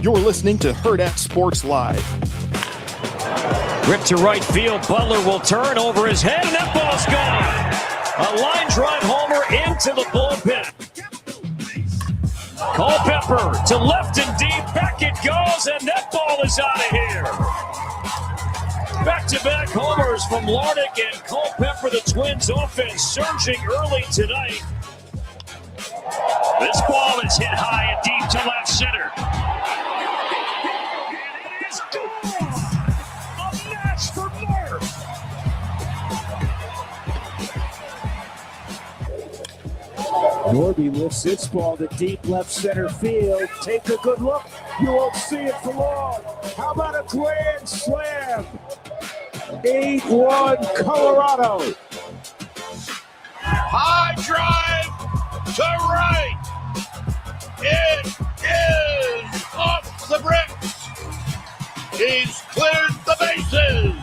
You're listening to Hurrdat Sports Live. Rip to right field. Butler will turn over his head, and that ball's gone. A line drive homer into the bullpen. Culpepper to left and deep. Back it goes, and that ball is out of here. Back-to-back homers from Lardick and Culpepper. The Twins offense surging early tonight. This ball is hit high and deep to left center. It is gone. A match for Mark. Norby lifts its ball to deep left center field. Take a good look. You won't see it for long. How about a grand slam? 8-1 Colorado. High drive to right. It is off the bricks. He's cleared the bases.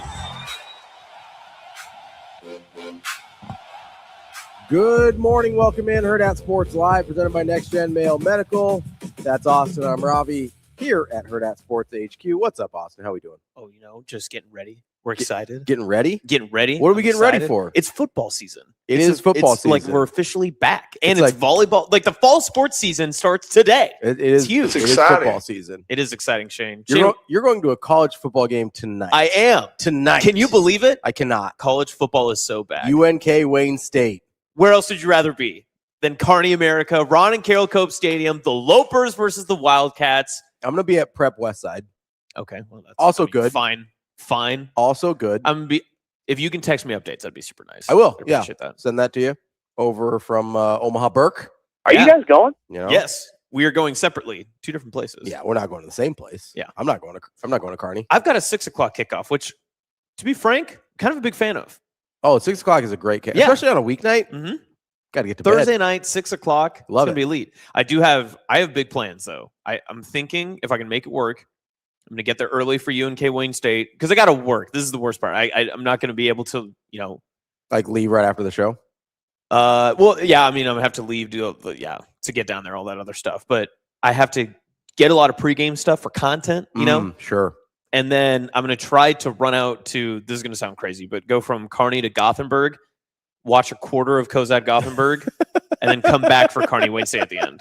Good morning. Welcome in. Hurrdat Sports Live, presented by Next Gen Mail Medical. That's Austin. I'm Ravi here at Hurrdat Sports HQ. What's up, Austin? How we doing? Oh, just getting ready. We're excited. Getting ready? Getting ready. What are we getting ready for? It's football season. It is football season. Like we're officially back. And it's like volleyball. Like the fall sports season starts today. It is huge. It is football season. It is exciting, Shane. You're going to a college football game tonight. I am. Tonight. Can you believe it? I cannot. College football is so bad. UNK Wayne State. Where else would you rather be than Kearney America, Ron and Carroll Cope Stadium, the Lopers versus the Wildcats? I'm going to be at Prep Westside. Okay. Well, that's also good. Fine. Also good. If you can text me updates, that'd be super nice. I will. I appreciate that. Send that to you over from Omaha Burke. Are you guys going? Yes. We are going separately, 2 different places. Yeah, we're not going to the same place. Yeah. I'm not going to Kearney. I've got a 6 o'clock kickoff, which, to be frank, kind of a big fan of. Oh, 6 o'clock is a great kickoff, especially on a weeknight. Mm-hmm. Got to get to Thursday bed. night, 6 o'clock. Love it's gonna be elite. I have big plans though. I'm thinking if I can make it work, I'm gonna get there early for UNK Wayne State because I got to work. This is the worst part. I'm not gonna be able to, like leave right after the show. Well, yeah. I mean, I'm gonna have to leave to get down there, all that other stuff. But I have to get a lot of pregame stuff for content. Sure. And then I'm gonna try to run out to. This is gonna sound crazy, but go from Kearney to Gothenburg. Watch a quarter of Kozad Gothenburg, and then come back for Kearney Wayne State at the end.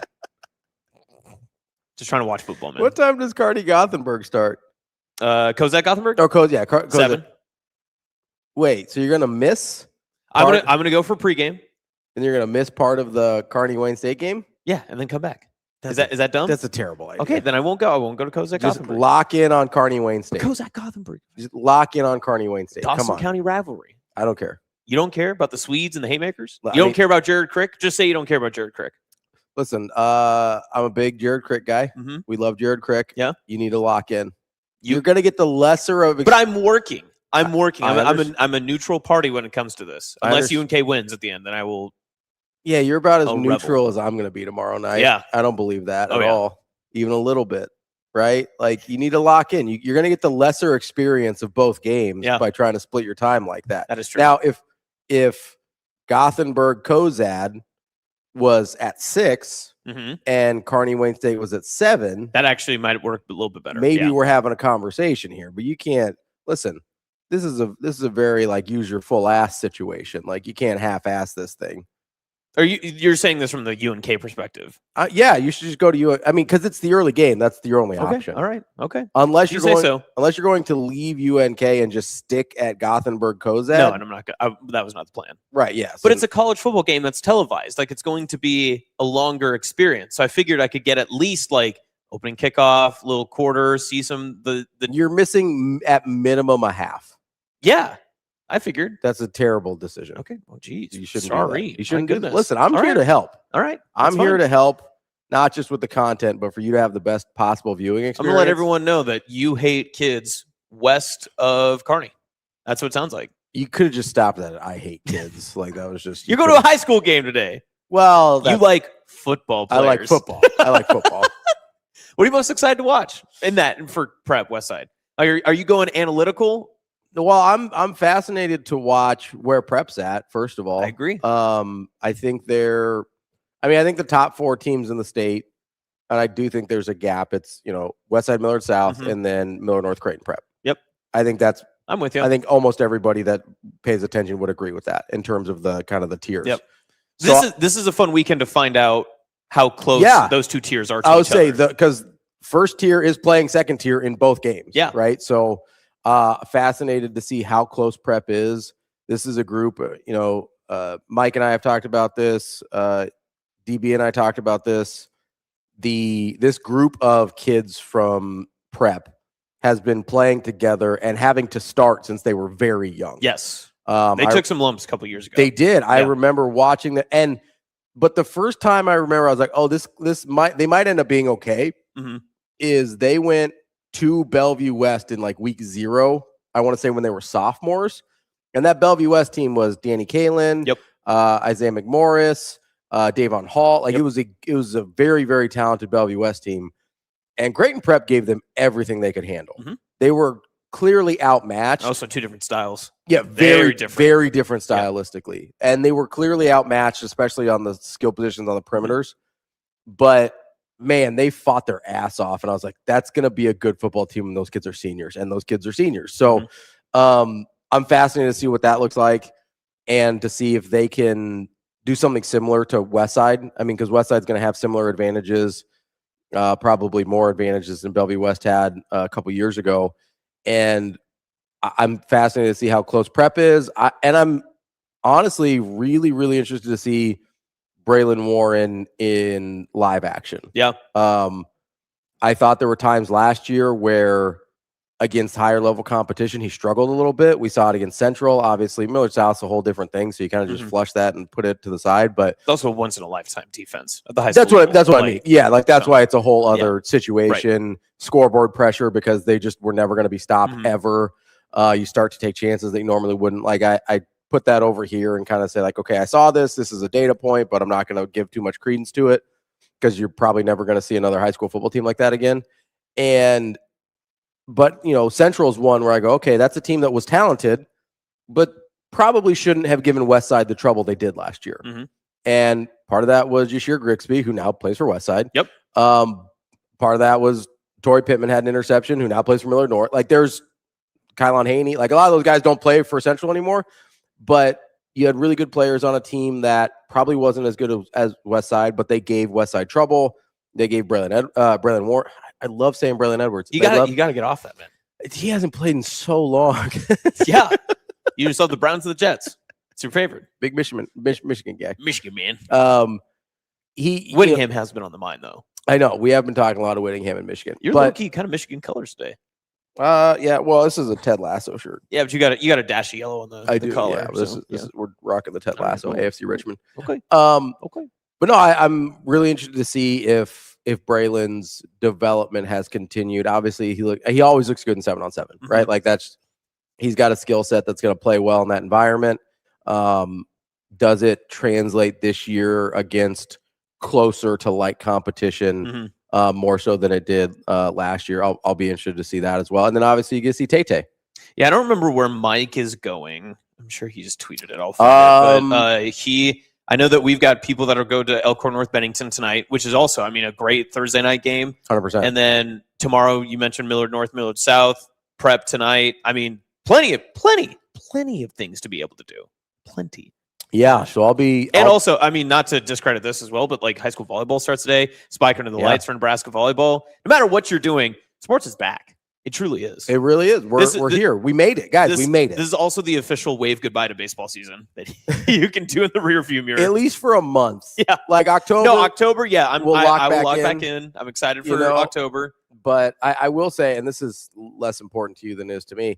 Just trying to watch football, man. What time does Kearney Gothenburg start? Kozad Gothenburg? Oh, Kozad. 7. Wait, so you're gonna miss? I'm gonna go for pregame, and you're gonna miss part of the Kearney Wayne State game? Yeah, and then come back. Is that dumb? That's a terrible idea. Okay, then I won't go. I won't go to Kozad Just Gothenburg. lock in on Kearney Wayne State. Kozad Gothenburg. Just lock in on Kearney Wayne State. Dawson Come on. County rivalry. I don't care. You don't care about the Swedes and the Haymakers? I You don't mean- care about Jared Crick? Just say you don't care about Jared Crick. Listen, I'm a big Jared Crick guy. Mm-hmm. We love Jared Crick. Yeah. You need to lock in. You're going to get the lesser of. But I'm working. I'm a neutral party when it comes to this. Unless UNK wins at the end, then I will. Yeah, you're about as a neutral rebel. as I'm going to be tomorrow night. Yeah. I don't believe that at yeah. all, even a little bit. Right? Like you need to lock in. You're going to get the lesser experience of both games by trying to split your time like that. That is true. Now, if Gothenburg Kozad was at 6 and Kearney Wayne State was at 7, that actually might work a little bit better. Maybe we're having a conversation here, but you can't listen. This is a very like use your full ass situation. Like you can't half ass this thing. Are you're saying this from the UNK perspective? Yeah, you should just go to I mean, because it's the early game. That's your only option. All right. Okay. Unless you're going, unless you're going to leave UNK and just stick at Gothenburg Kozad. No, and I'm not. That was not the plan. Right. Yeah. But it's a college football game that's televised. Like it's going to be a longer experience. So I figured I could get at least like opening kickoff, little quarter, see some the. You're missing at minimum a half. Yeah. I figured. That's a terrible decision. Okay. Oh, geez. You shouldn't Sorry. do that. You shouldn't do that. Goodness. Listen, I'm All here right. to help. All right. I'm here to help, not just with the content, but for you to have the best possible viewing experience. I'm going to let everyone know that you hate kids west of Kearney. That's what it sounds like. You could have just stopped that at I hate kids. Like that was just. You're going to a high school game today. Well, you like football players. I like football. I like football. What are you most excited to watch in that and for Prep Westside? Are you going analytical? Well, I'm fascinated to watch where Prep's at. First of all, I agree. I think I mean, I think the top 4 teams in the state, and I do think there's a gap. It's, Westside, Millard South, and then Millard North, Creighton Prep. Yep. I think I'm with you. I think almost everybody that pays attention would agree with that in terms of the kind of the tiers. Yep. So This is a fun weekend to find out how close those 2 tiers are to I would each other. say because first tier is playing second tier in both games. Yeah. Right. So fascinated to see how close Prep is. This is a group, Mike and I have talked about this. DB and I talked about this. This group of kids from Prep has been playing together and having to start since they were very young. Yes. They took some lumps a couple years ago. They did. I remember watching that. But the first time I remember, I was like, oh, they might end up being okay. Mm-hmm. Is they went to Bellevue West in like week 0. I want to say when they were sophomores. And that Bellevue West team was Danny Kalin, Isaiah McMorris, Davon Hall. Like it was a very, very talented Bellevue West team. And Creighton Prep gave them everything they could handle. Mm-hmm. They were clearly outmatched. Also 2 different styles. Yeah, very different stylistically. Yeah. And they were clearly outmatched, especially on the skill positions on the perimeters. But man, they fought their ass off. And I was like, that's going to be a good football team when those kids are seniors. And those kids are seniors. So I'm fascinated to see what that looks like and to see if they can do something similar to Westside. I mean, because Westside's going to have similar advantages, probably more advantages than Bellevue West had a couple years ago. And I'm fascinated to see how close Prep is. And I'm honestly really, really interested to see Braylon Warren in live action. Yeah. I thought there were times last year where against higher level competition, he struggled a little bit. We saw it against Central. Obviously, Millard South's a whole different thing, so you kind of just flush that and put it to the side. But it's also a once in a lifetime defense at the high school. That's what I mean. Yeah, like that's why it's a whole other situation. Right. Scoreboard pressure because they just were never going to be stopped ever. You start to take chances that you normally wouldn't. Like I put that over here and kind of say like, okay, I saw this. This is a data point, but I'm not going to give too much credence to it because you're probably never going to see another high school football team like that again. But, Central's one where I go, okay, that's a team that was talented, but probably shouldn't have given Westside the trouble they did last year. Mm-hmm. And part of that was Yashir Grigsby, who now plays for Westside. Yep. Part of that was Torrey Pittman had an interception, who now plays for Millard North. Like, there's Kylon Haney. Like, a lot of those guys don't play for Central anymore, but you had really good players on a team that probably wasn't as good as Westside, but they gave Westside trouble. They gave Braylon Warren. I love saying Braylon Edwards. You got to get off that, man. He hasn't played in so long. Yeah. You just love the Browns and the Jets. It's your favorite. Big Michigan guy. Michigan, man. Whittingham has been on the mind, though. I know. We have been talking a lot of Whittingham in Michigan. You're low-key kind of Michigan colors today. Yeah. Well, this is a Ted Lasso shirt. Yeah, but you got a dash of yellow on the collar. Yeah, we're rocking the Ted Lasso, cool. AFC Richmond. Okay. Okay. But no, I'm really interested to see if Braylon's development has continued. Obviously, he always looks good in 7-on-7, right? Like he's got a skill set that's going to play well in that environment. Does it translate this year against closer to like competition, more so than it did last year? I'll be interested to see that as well. And then obviously you get to see Tay-Tay. Yeah, I don't remember where Mike is going. I'm sure he just tweeted it. I'll find it. But I know that we've got people that will go to Elkhorn North Bennington tonight, which is also, a great Thursday night game. 100%. And then tomorrow you mentioned Millard North, Millard South, Prep tonight. Plenty of things to be able to do. Plenty. Yeah, so also, not to discredit this as well, but like high school volleyball starts today. Spike under the lights for Nebraska volleyball. No matter what you're doing, sports is back. It truly is. It really is. We're here. We made it, guys. We made it. This is also the official wave goodbye to baseball season that you can do in the rearview mirror. At least for a month. Yeah. Like October. No, October, yeah. I will lock back in. I'm excited for October. But I will say, and this is less important to you than it is to me,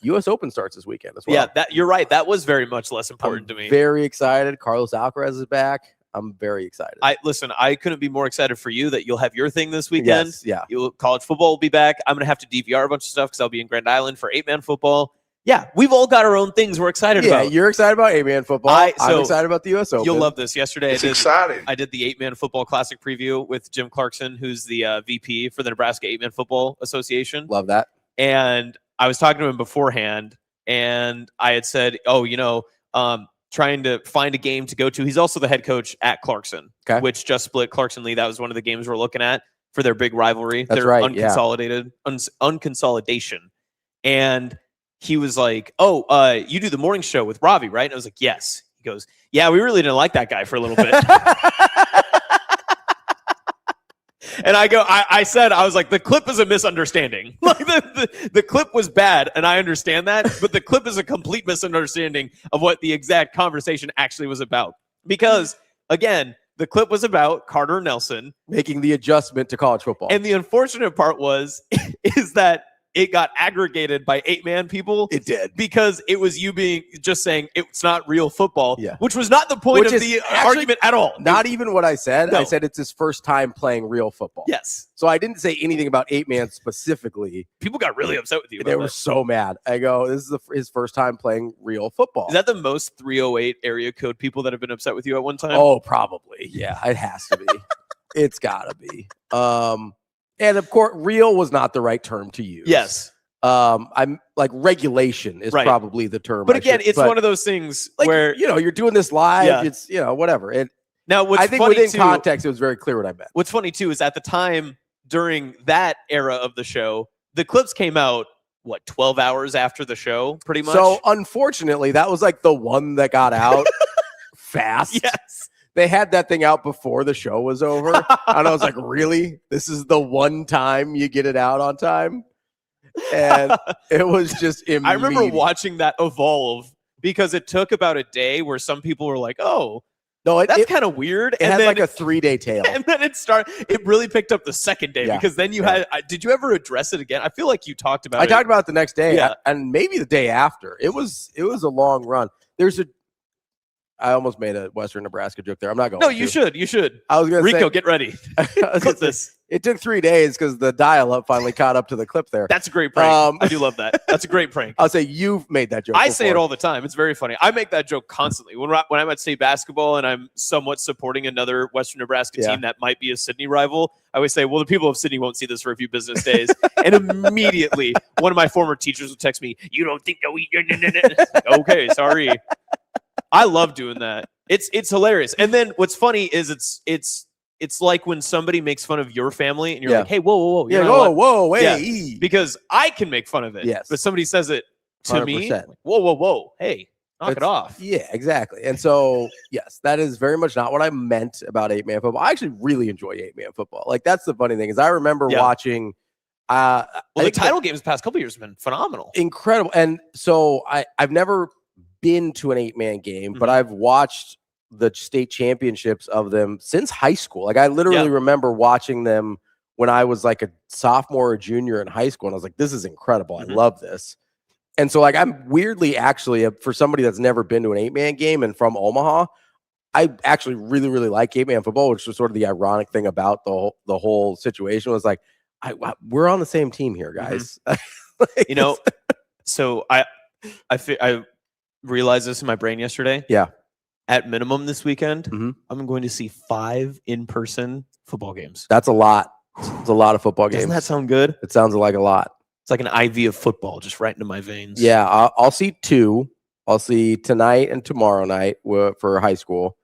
U.S. Open starts this weekend as well. Yeah, you're right. That was very much less important to me. Very excited. Carlos Alcaraz is back. I'm very excited. I couldn't be more excited for you that you'll have your thing this weekend. Yes, yeah. College football will be back. I'm going to have to DVR a bunch of stuff because I'll be in Grand Island for 8-man football. Yeah, we've all got our own things we're excited about. Yeah, you're excited about 8-man football. I'm excited about the U.S. Open. You'll love this. Yesterday, exciting. I did the 8-man football classic preview with Jim Clarkson, who's the VP for the Nebraska 8-man Football Association. Love that. And I was talking to him beforehand, and I had said, trying to find a game to go to. He's also the head coach at Clarkson, Okay. which just split Clarkson Lee. That was one of the games we're looking at for their big rivalry. That's their right, unconsolidation. And he was like, "Oh, you do the morning show with Ravi, right?" And I was like, "Yes." He goes, "Yeah, we really didn't like that guy for a little bit." And I said, I was like, the clip is a misunderstanding. Like the clip was bad, and I understand that, but the clip is a complete misunderstanding of what the exact conversation actually was about. Because, again, the clip was about Carter Nelson making the adjustment to college football. And the unfortunate part is that it got aggregated by 8-man people. It did. Because it was you just saying it's not real football, yeah. which was not the point of the argument at all. Not even what I said. No. I said it's his first time playing real football. Yes. So I didn't say anything about 8-man specifically. People got really upset with you. They were so mad. I go, this is his first time playing real football. Is that the most 308 area code people that have been upset with you at one time? Oh, probably. Yeah, it has to be. It's got to be. And of course, real was not the right term to use. Yes. I'm like regulation is probably the term. But again, it's one of those things like, where you're doing this live. Yeah. It's whatever. And now, I think within context, it was very clear what I meant. What's funny too is at the time during that era of the show, the clips came out 12 hours after the show, pretty much. So unfortunately, that was like the one that got out fast. Yes. They had that thing out before the show was over. And I was like, really? This is the one time you get it out on time? And it was just immediate. I remember watching that evolve because it took about a day where some people were like, "Oh, no, that's kind of weird." It had like a 3-day tail. And then it really picked up the second day because then you had. Did you ever address it again? I feel like you talked about it. I talked about it the next day and maybe the day after. It was a long run. I almost made a Western Nebraska joke there. I'm not going. No, you should. You should. I was going to say, Rico, get ready. Put this. It took 3 days because the dial-up finally caught up to the clip there. That's a great prank. I do love that. That's a great prank. I'll say you've made that joke before. Say it all the time. It's very funny. I make that joke constantly. When I'm at state basketball and I'm somewhat supporting another Western Nebraska team that might be a Sydney rival, I always say, well, the people of Sydney won't see this for a few business days. And immediately, one of my former teachers would text me, "You don't think that we..." Okay, sorry. I love doing that. It's hilarious. And then what's funny is it's like when somebody makes fun of your family and you're like, "Hey, whoa. Yeah, whoa, hey. Yeah, because I can make fun of it. Yes. But somebody says it to 100%. me. Like, whoa. Hey, knock it off. Yeah, exactly. And so, yes, that is very much not what I meant about 8-man football. I actually really enjoy 8-man football. Like, that's the funny thing is I remember watching the title games the past couple years have been phenomenal. Incredible. And so I've never been to an 8-man game, but I've watched the state championships of them since high school. Like I literally remember watching them when I was like a sophomore or junior in high school. And I was like, this is incredible. I love this. And so like, I'm weirdly actually for somebody that's never been to an 8-man game and from Omaha, I actually really, really like 8-man football, which was sort of the ironic thing about the whole situation was like, we're on the same team here, guys. Like, so I realized this in my brain yesterday. Yeah. At minimum this weekend, I'm going to see 5 in-person football games. That's a lot. It's a lot of football games. Doesn't that sound good? It sounds like a lot. It's like an IV of football just right into my veins. Yeah, I'll see 2. I'll see tonight and tomorrow night for high school.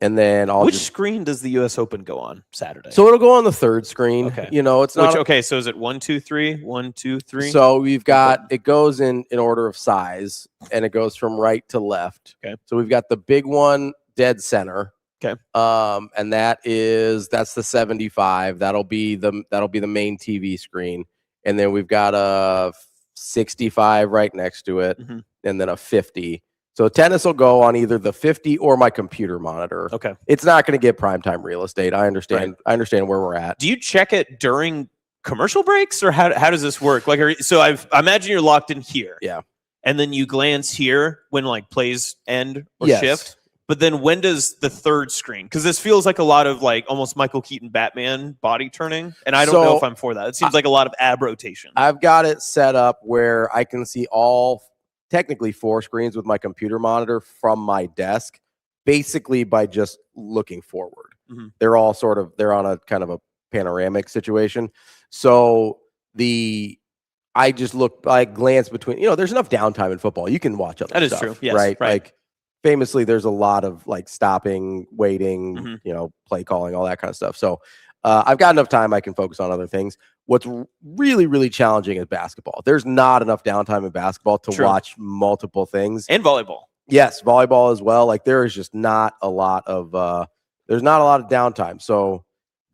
And then Which screen does the U.S. Open go on Saturday? So it'll go on the third screen. Okay. It's not. So is it 1, 2, 3? 1, 2, 3? So we've got it goes in order of size, and it goes from right to left. Okay. So we've got the big one dead center. Okay. And that's the 75. That'll be the main TV screen, and then we've got a 65 right next to it, and then a 50. So tennis will go on either the 50 or my computer monitor. Okay. It's not going to get primetime real estate. I understand. Right. I understand where we're at. Do you check it during commercial breaks, or how does this work? Like, I imagine you're locked in here. Yeah. And then you glance here when like plays end or shift. But then when does the third screen? Because this feels like a lot of like almost Michael Keaton Batman body turning. And I don't know if I'm for that. It seems like a lot of ab rotation. I've got it set up where I can see technically 4 screens with my computer monitor from my desk, basically by just looking forward. They're all they're on a kind of a panoramic situation. So I glance between, there's enough downtime in football. You can watch other stuff. That is true. Yes, right? Like famously, there's a lot of like stopping, waiting, play calling, all that kind of stuff. So I've got enough time. I can focus on other things. What's really, really challenging is basketball. There's not enough downtime in basketball to watch multiple things. And volleyball. Yes, volleyball as well. Like there is just not a lot of there's not a lot of downtime. So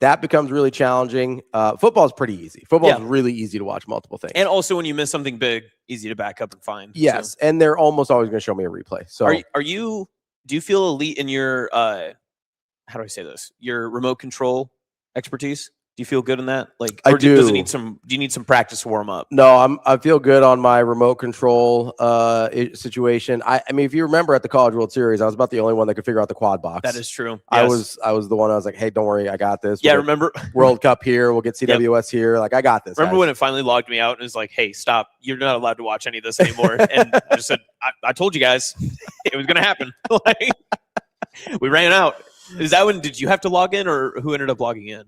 that becomes really challenging. Football is pretty easy. Football is really easy to watch multiple things. And also when you miss something big, easy to back up and find. Yes, and they're almost always going to show me a replay. So do you feel elite in your how do I say this? Your remote control expertise? Do you feel good in that? Like, I do. Does it need some? Do you need some practice to warm up? No, I feel good on my remote control situation. I mean, if you remember at the College World Series, I was about the only one that could figure out the quad box. That is true. Yes. I was the one. I was like, hey, don't worry, I got this. Yeah, remember World Cup here. We'll get CWS here. Like, I got this. Remember when it finally logged me out and was like, hey, stop! You're not allowed to watch any of this anymore. And I just said, I told you guys, it was going to happen. Like, we ran out. Is that when? Did you have to log in, or who ended up logging in?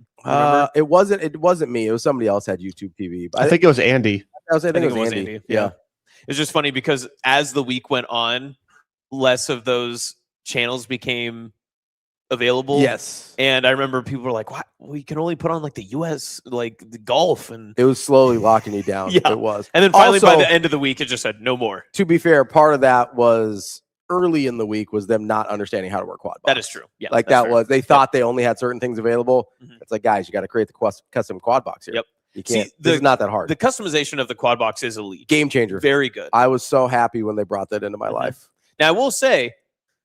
It wasn't me. It was somebody else had YouTube TV. But I think it was Andy. I think it was Andy. Yeah. It's just funny because as the week went on, less of those channels became available. Yes. And I remember people were like, "What? We can only put on like the U.S. like the golf," and it was slowly locking you down. Yeah, it was. And then finally, by the end of the week, it just said no more. To be fair, part of that was early in the week was them not understanding how to work quad box. That is true. Yeah, like that was they thought they only had certain things available. It's like, guys, you got to create the custom quad box here. Yep. You can't. This is not that hard. The customization of the quad box is elite. Game changer. Very good. I was so happy when they brought that into my life. Now I will say,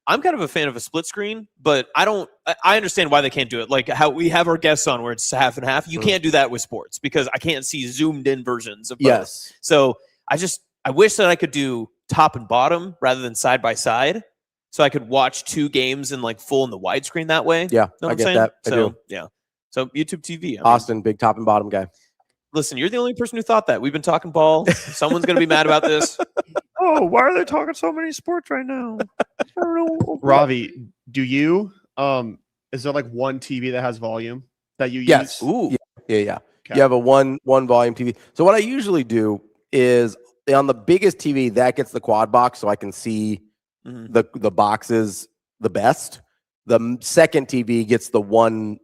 I'm kind of a fan of a split screen, but I understand why they can't do it. Like how we have our guests on where it's half and half. You can't do that with sports because I can't see zoomed in versions of both. Yes. So I wish that I could do top and bottom rather than side by side. So I could watch two games in like full in the widescreen that way. Yeah, know I get that. I do. Yeah. So YouTube TV. Austin, big top and bottom guy. Listen, you're the only person who thought that. We've been talking ball. Someone's going to be mad about this. Oh, why are they talking so many sports right now? I don't know. Ravi, do you is there like one TV that has volume that you yes. use? Ooh. Yeah. Okay. You have a one volume TV. So what I usually do is on the biggest TV that gets the quad box so I can see the boxes the best. The second TV gets the one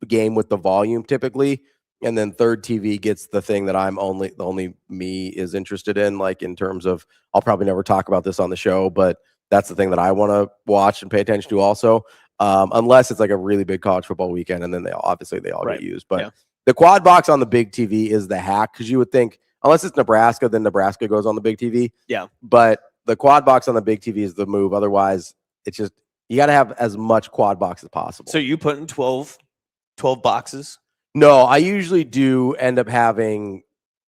game with the volume typically, and then third TV gets the thing that only me is interested in, like in terms of I'll probably never talk about this on the show, but that's the thing that I want to watch and pay attention to also. Unless it's like a really big college football weekend, and then they all get used. But the quad box on the big TV is the hack, because you would think unless it's Nebraska, then Nebraska goes on the big TV. Yeah. But the quad box on the big TV is the move. Otherwise, it's just you got to have as much quad box as possible. So you put in 12 boxes? No, I usually do end up having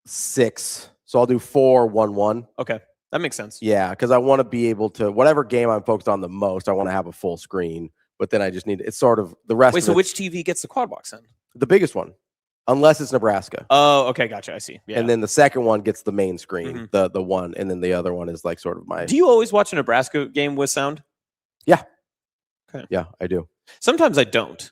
6. So I'll do 4, 1, 1. Okay. That makes sense. Yeah, because I want to be able to, whatever game I'm focused on the most, I want to have a full screen. But then I just need, it's sort of the rest. Wait, so which TV gets the quad box then? The biggest one, unless it's Nebraska. Oh, okay, gotcha. I see. Yeah. And then the second one gets the main screen, the one, and then the other one is like sort of my. Do you always watch a Nebraska game with sound? Yeah. Okay. Yeah, I do. Sometimes I don't.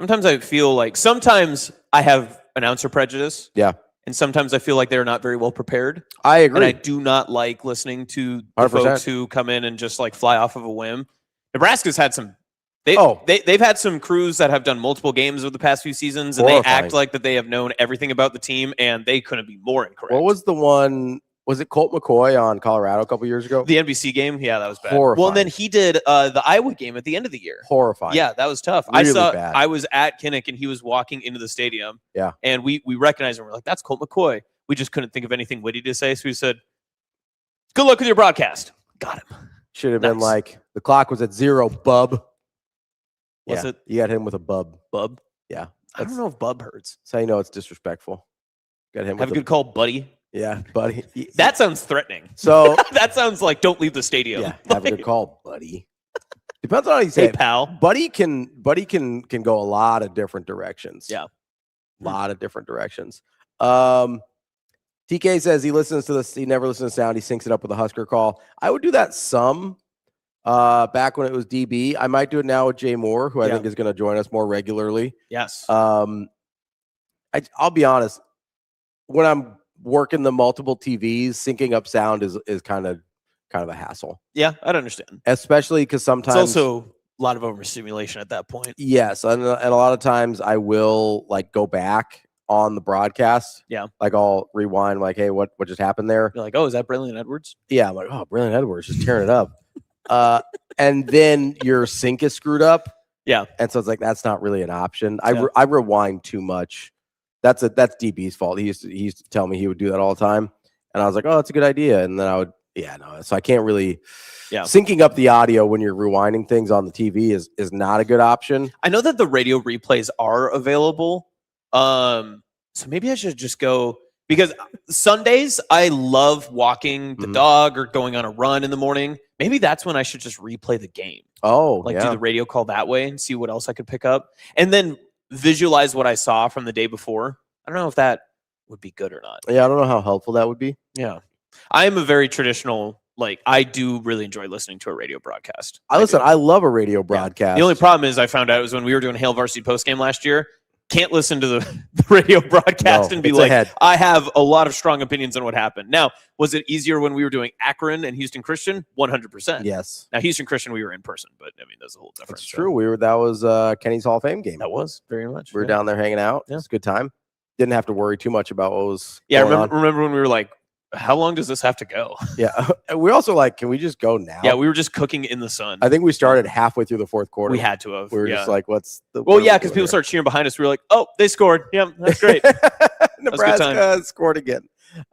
Sometimes I feel like sometimes I have announcer prejudice. Yeah. And sometimes I feel like they're not very well prepared. I agree. And I do not like listening to the folks who come in and just like fly off of a whim. Nebraska's had some. They've had some crews that have done multiple games over the past few seasons, and they act like that they have known everything about the team, and they couldn't be more incorrect. What was the one? Was it Colt McCoy on Colorado a couple years ago? The NBC game? Yeah, that was bad. Horrifying. Well, and then he did the Iowa game at the end of the year. Horrifying. Yeah, that was tough. Really bad. I was at Kinnick, and he was walking into the stadium. Yeah. And we recognized him. We're like, that's Colt McCoy. We just couldn't think of anything witty to say, so we said, good luck with your broadcast. Got him. Should have been like, the clock was at 0, bub. Was it? You got him with a bub. Bub? Yeah. I don't know if bub hurts. So you know it's disrespectful. Got him. Have a good call, buddy. Yeah, buddy. That sounds threatening. So that sounds like don't leave the stadium. Yeah, have a good call, buddy. Depends on how you say it. Pal. Buddy can go a lot of different directions. Yeah. A lot of different directions. TK says he listens to this. He never listens to sound. He syncs it up with a Husker call. I would do that some back when it was DB. I might do it now with Jay Moore, who I think is going to join us more regularly. Yes. I'll be honest. When I'm working the multiple TVs, syncing up sound is kind of kind of a hassle. Yeah, I'd understand. Especially because sometimes It's also a lot of overstimulation at that point. Yes, and a lot of times I will like go back on the broadcast. Yeah. Like I'll rewind, like, hey, what just happened there? You're like, oh, is that Brilliant Edwards? Yeah, I'm like, oh, Brilliant Edwards just tearing it up. And then your sync is screwed up. Yeah. And so it's like that's not really an option. Yeah. I rewind too much. That's DB's fault. He used to tell me he would do that all the time. And I was like, oh, that's a good idea. And then I would, so I can't really syncing up the audio when you're rewinding things on the TV is not a good option. I know that the radio replays are available. So maybe I should just go, because Sundays I love walking the dog or going on a run in the morning. Maybe that's when I should just replay the game. Oh, do the radio call that way and see what else I could pick up, and then visualize what I saw from the day before. I don't know if that would be good or not. Yeah, I don't know how helpful that would be. Yeah, I am a very traditional. Like, I do really enjoy listening to a radio broadcast. I love a radio broadcast. The only problem is I found out was when we were doing Hail Varsity postgame last year. Can't listen to the radio broadcast and be like, I have a lot of strong opinions on what happened. Now, was it easier when we were doing Akron and Houston Christian? 100%. Yes. Now, Houston Christian, we were in person, but I mean, that's a whole different. It's true. That was Kenny's Hall of Fame game. That was very much. We were down there hanging out. Yeah. It's a good time. Didn't have to worry too much about what was. Yeah, going on. remember when we were like, how long does this have to go? Yeah. We also like, can we just go now? Yeah, we were just cooking in the sun. I think we started halfway through the fourth quarter. We had to have. We were just like, what's the. Well, yeah, because people started cheering behind us. We were like, oh, they scored. Yeah, that's great. Nebraska scored again.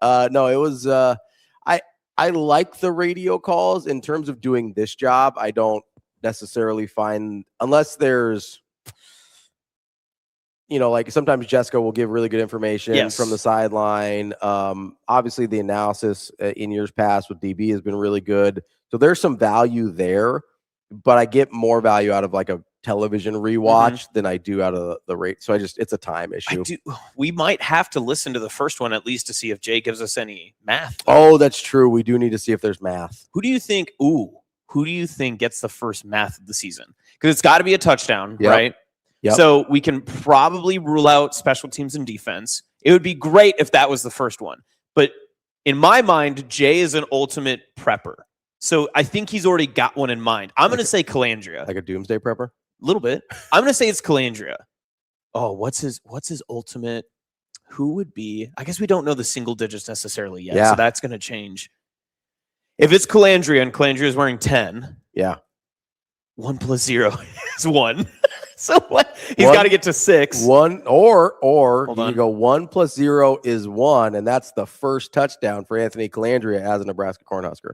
No, it was. I like the radio calls in terms of doing this job. I don't necessarily find, unless there's, like sometimes Jessica will give really good information from the sideline. Obviously, the analysis in years past with DB has been really good. So there's some value there, but I get more value out of like a television rewatch than I do out of the rate. So it's a time issue. We might have to listen to the first one at least to see if Jay gives us any math. Oh, that's true. We do need to see if there's math. Who do you think gets the first math of the season? Because it's got to be a touchdown, right? Yep. So we can probably rule out special teams and defense. It would be great if that was the first one. But in my mind, Jay is an ultimate prepper. So I think he's already got one in mind. I'm going to say Calandria. Like a doomsday prepper? A little bit. I'm going to say it's Calandria. Oh, what's his ultimate? Who would be? I guess we don't know the single digits necessarily yet. Yeah. So that's going to change. If it's Calandria and Calandria is wearing 10. Yeah. 1 + 0 is 1. So what? He's got to get to 6. Or you go 1 + 0 is 1, and that's the first touchdown for Anthony Calandria as a Nebraska Cornhusker.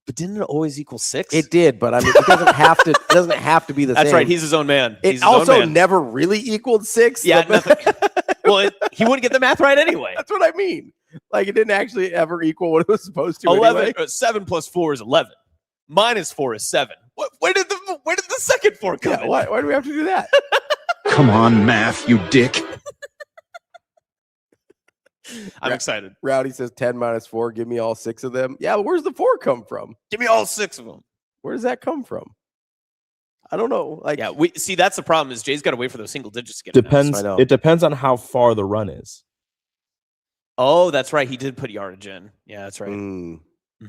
But didn't it always equal 6? It did, but I mean, it doesn't have to. It doesn't have to be the same. That's right. He's his own man. It also never really equaled 6. Yeah. Well, he wouldn't get the math right anyway. That's what I mean. Like it didn't actually ever equal what it was supposed to. 11. Anyway. 7 + 4 is 11. -4 is 7. Where did the second 4 come in? Why do we have to do that? Come on, math, you dick. I'm excited. Rowdy says 10 - 4. Give me all 6 of them. Yeah, but where's the 4 come from? Give me all 6 of them. Where does that come from? I don't know. Like, yeah, we see that's the problem is Jay's got to wait for those single digits to get depends. It depends on how far the run is. Oh, that's right. He did put yardage in. Yeah, that's right.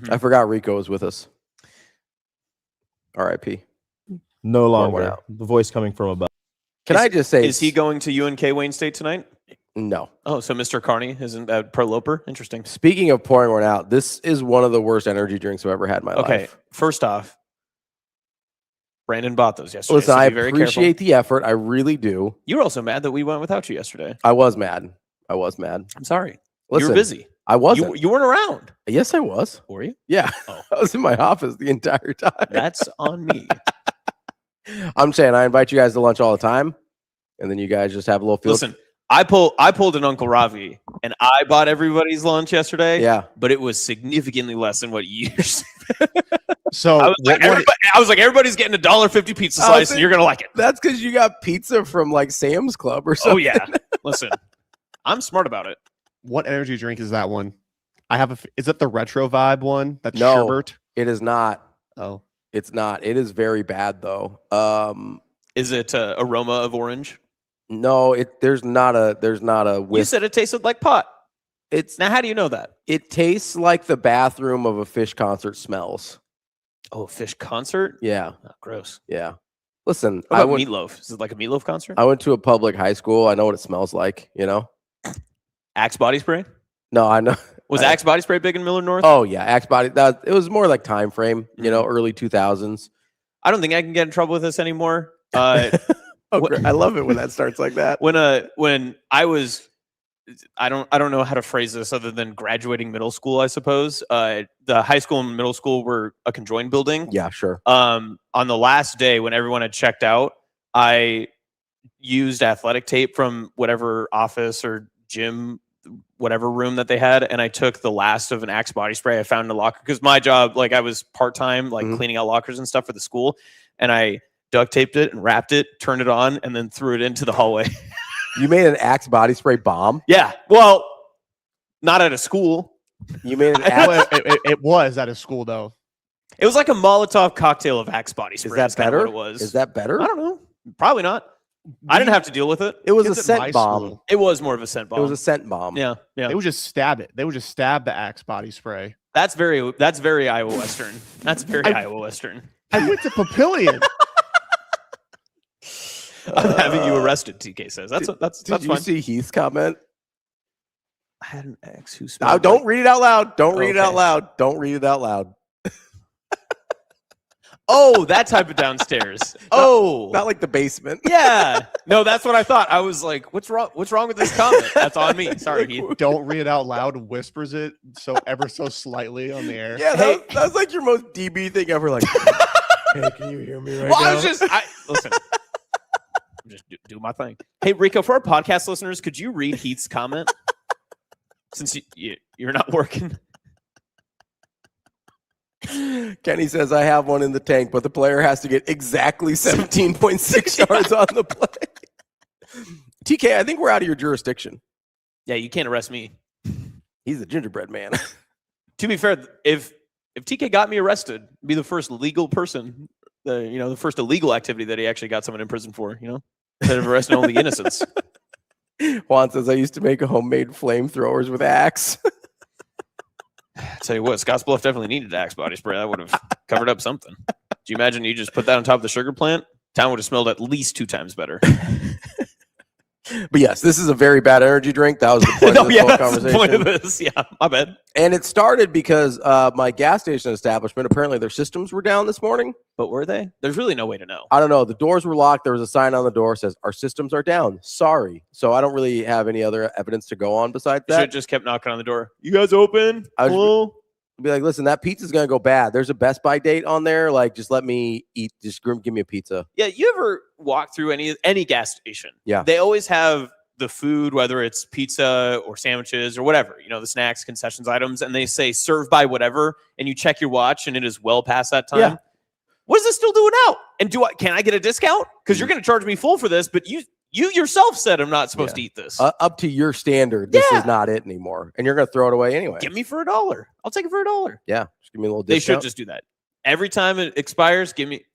I forgot Rico was with us. R.I.P. No longer. The voice coming from above. Can I just say, is he going to UNK Wayne State tonight? No. Oh, so Mr. Carney isn't a pro loper? Interesting. Speaking of pouring one out, this is one of the worst energy drinks I've ever had in my life. Okay, first off, Brandon bought those yesterday. Listen, I appreciate the effort. I really do. You were also mad that we went without you yesterday. I was mad. I'm sorry. Listen, you were busy. I wasn't. You weren't around. Yes, I was. Were you? Yeah. Oh. I was in my office the entire time. That's on me. I'm saying I invite you guys to lunch all the time, and then you guys just have a little field. Listen, I pulled an Uncle Ravi, and I bought everybody's lunch yesterday. Yeah. But it was significantly less than what you usually. So I was like, everybody's getting $1.50 pizza slice, and you're gonna like it. That's because you got pizza from like Sam's Club or something. Oh yeah. Listen, I'm smart about it. What energy drink is that one? I have is it the retro vibe one? That's no, sherbet? It is not. Oh, it's not. It is very bad though. Is it aroma of orange? No, there's not a You said it tasted like pot. Now, how do you know that? It tastes like the bathroom of a Fish concert smells. Oh, Fish concert? Yeah. Oh, gross. Yeah. Listen, What about Meatloaf? Is it like a Meatloaf concert? I went to a public high school. I know what it smells like, you know? Axe body spray? No, I know. Was Axe body spray big in Millard North? Oh, yeah. Axe body. It was more like time frame, you know, early 2000s. I don't think I can get in trouble with this anymore. I love it when that starts like that. When I was, I don't know how to phrase this other than graduating middle school, I suppose. The high school and middle school were a conjoined building. Yeah, sure. On the last day when everyone had checked out, I used athletic tape from whatever office or gym, whatever room that they had, and I took the last of an Axe body spray I found in a locker, because my job, like, I was part-time, like cleaning out lockers and stuff for the school, and I duct taped it and wrapped it, turned it on, and then threw it into the hallway. You made an Axe body spray bomb? Yeah. Well, not at a school. You made an Axe. It was at a school, though. It was like a Molotov cocktail of Axe body spray. Is that better? What it was. Is that better? I don't know. Probably not. I didn't have to deal with it. It was Kids a at scent my bomb. school, It was more of a scent bomb. It was a scent bomb. Yeah. They would just stab it. They would just stab the Axe body spray. That's very Iowa Western. That's very Iowa Western. I went to Papillion. I'm having you arrested, TK says. That's Did you fine. see Heath's comment? I had an ex who No, smelled don't like- read it out loud. Don't read it out Okay. loud. Don't read it out loud. Oh, that type of downstairs. Not like the basement. Yeah. No, that's what I thought. I was like, what's wrong with this comment? That's on me. Sorry, Heath. Don't read it out loud. Whispers it ever so slightly on the air. Yeah, that was like your most DB thing ever. Like, hey, can you hear me right Well, now? I was just listen. I'm just do my thing. Hey, Rico, for our podcast listeners, could you read Heath's comment? Since you're not working. Kenny says, I have one in the tank, but the player has to get exactly 17.6 yards on the play. TK, I think we're out of your jurisdiction. Yeah, you can't arrest me. He's a gingerbread man. To be fair, if TK got me arrested, it'd be the first legal person, the first illegal activity that he actually got someone in prison for, instead of arresting only innocents. Juan says, I used to make homemade flamethrowers with Axe. Tell you what, Scottsbluff definitely needed Axe body spray. That would have covered up something. Do you imagine you just put that on top of the sugar plant? Town would have smelled at least 2 times better. But yes, this is a very bad energy drink. That was the point of this whole that's conversation. the point of this. Yeah, my bad. And it started because my gas station establishment, apparently their systems were down this morning. But were they? There's really no way to know. I don't know. The doors were locked. There was a sign on the door that says, our systems are down. Sorry. So I don't really have any other evidence to go on besides You should that. have just kept knocking on the door. You guys open? Hello? I'd be like, listen, that pizza's going to go bad. There's a Best Buy date on there. Like, just let me eat. Just give me a pizza. Yeah, you ever walk through any gas station? Yeah. They always have the food, whether it's pizza or sandwiches or whatever, the snacks, concessions items, and they say serve by whatever, and you check your watch and it is well past that time. Yeah. What is this still doing out? And can I get a discount? Because you're going to charge me full for this, but you yourself said I'm not supposed to eat this. Up to your standard, this is not it anymore. And you're going to throw it away anyway. Give me for $1. I'll take it for $1. Yeah. Just give me a little They discount. should just do that. Every time it expires,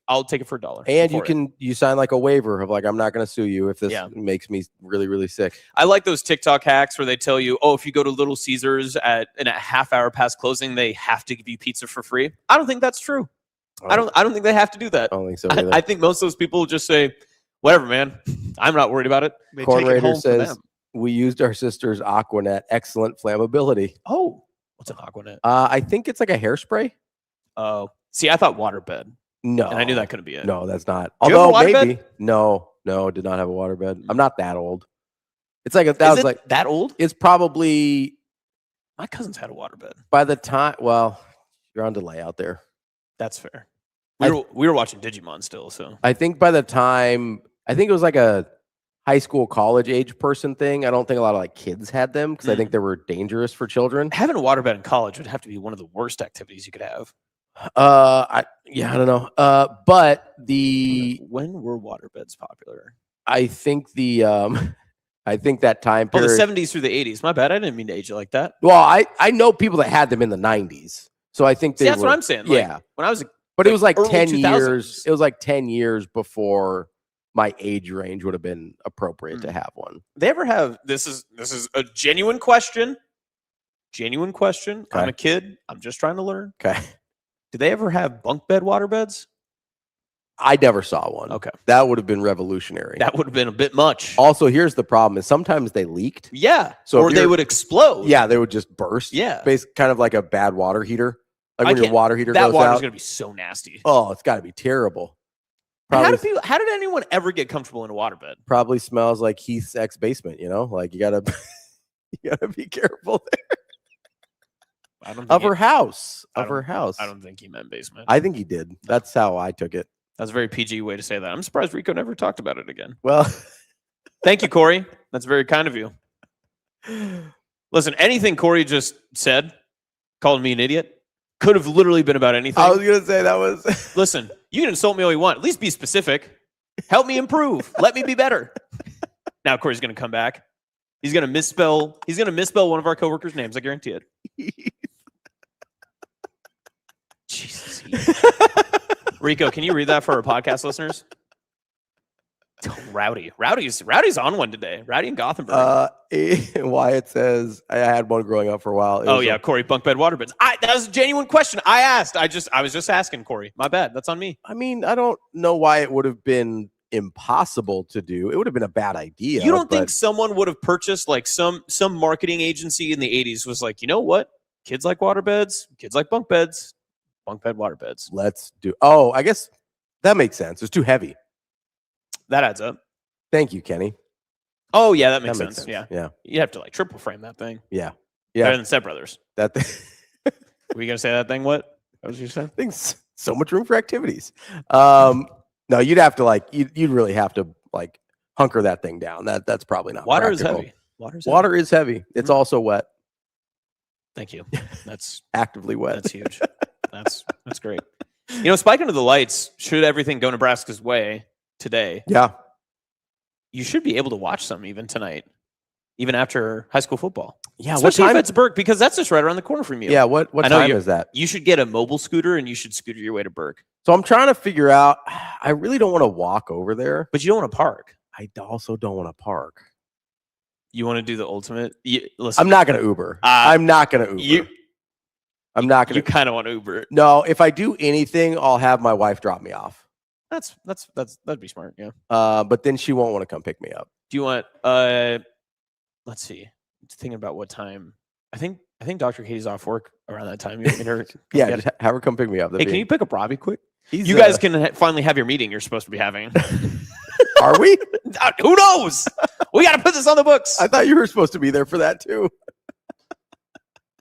I'll take it for $1. And you sign like a waiver of like, I'm not going to sue you if this makes me really, really sick. I like those TikTok hacks where they tell you, if you go to Little Caesars in a half hour past closing, they have to give you pizza for free. I don't think that's true. I don't think they have to do that. I don't think so either. I think most of those people just say, whatever, man. I'm not worried about it. They Corn take it Raider home for says, them. we used our sister's Aquanet. Excellent flammability. Oh, what's an Aquanet? I think it's like a hairspray. Oh, see, I thought waterbed. No. And I knew that couldn't be it. No, that's not. Do you have a Although waterbed? maybe. No, it did not have a waterbed. I'm not that old. It's like that old? It's probably My cousins had a waterbed. by the time. Well, you're on delay out there. That's fair. We were watching Digimon still, so I think by the time I think it was like a high school, college age person thing. I don't think a lot of like kids had them because I think they were dangerous for children. having a waterbed in college would have to be one of the worst activities you could have. I don't know. But When were waterbeds popular? I think I think that time Oh, the period. 70s through the 80s. My bad. I didn't mean to age it like that. Well, I know people that had them in the 90s. So I think See, they that's were, what I'm saying. Like, yeah. When I was But it was like early 10 2000s. years. It was like 10 years before my age range would have been appropriate to have one. they ever have this is a genuine question. Genuine question. Okay. I'm a kid. I'm just trying to learn. Okay. Do they ever have bunk bed water beds? I never saw one. Okay. That would have been revolutionary. That would have been a bit much. Also, here's the problem: is sometimes they leaked. Yeah. So or they would explode. Yeah, they would just burst. Yeah. Basically, kind of like a bad water heater. Like when your water heater that goes water's out. gonna be so nasty. Oh, it's got to be terrible. How did anyone ever get comfortable in a waterbed? Probably smells like Heath's ex-basement. You know, like you gotta be careful there. Of her house. I don't think he meant basement. I think he did. That's how I took it. That's a very PG way to say that. I'm surprised Rico never talked about it again. Well, thank you, Corey. That's very kind of you. Listen, anything Corey just said, called me an idiot, could have literally been about anything. I was going to say that was... Listen, you can insult me all you want. At least be specific. Help me improve. Let me be better. Now Corey's going to come back. He's going to misspell one of our coworkers' names. I guarantee it. Jesus. Rico, can you read that for our podcast listeners? Oh, Rowdy's on one today. Rowdy in Gothenburg. Wyatt says, I had one growing up for a while. Corey, bunk bed waterbeds. That was a genuine question. I asked. I was just asking, Corey. My bad. That's on me. I mean, I don't know why it would have been impossible to do. It would have been a bad idea. You don't think someone would have purchased like some marketing agency in the 80s was like, you know what? Kids like waterbeds. Kids like bunk beds. Bunk bed waterbeds. Let's do. Oh, I guess that makes sense. It's too heavy. That adds up. Thank you, Kenny. Oh, yeah, that makes sense. Yeah. You have to like triple frame that thing. Yeah. Better than Step Brothers. That thing. Were you going to say that thing? What was you saying? Things so much room for activities. No, you'd have to you'd really have to hunker that thing down. That's probably not Water practical. is heavy. Water is heavy. It's also wet. Thank you. That's actively wet. That's huge. That's great. Spike Under the Lights, should everything go Nebraska's way today, yeah, you should be able to watch some even tonight, even after high school football. Yeah, especially what time? if it's Burke, because that's just right around the corner from you. Yeah, what time is that? You should get a mobile scooter and you should scooter your way to Burke. So I'm trying to figure out. I really don't want to walk over there, but you don't want to park. I also don't want to park. You want to do the ultimate? Listen, I'm not going to Uber. I'm not going to Uber. I'm not going to. You kind of want to Uber. No, if I do anything, I'll have my wife drop me off. That'd be smart. Yeah. But then she won't want to come pick me up. Do you want? Let's see. Thinking about what time. I think Dr. Katie's off work around that time. You want me to yeah, just have her come pick me up. Hey, can you pick up Ravi quick? You guys can finally have your meeting you're supposed to be having. Are we? Who knows? We got to put this on the books. I thought you were supposed to be there for that too.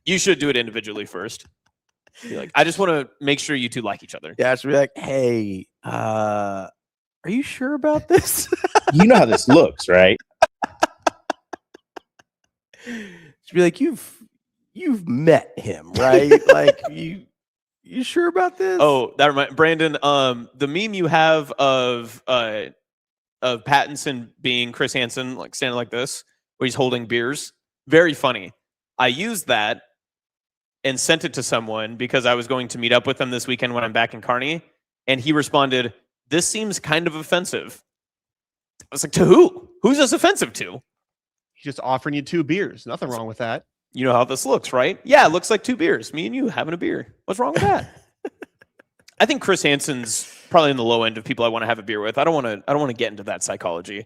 You should do it individually first. Be like, I just want to make sure you two like each other. Yeah, I should be like, hey, are you sure about this? You know how this looks, right? Should be like, you've met him, right? Like you sure about this? Oh, that reminds Brandon. The meme you have of Pattinson being Chris Hansen, like standing like this, where he's holding beers, very funny. I used that and sent it to someone because I was going to meet up with them this weekend when I'm back in Kearney, and he responded, "This seems kind of offensive." I was like, "To who? Who's this offensive to?" He's just offering you 2 beers. Nothing wrong with that. You know how this looks, right? Yeah, it looks like 2 beers. Me and you having a beer. What's wrong with that? I think Chris Hansen's probably in the low end of people I want to have a beer with. I don't want to get into that psychology.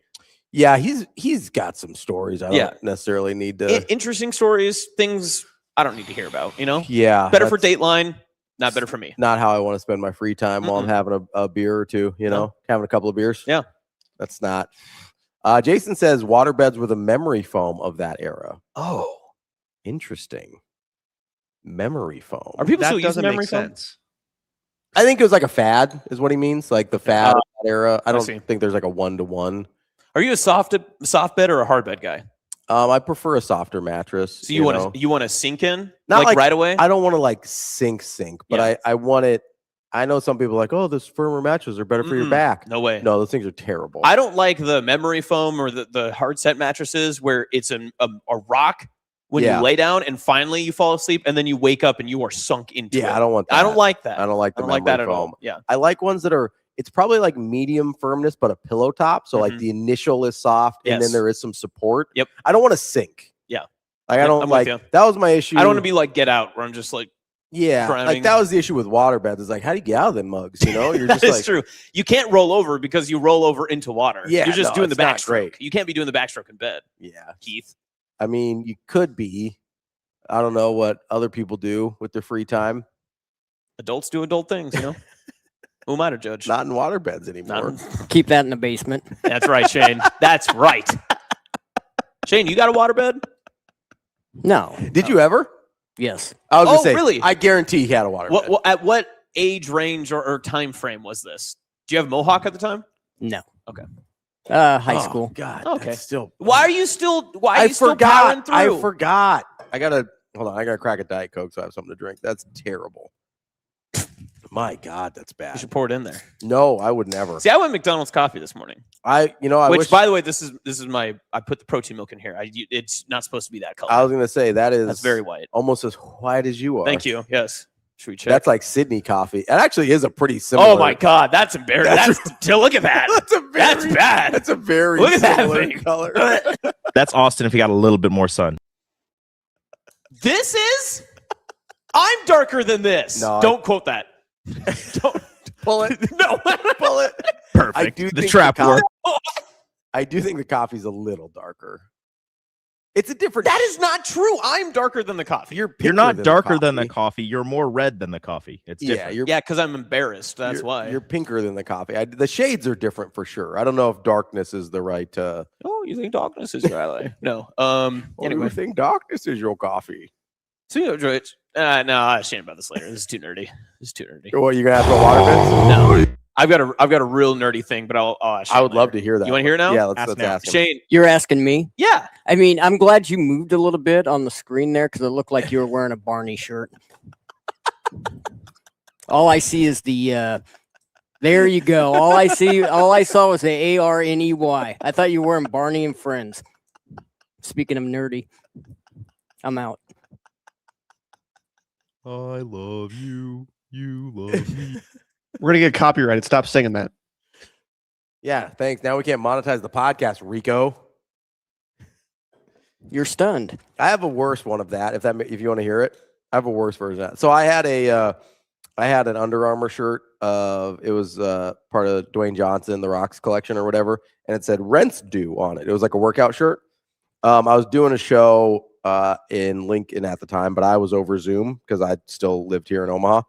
Yeah, he's got some stories. I don't necessarily need to. Interesting stories, things I don't need to hear about. Yeah, better for Dateline, not better for me. Not how I want to spend my free time while I'm having a beer or two. Having a couple of beers. Yeah, that's not. Jason says waterbeds were the memory foam of that era. Oh, interesting. Memory foam. Are people still using memory foam? I think it was like a fad, is what he means. Like the fad of that era. I don't think there's like a 1-to-1. Are you a soft bed or a hard bed guy? I prefer a softer mattress. So you want to sink in, not like right away? I don't want to sink, but I want it. I know some people are like, oh, those firmer mattresses are better for your back. No way. No, those things are terrible. I don't like the memory foam or the hard set mattresses where it's a rock when you lay down and finally you fall asleep and then you wake up and you are sunk into it. I don't want that. I don't like that. I don't like that foam. at all. Yeah. I like ones that are, it's probably like medium firmness, but a pillow top. So like the initial is soft and then there is some support. Yep. I don't want to sink. Yeah. Like I don't I'm like with you. that was my issue. I don't want to be like Get Out, where I'm just like, yeah, drowning. like that was the issue with waterbeds. It's like, how do you get out of them mugs? You know, you're that just is like, true. You can't roll over because you roll over into water. Yeah, you're just no, doing the it's not backstroke. great. You can't be doing the backstroke in bed, yeah. Keith. I mean, you could be. I don't know what other people do with their free time. Adults do adult things, you know. Who am I to judge? Not in waterbeds anymore. Keep that in the basement. That's right, Shane. That's right. Shane, you got a waterbed? No. Did you ever? Yes. I was gonna Oh, say, really? I guarantee he had a waterbed. At what age range or time frame was this? Do you have Mohawk at the time? No. Okay. High school. God. Okay. that's still. Why are you still? Why are I you still powering forgot. through? I forgot. I gotta hold on. I gotta crack a Diet Coke so I have something to drink. That's terrible. My God, that's You bad. should pour it in there. No, I would never. See, I went McDonald's coffee this morning. I Which, wish, by the way, this is my. I put the protein milk in here. It's not supposed to be that color. I was gonna say that's very white. almost as white as you are. Thank you. Yes. Should we check? That's like Sydney coffee. It actually is a pretty similar. Oh my God, that's embarrassing. Look at that. That's bad. That's a very Look at that similar thing. color. That's Austin if he got a little bit more sun. This is. I'm darker than this. No, Don't quote that. Don't Pull it. no. Pull it. Perfect. I do the think trap worked. I do think the coffee's a little darker. It's a different. That is not true. I'm darker than the coffee. You're pinker not than darker than the coffee. coffee. You're more red than the coffee. It's Yeah, different. you're Yeah, because I'm embarrassed. That's you're, why. you're pinker than the coffee. The shades are different for sure. I don't know if darkness is the right. Oh, you think darkness is your ally? No. Anyway, I think darkness is your coffee. So you enjoy it. No, I'll shame about this later. This is too nerdy. What, you gonna have to water beds? No, I've got a real nerdy thing, but I'll ask I would love to hear that. You want to hear it now? Yeah, let's now. ask him. Shane. You're asking me? Yeah. I mean, I'm glad you moved a little bit on the screen there because it looked like you were wearing a Barney shirt. All I see is the. There you go. All I saw was the ARNEY. I thought you were wearing Barney and Friends. Speaking of nerdy, I'm out. I love you. You love me. We're gonna get copyrighted. Stop singing that. Yeah, thanks. Now we can't monetize the podcast, Rico. You're stunned. I have a worse one of that. If you want to hear it, I have a worse version of that. So I had an Under Armour shirt. It was part of Dwayne Johnson, the Rocks collection or whatever, and it said "Rent's Due" on it. It was like a workout shirt. I was doing a show in Lincoln at the time, but I was over Zoom because I still lived here in Omaha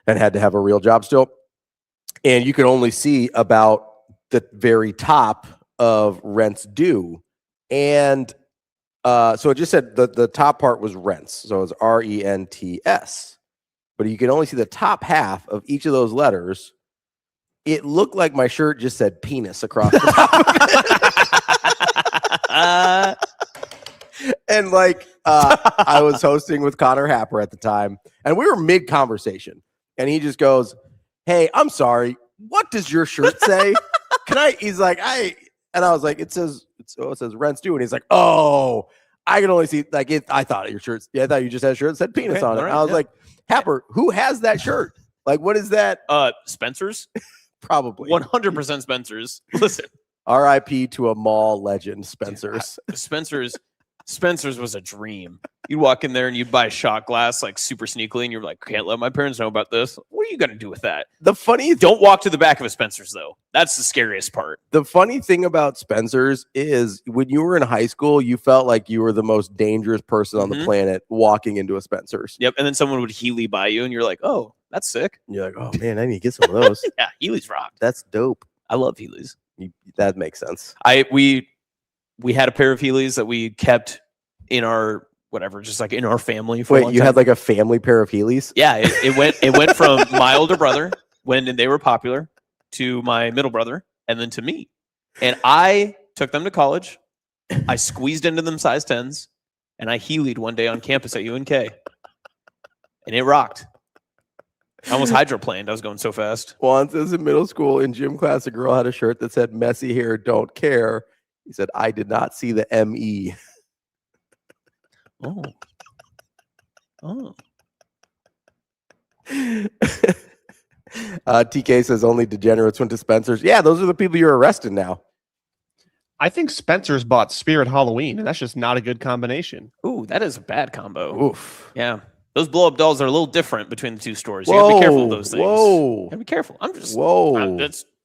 and had to have a real job still. And you could only see about the very top of "Rent's Due," and so it just said the top part was rents. So it was RENTS. But you can only see the top half of each of those letters. It looked like my shirt just said penis across the top of it. And like I was hosting with Connor Happer at the time, and we were mid-conversation. And he just goes, "Hey, I'm sorry. What does your shirt say? Can I?" He's like, and I was like, it says rents due. And he's like, "Oh, I can only see like it. I thought your shirts. Yeah, I thought you just had a shirt that said penis on it." Right, I was like, "Happer, who has that shirt? Like, what is that?" Spencer's. Probably 100% Spencer's. Listen. R.I.P. to a mall legend, Spencer's. Spencer's was a dream. You'd walk in there and you'd buy a shot glass like super sneakily, and you're like, "Can't let my parents know about this." What are you gonna do with that? Don't walk to the back of a Spencer's though. That's the scariest part. The funny thing about Spencer's is when you were in high school, you felt like you were the most dangerous person on the planet walking into a Spencer's. Yep. And then someone would Healy by you, and you're like, "Oh, that's sick." And you're like, "Oh man, I need to get some of those." Yeah, Healy's rocked. That's dope. I love Healy's. That makes sense. We had a pair of Heelys that we kept in our whatever, just like in our family. For Wait, you had like a family pair of Heelys? Yeah, it went from my older brother when they were popular to my middle brother and then to me. And I took them to college. I squeezed into them size 10s and I Heelyd one day on campus at UNK. And it rocked. I almost hydroplaned. I was going so fast. Once as in middle school in gym class, a girl had a shirt that said "Messy hair, don't care." He said, "I did not see the ME." Oh. TK says only degenerates went to Spencer's. Yeah, those are the people you're arresting now. I think Spencer's bought Spirit Halloween, and that's just not a good combination. Ooh, that is a bad combo. Oof. Yeah. Those blow-up dolls are a little different between the two stores. You gotta be careful of those things. Whoa. You gotta be careful. I'm just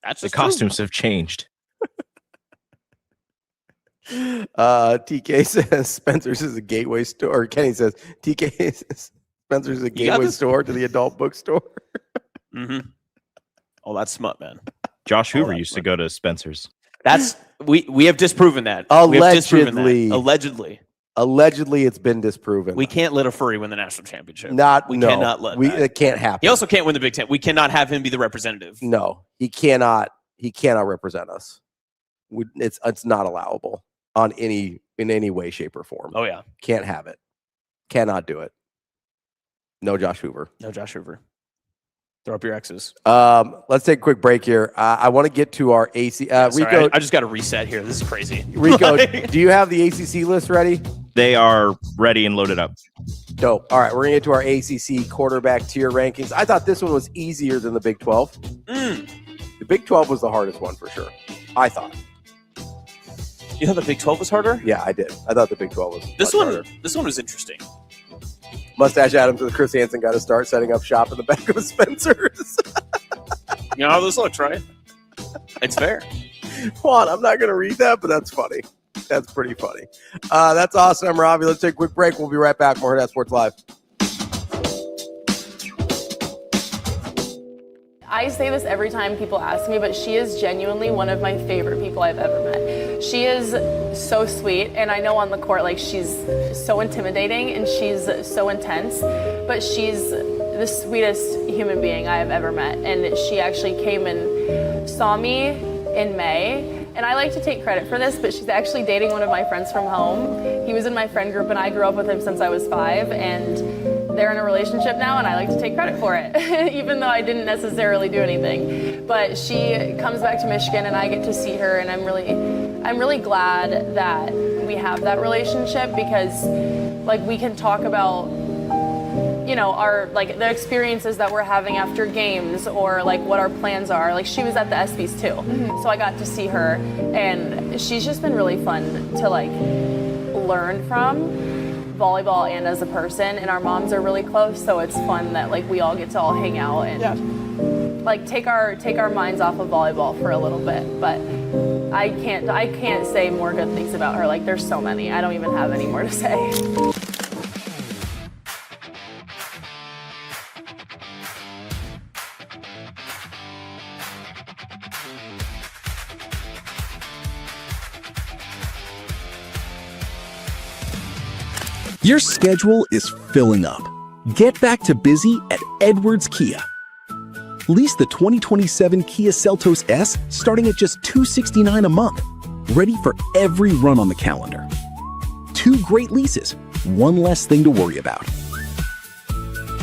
that's The just costumes have changed. TK says Spencer's is a gateway store. Or Kenny says TK says Spencer's is a gateway store to the adult bookstore. Mm-hmm. Oh, that's smut, man. Josh Hoover used to go to Spencer's. That's we have disproven that. Allegedly. We have disproven that. Allegedly, it's been disproven. We can't let a furry win the national championship. We cannot let that. It can't happen. He also can't win the Big Ten. We cannot have him be the representative. No, he cannot. He cannot represent us. It's not allowable in any way, shape, or form. Oh yeah, can't have it. Cannot do it. No Josh Hoover. No Josh Hoover. Throw up your X's. Let's take a quick break here. I want to get to our AC. Rico, I just got to reset here. This is crazy. Rico, do you have the ACC list ready? They are ready and loaded up. Dope. All right, we're going to get to our ACC quarterback tier rankings. I thought this one was easier than the Big 12. The Big 12 was the hardest one for sure. I thought. You thought the Big 12 was harder? Yeah, I did. I thought the Big 12 was harder. This one was interesting. Mustache Adams and Chris Hansen got to start setting up shop in the back of Spencer's. You know how this looks, right? It's fair. Juan, I'm not going to read that, but that's funny. That's pretty funny. That's awesome. I'm Ravi. Let's take a quick break. We'll be right back. More Hurrdat Sports Live. I say this every time people ask me, but she is genuinely one of my favorite people I've ever met. She is so sweet, and I know on the court, like, she's so intimidating and she's so intense, but she's the sweetest human being I have ever met. And she actually came and saw me in May, and I like to take credit for this, but she's actually dating one of my friends from home. He was in my friend group, and I grew up with him since I was 5, and they're in a relationship now, and I like to take credit for it, even though I didn't necessarily do anything. But she comes back to Michigan, and I get to see her, and I'm really glad that we have that relationship, because like we can talk about, you know, our like the experiences that we're having after games, or like what our plans are. Like, she was at the ESPYs too, so I got to see her, and she's just been really fun to like learn from. Volleyball and as a person, and our moms are really close, so it's fun that like we all get to all hang out and like take our minds off of volleyball for a little bit. But I can't say more good things about her. Like, there's so many, I don't even have any more to say. Your schedule is filling up. Get back to busy at Edwards Kia. Lease the 2027 Kia Seltos S starting at just $269 a month. Ready for every run on the calendar. 2 great leases, 1 less thing to worry about.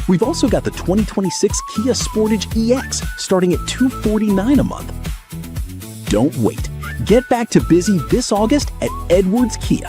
We've also got the 2026 Kia Sportage EX starting at $249 a month. Don't wait. Get back to busy this August at Edwards Kia.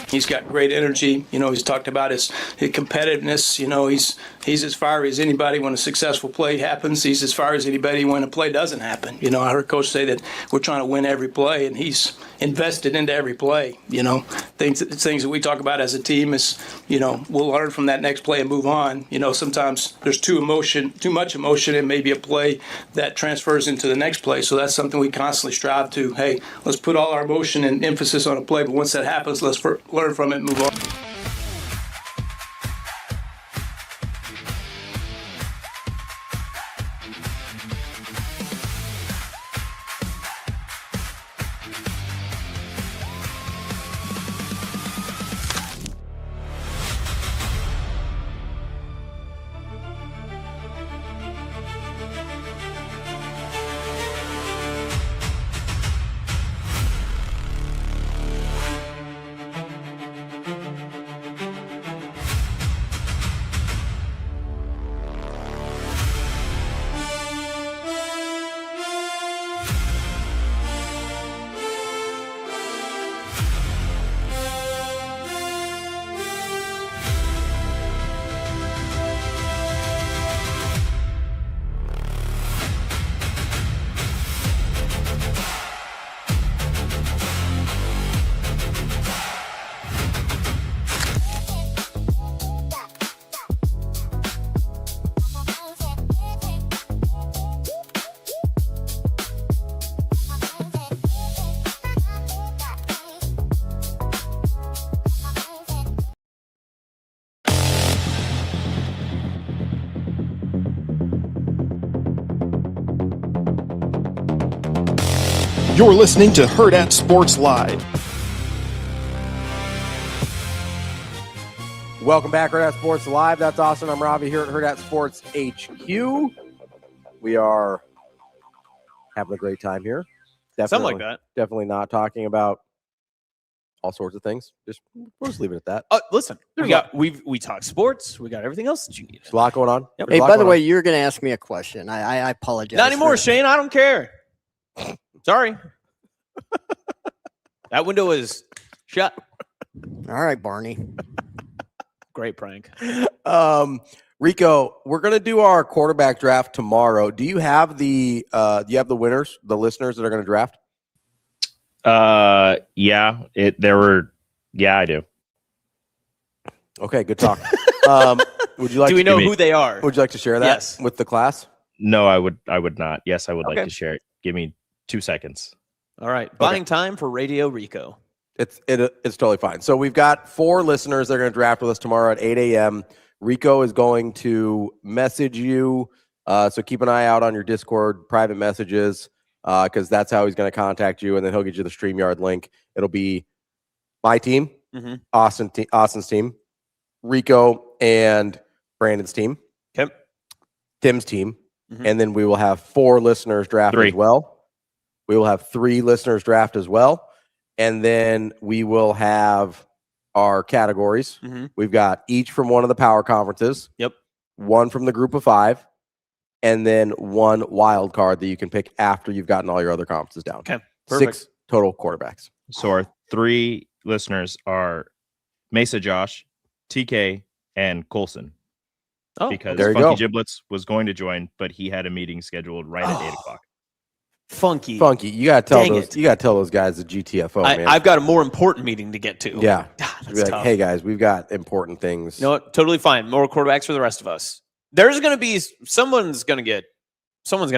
He's got great energy. You know, he's talked about his competitiveness. You know, he's as fiery as anybody when a successful play happens. He's as fiery as anybody when a play doesn't happen. You know, I heard Coach say that we're trying to win every play, and he's invested into every play. You know, things that we talk about as a team is, you know, we'll learn from that next play and move on. You know, sometimes there's too much emotion in maybe a play that transfers into the next play. So that's something we constantly strive to. Hey, let's put all our emotion and emphasis on a play, but once that happens, let's learn from it and move on. You're listening to Hurrdat Sports Live. Welcome back, Hurrdat Sports Live. That's awesome. I'm Ravi here at Hurrdat Sports HQ. We are having a great time here. Something like that. Definitely not talking about all sorts of things. We'll just leave it at that. Listen, we talk sports. We got everything else that you need. There's a lot going on. Yep. Hey, by the way, you're going to ask me a question. I apologize. Not anymore, Shane. I don't care. Sorry. That window is shut. All right, Barney. Great prank. Rico, we're gonna do our quarterback draft tomorrow. Do you have the winners, the listeners that are gonna draft? I do. Okay, good talk. Would you like? Do we know who they are? Would you like to share that with the class? No, I would not. Yes, I would Okay. like to share it. Give me 2 seconds. All right, buying time for Radio Rico. It's totally fine. So we've got 4 listeners that are going to draft with us tomorrow at 8 a.m. Rico is going to message you. So keep an eye out on your Discord private messages because that's how he's going to contact you, and then he'll get you the StreamYard link. It'll be my team, Austin's team, Rico and Brandon's team, Tim's team, and then we will have 4 listeners draft 3. as well. We will have 3 listeners draft as well. And then we will have our categories. We've got each from one of the power conferences. Yep. 1 from the group of 5. And then 1 wild card that you can pick after you've gotten all your other conferences down. Okay. Perfect. 6 total quarterbacks. So our 3 listeners are Mesa Josh, TK, and Colson. Oh, because there you Funky go. Giblets was going to join, but he had a meeting scheduled right at 8 o'clock. Funky. You gotta tell Dang those. it. You gotta tell those guys the GTFO, man. I've got a more important meeting to get to. Yeah. God, Be that's like, tough. hey guys, we've got important things. You know what? Totally fine. More quarterbacks for the rest of us. There's going to be someone's going to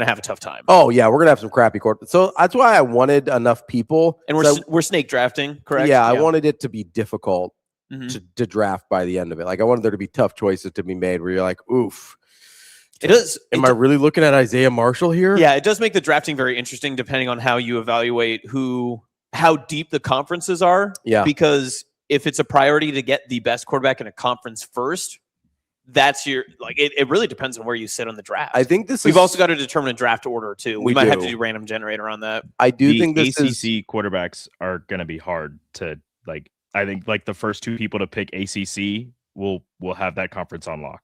have a tough time. Oh yeah, we're gonna have some crappy quarterbacks. So that's why I wanted enough people. And we're snake drafting, correct? Yeah, I wanted it to be difficult Mhm. to draft by the end of it. Like I wanted there to be tough choices to be made where you're like, oof. It does. Am I really looking at Isaiah Marshall here? Yeah, it does make the drafting very interesting depending on how you evaluate how deep the conferences are. Yeah. Because if it's a priority to get the best quarterback in a conference first, that's it really depends on where you sit on the draft. I think We've also got to determine a draft order too. We might have to do. do random generator on that. I do The think this ACC quarterbacks are going to be hard to like. I think like the first 2 people to pick ACC will have that conference on lock.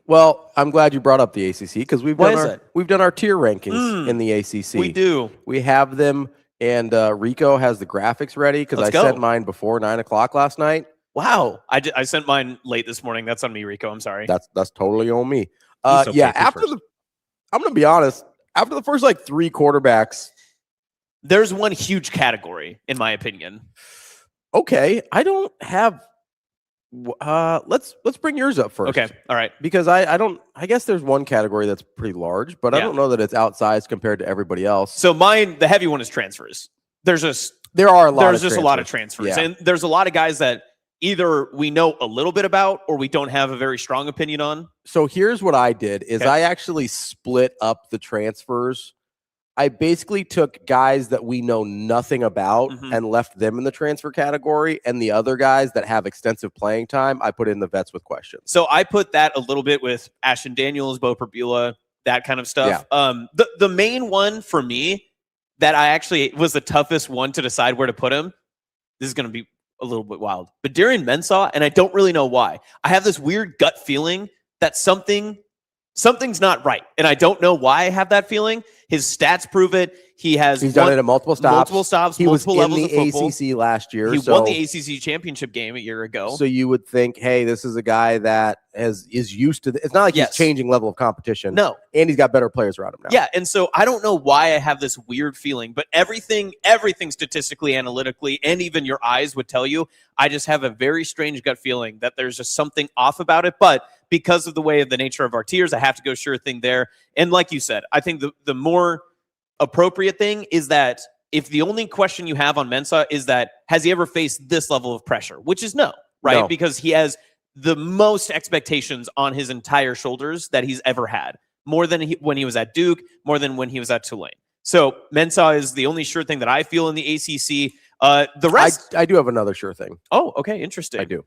Well, I'm glad you brought up the ACC because we've Why done is our that? we've done our tier rankings in the ACC. We do. We have them, and Rico has the graphics ready because I Let's go. sent mine before 9 o'clock last night. Wow. I sent mine late this morning. That's on me, Rico. I'm sorry. That's totally on me. He's okay Yeah, for after first. I'm gonna be honest. After the first 3 quarterbacks, There's one huge category, in my opinion. okay, I don't have. Let's bring yours up first. Okay. All right. Because I don't. I guess there's one category that's pretty large, but I Yeah. don't know that it's outsized compared to everybody else. So mine, the heavy one is transfers. There's just There are a lot. there's just a lot of transfers, Yeah. and there's a lot of guys that either we know a little bit about or we don't have a very strong opinion on. So here's what I did: is Okay. I actually split up the transfers. I basically took guys that we know nothing about and left them in the transfer category, and the other guys that have extensive playing time, I put in the vets with questions. So I put that a little bit with Ashton Daniels, Bo Perbula, that kind of stuff. The main one for me that I actually was the toughest one to decide where to put him. This is going to be a little bit wild, but Darian Mensah, and I don't really know why. I have this weird gut feeling that something's not right, and I don't know why I have that feeling. His stats prove it. He's done it at multiple stops. He was in levels the of football. ACC last year. He won the ACC championship game a year ago. So you would think, hey, this is a guy that is used to. It's not like he's changing level of competition. No, and he's got better players around him now. Yeah, and so I don't know why I have this weird feeling, but everything statistically, analytically, and even your eyes would tell you. I just have a very strange gut feeling that there's just something off about it, but because of the way of the nature of our tiers, I have to go sure thing there. And like you said, I think the more appropriate thing is that if the only question you have on Mensah is that has he ever faced this level of pressure, which is no, right? No. Because he has the most expectations on his entire shoulders that he's ever had, more than when he was at Duke, more than when he was at Tulane. So Mensah is the only sure thing that I feel in the ACC. The rest, I do have another sure thing. Oh, okay, interesting. I do.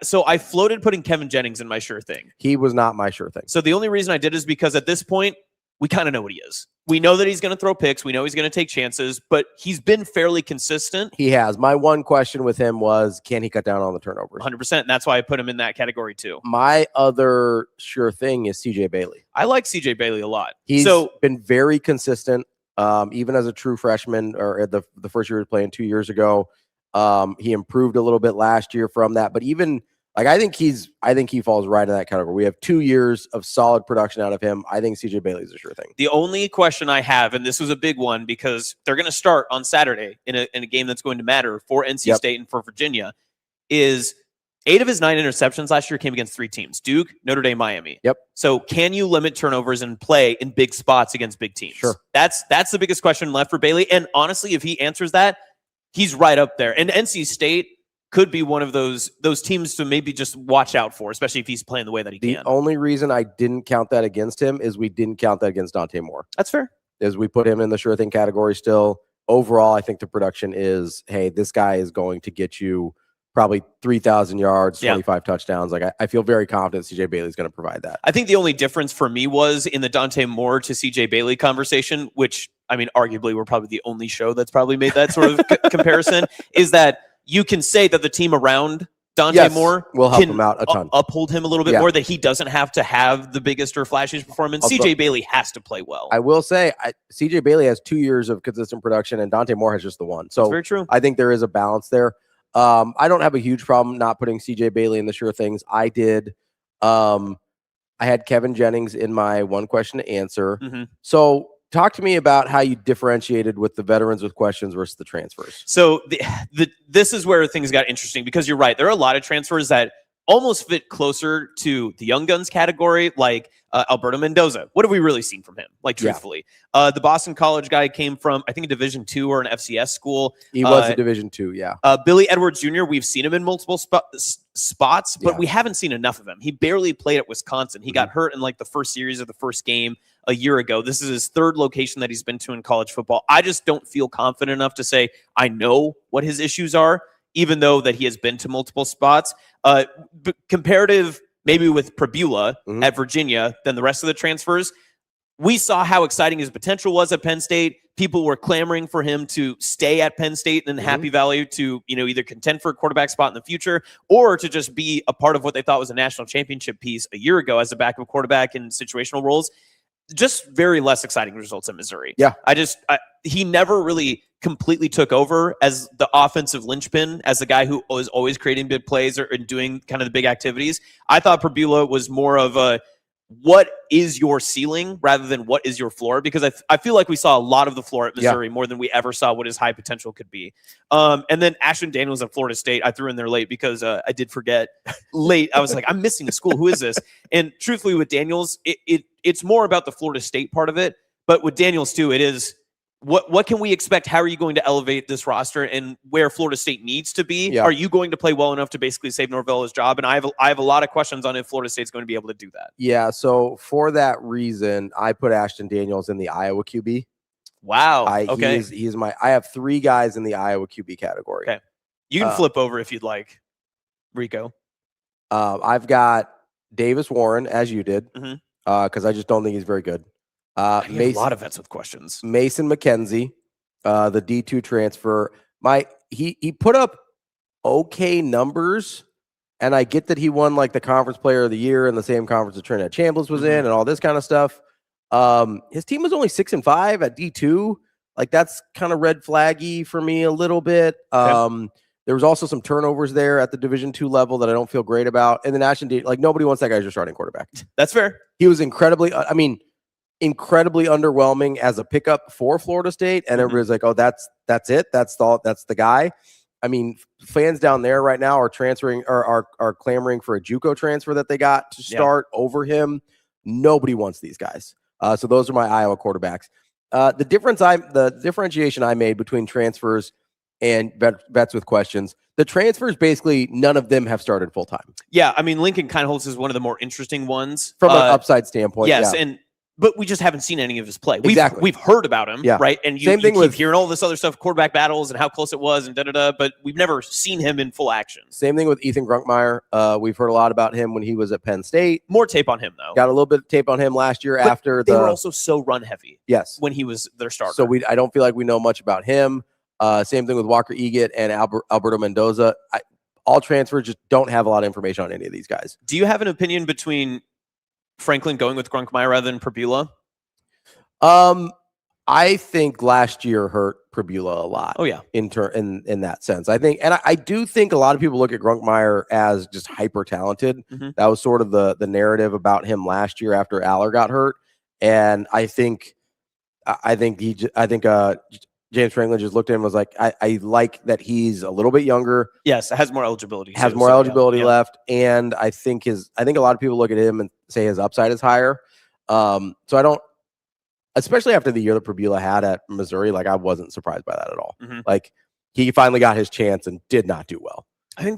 So I floated putting Kevin Jennings in my sure thing. He was not my sure thing. So the only reason I did is because at this point, we kind of know what he is. We know that he's going to throw picks. We know he's going to take chances, but he's been fairly consistent. He has. My one question with him was, can he cut down on the turnovers? 100%. And that's why I put him in that cacategory too. My other sure thing is CJ Bailey. I like CJ Bailey a lot. He's been very consistent, even as a true freshman or the first year he was playing 2 years ago. He improved a little bit last year from that, but even like I think he falls right in that category. We have 2 years of solid production out of him. I think CJ Bailey's a sure thing. The only question I have, and this was a big one because they're going to start on Saturday in a game that's going to matter for NC State and for Virginia, is 8 of his 9 interceptions last year came against 3 teams: Duke, Notre Dame, Miami. Yep. So can you limit turnovers and play in big spots against big teams? Sure. That's the biggest question left for Bailey. And honestly, if he answers that, he's right up there. And NC State could be one of those teams to maybe just watch out for, especially if he's playing the way that he can. The only reason I didn't count that against him is we didn't count that against Dante Moore. That's fair. Is we put him in the sure thing category still. Overall, I think the production is, hey, this guy is going to get you probably 3,000 yards, 25 touchdowns. Like I feel very confident CJ Bailey is going to provide that. I think the only difference for me was in the Dante Moore to CJ Bailey conversation, which I mean, arguably we're probably the only show that's probably made that sort of comparison, is that you can say that the team around Dante Moore will help him out a ton, uphold him a little bit more, that he doesn't have to have the biggest or flashiest performance. CJ Bailey has to play well. I will say CJ Bailey has 2 years of consistent production and Dante Moore has just the one. So that's very true. I think there is a balance there. I don't have a huge problem not putting CJ Bailey in the sure things. I did. I had Kevin Jennings in my one question to answer. So talk to me about how you differentiated with the veterans with questions versus the transfers. So this is where things got interesting because you're right. There are a lot of transfers that almost fit closer to the young guns category, like Alberto Mendoza. What have we really seen from him? Like, truthfully, the Boston College guy came from, I think, a Division II or an FCS school. He was a Division II, yeah. Billy Edwards Jr., we've seen him in multiple spots, but we haven't seen enough of him. He barely played at Wisconsin. He got hurt in like the first series of the first game a year ago. This is his 3rd location that he's been to in college football. I just don't feel confident enough to say I know what his issues are, even though that he has been to multiple spots. Comparative maybe with Prabula at Virginia than the rest of the transfers, we saw how exciting his potential was at Penn State. People were clamoring for him to stay at Penn State and Happy Valley to, either contend for a quarterback spot in the future or to just be a part of what they thought was a national championship piece a year ago as a backup quarterback in situational roles. Just very less exciting results at Missouri. Yeah. He never really completely took over as the offensive linchpin, as the guy who was always creating big plays or doing kind of the big activities. I thought Prabula was more of a, what is your ceiling rather than what is your floor? Because I feel like we saw a lot of the floor at Missouri more than we ever saw what his high potential could be. And then Ashton Daniels at Florida State, I threw in there late because I did forget late. I was like, I'm missing a school. Who is this? And truthfully with Daniels, it's more about the Florida State part of it. But with Daniels too, it is, what can we expect? How are you going to elevate this roster and where Florida State needs to be? Yeah. Are you going to play well enough to basically save Norvella's job? And I have a lot of questions on if Florida State's going to be able to do that. Yeah, so for that reason, I put Ashton Daniels in the Iowa QB. Wow. Okay. I have 3 guys in the Iowa QB category. Okay. You can flip over if you'd like, Rico. I've got Davis Warren, as you did, because I just don't think he's very good. A lot of vets with questions. Mason McKenzie, the D2 transfer. He put up okay numbers, and I get that he won like the conference player of the year in the same conference that Trinidad Chambliss was in and all this kind of stuff. His team was only 6-5 at D2. Like that's kind of red flaggy for me a little bit. There was also some turnovers there at the Division II level that I don't feel great about. And then Ashton, like nobody wants that guy as your starting quarterback. That's fair. He was incredibly underwhelming as a pickup for Florida State, and everybody's like, "Oh, that's it. That's the guy." I mean, fans down there right now are transferring or are clamoring for a JUCO transfer that they got to start over him. Nobody wants these guys. So those are my Iowa quarterbacks. The differentiation I made between transfers and vets with questions. The transfers, basically, none of them have started full time. Yeah, I mean, Lincoln Kienholz is one of the more interesting ones from an upside standpoint. Yes, yeah. and but we just haven't seen any of his play. Exactly. We've heard about him, Yeah. right? And Same thing keep with hearing all this other stuff, quarterback battles and how close it was and da-da-da, but we've never seen him in full action. Same thing with Ethan Grunkmeyer. We've heard a lot about him when he was at Penn State. More tape on him, though. Got a little bit of tape on him last year But after they were also so run heavy. Yes. When he was their starter. So I don't feel like we know much about him. Same thing with Walker Eget and Alberto Mendoza. All transfers, just don't have a lot of information on any of these guys. Do you have an opinion between Franklin going with Grunkmeyer rather than Prabula? I think last year hurt Prabula a lot. Oh yeah, in that sense, I think, and I do think a lot of people look at Grunkmeyer as just hyper talented. Mm-hmm. That was sort of the narrative about him last year after Aller got hurt, and I think James Franklin just looked at him and was like, I like that he's a little bit younger. Yes, it has more eligibility. Left, and I think a lot of people look at him and say his upside is higher. So I don't. Especially after the year that Prabula had at Missouri, like I wasn't surprised by that at all. Mm-hmm. Like he finally got his chance and did not do well. I think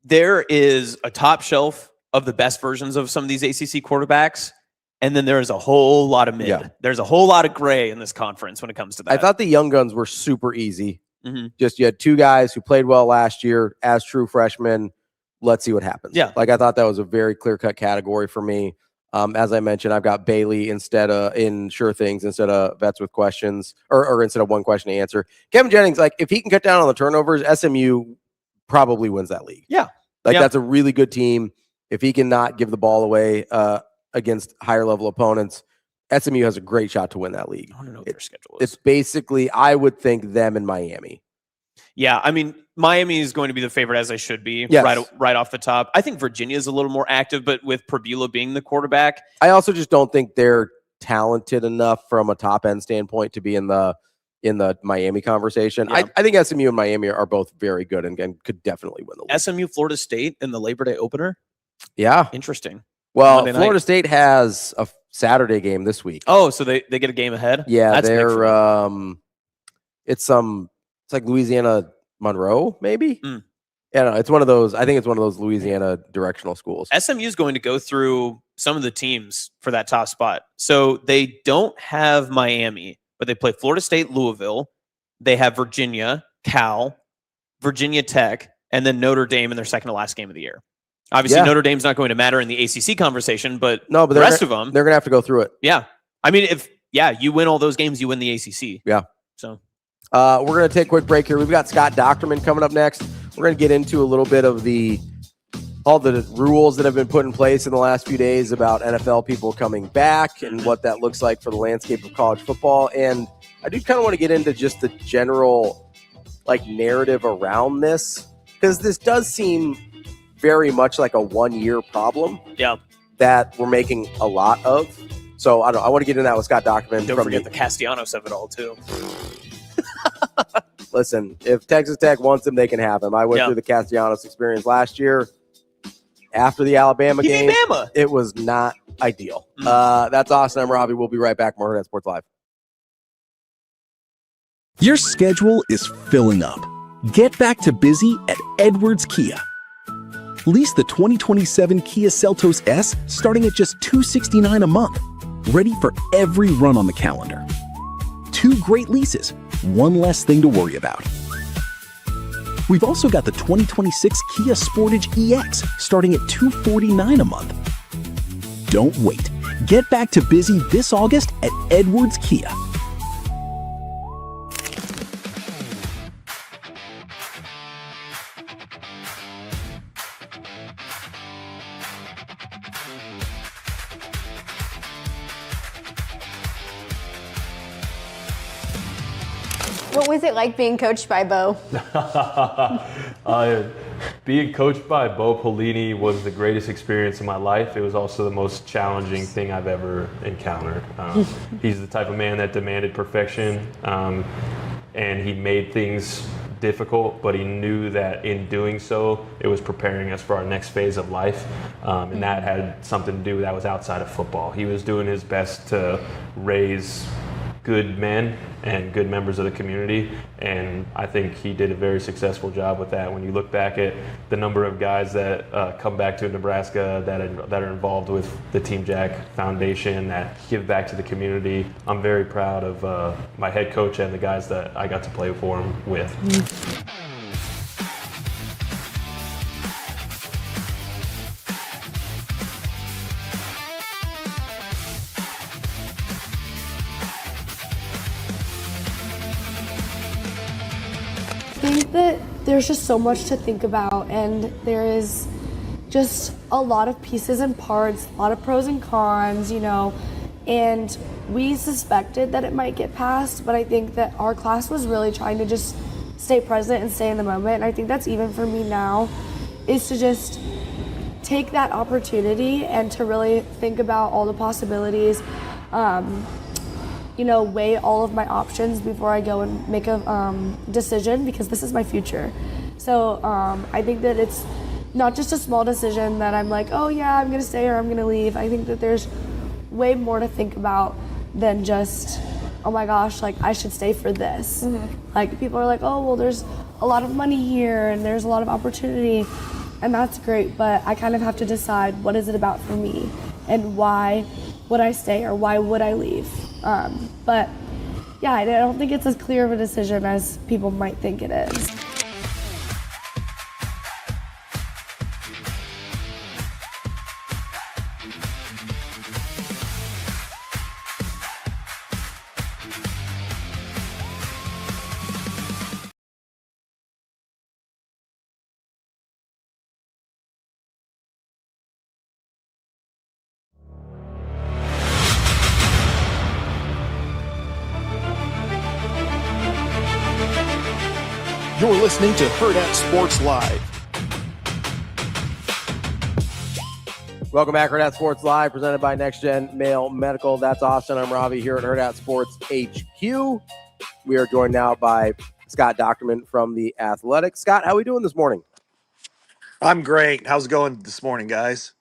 there is a top shelf of the best versions of some of these ACC quarterbacks, and then there is a whole lot of mid. Yeah. There's a whole lot of gray in this conference when it comes to that. I thought the young guns were super easy. Mm-hmm. Just you had two guys who played well last year as true freshmen. Let's see what happens. Yeah. Like I thought that was a very clear-cut category for me. As I mentioned, I've got Bailey in Sure Things instead of Vets with Questions, or instead of one question to answer. Kevin Jennings, like if he can cut down on the turnovers, SMU probably wins that league. Yeah, that's a really good team. If he can not give the ball away against higher level opponents, SMU has a great shot to win that league. I don't know what their schedule is. It's basically, I would think, them and Miami. Yeah, I mean, Miami is going to be the favorite, as they should be, Yes. right off the top. I think Virginia is a little more active, but with Prabula being the quarterback. I also just don't think they're talented enough from a top end standpoint to be in the Miami conversation. Yeah. I think SMU and Miami are both very good and could definitely win the league. SMU, Florida State in the Labor Day opener? Yeah. Interesting. Well, Monday night. Florida State has a Saturday game this week. Oh, so they get a game ahead? Yeah, That's big for they're them. it's like Louisiana Monroe, maybe. Mm. Yeah, no, it's one of those. I think it's one of those Louisiana directional schools. SMU is going to go through some of the teams for that top spot. So they don't have Miami, but they play Florida State, Louisville. They have Virginia, Cal, Virginia Tech, and then Notre Dame in their second to last game of the year. Obviously, Yeah. Notre Dame's not going to matter in the ACC conversation, but No, but the rest of them, they're gonna have to go through it. yeah. I mean, you win all those games, you win the ACC. Yeah. So we're going to take a quick break here. We've got Scott Dochterman coming up next. We're going to get into a little bit of all the rules that have been put in place in the last few days about NFL people coming back and what that looks like for the landscape of college football. And I do kind of want to get into just the general narrative around this, because this does seem very much like a one-year problem. Yeah. That we're making a lot of. So I don't know. I want to get into that with Scott Dochterman. Don't forget the Castellanos of it all, too. Listen, if Texas Tech wants him, they can have him. I went through the Castellanos experience last year after the Alabama game. Bama. It was not ideal. That's awesome. I'm Ravi. We'll be right back. More Hurrdat Sports Live. Your schedule is filling up. Get back to busy at Edwards Kia. Lease the 2027 Kia Seltos S starting at just $269 a month. Ready for every run on the calendar. 2 great leases, 1 less thing to worry about. We've also got the 2026 Kia Sportage EX starting at $249 a month. Don't wait. Get back to busy this August at Edwards Kia. What was it like being coached by Bo? Being coached by Bo Pelini was the greatest experience of my life. It was also the most challenging thing I've ever encountered. He's the type of man that demanded perfection, and he made things difficult, but he knew that in doing so, it was preparing us for our next phase of life, and that had something to do that was outside of football. He was doing his best to raise good men and good members of the community, and I think he did a very successful job with that. When you look back at the number of guys that come back to Nebraska that are involved with the Team Jack Foundation, that give back to the community, I'm very proud of my head coach and the guys that I got to play for him with. I think that there's just so much to think about, and there is just a lot of pieces and parts, a lot of pros and cons, and we suspected that it might get passed, but I think that our class was really trying to just stay present and stay in the moment, and I think that's even for me now, is to just take that opportunity and to really think about all the possibilities, weigh all of my options before I go and make a decision, because this is my future. So I think that it's not just a small decision that I'm like, oh yeah, I'm gonna stay or I'm gonna leave. I think that there's way more to think about than just, oh my gosh, like I should stay for this. Like people are like, oh, well, there's a lot of money here and there's a lot of opportunity, and that's great, but I kind of have to decide what is it about for me and why would I stay or why would I leave. But yeah, I don't think it's as clear of a decision as people might think it is. You're listening to Hurrdat Sports Live. Welcome back, Hurrdat Sports Live, presented by Next Gen Male Medical. That's Austin. I'm Ravi here at Hurrdat Sports HQ. We are joined now by Scott Dochterman from The Athletic. Scott, how are we doing this morning? I'm great. How's it going this morning, guys?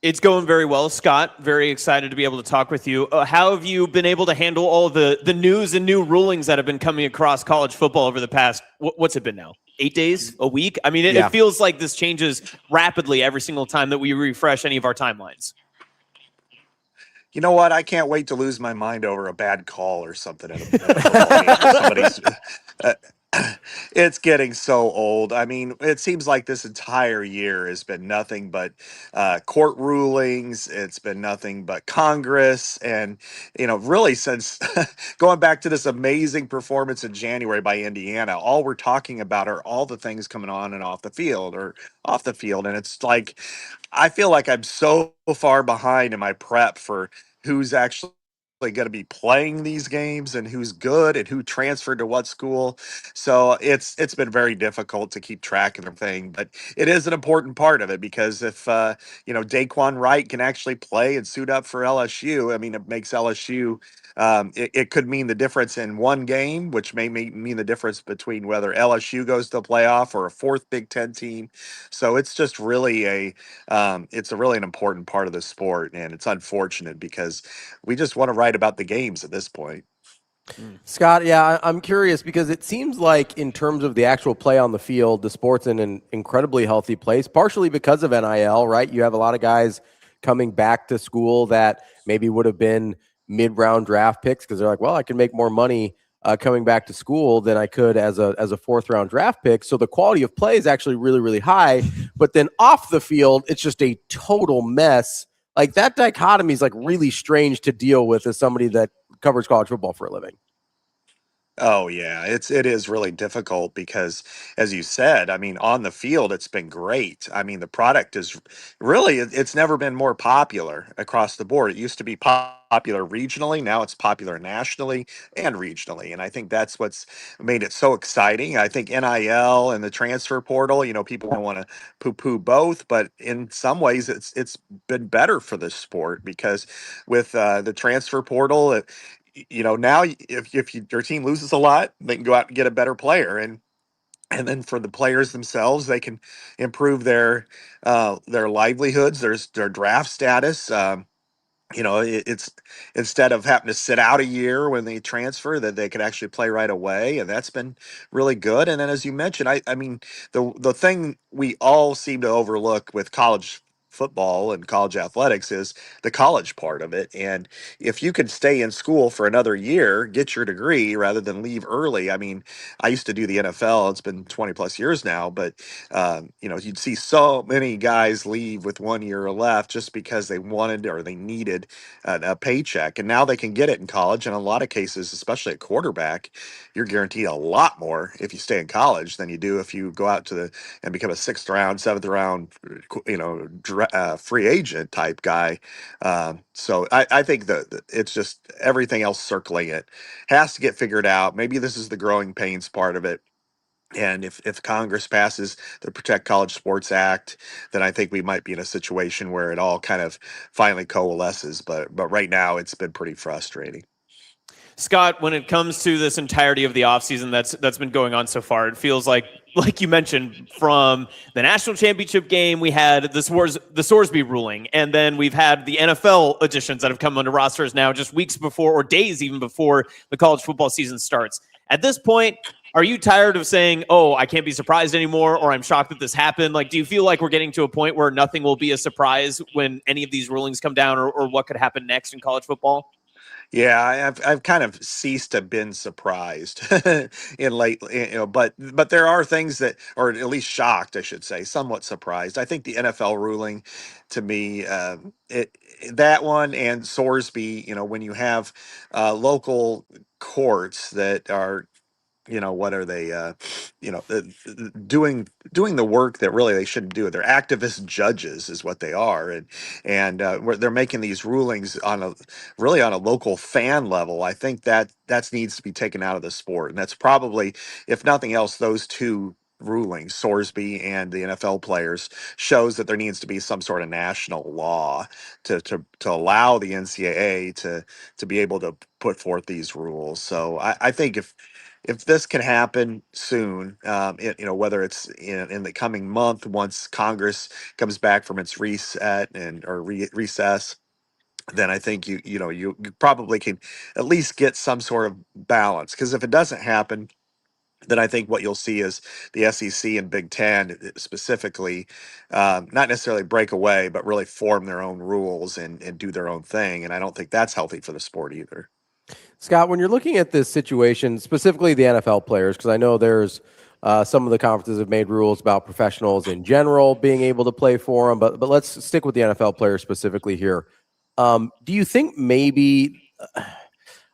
It's going very well, Scott. Very excited to be able to talk with you. How have you been able to handle all the news and new rulings that have been coming across college football over the past, what's it been now? 8 days? A week? I mean, it feels like this changes rapidly every single time that we refresh any of our timelines. You know what? I can't wait to lose my mind over a bad call or something at a football game. Somebody's, it's getting so old. I mean, it seems like this entire year has been nothing but court rulings. It's been nothing but Congress. And, really since going back to this amazing performance in January by Indiana, all we're talking about are all the things coming on and off the field or off the field. And it's like, I feel like I'm so far behind in my prep for who's actually going to be playing these games and who's good and who transferred to what school. So it's been very difficult to keep track of everything, but it is an important part of it because if Daquan Wright can actually play and suit up for LSU, I mean, it makes LSU it could mean the difference in one game, which may mean the difference between whether LSU goes to the playoff or a fourth Big Ten team. So it's just really it's a really an important part of the sport, and it's unfortunate because we just want to write about the games at this point. Scott, yeah, I'm curious because it seems like in terms of the actual play on the field, the sport's in an incredibly healthy place, partially because of NIL, right? You have a lot of guys coming back to school that maybe would have been mid-round draft picks because they're like, well, I can make more money coming back to school than I could as a fourth-round draft pick. So the quality of play is actually really, really high. But then off the field, it's just a total mess. Like that dichotomy is like really strange to deal with as somebody that covers college football for a living. Oh yeah, it is really difficult because, as you said, I mean, on the field it's been great. I mean, the product is really it's never been more popular across the board. It used to be popular regionally, now it's popular nationally and regionally, and I think that's what's made it so exciting. I think NIL and the transfer portal, people don't want to poo-poo both, but in some ways it's been better for the sport because with the transfer portal. Now if your team loses a lot, they can go out and get a better player, and then for the players themselves, they can improve their livelihoods, their draft status. it's instead of having to sit out a year when they transfer, that they could actually play right away, and that's been really good. And then, as you mentioned, I mean, the thing we all seem to overlook with college football and college athletics is the college part of it. And if you could stay in school for another year, get your degree rather than leave early. I mean, I used to do the NFL. It's been 20 plus years now, but you'd see so many guys leave with 1 year left just because they wanted or they needed a paycheck. And now they can get it in college. And in a lot of cases, especially at quarterback, you're guaranteed a lot more if you stay in college than you do if you go out and become a sixth round, seventh round, free agent type guy. So I think that it's just everything else circling it has to get figured out. Maybe this is the growing pains part of it. And if Congress passes the Protect College Sports Act, then I think we might be in a situation where it all kind of finally coalesces. But right now, it's been pretty frustrating. Scott, when it comes to this entirety of the offseason that's been going on so far, it feels like you mentioned, from the national championship game, we had the Sorsby ruling, and then we've had the NFL additions that have come onto rosters now just weeks before, or days even before, the college football season starts. At this point, are you tired of saying, oh, I can't be surprised anymore, or I'm shocked that this happened? Like, do you feel like we're getting to a point where nothing will be a surprise when any of these rulings come down, or what could happen next in college football? Yeah, I've kind of ceased to been surprised in late, but there are things that, or at least shocked, I should say, somewhat surprised. I think the NFL ruling, to me, that one and Sorsby, when you have local courts that are, what are they doing the work that really they shouldn't do. They're activist judges is what they are, and where they're making these rulings on a local fan level. I think that needs to be taken out of the sport, and that's probably, if nothing else, those two rulings, Sorsby and the NFL players, shows that there needs to be some sort of national law to allow the NCAA to be able to put forth these rules. So I think if this can happen soon, whether it's in the coming month, once Congress comes back from its reset or recess, then I think you probably can at least get some sort of balance. Because if it doesn't happen, then I think what you'll see is the SEC and Big Ten specifically, not necessarily break away, but really form their own rules and do their own thing. And I don't think that's healthy for the sport either. Scott, when you're looking at this situation, specifically the NFL players, because I know there's some of the conferences have made rules about professionals in general being able to play for them, but let's stick with the NFL players specifically here. Do you think maybe,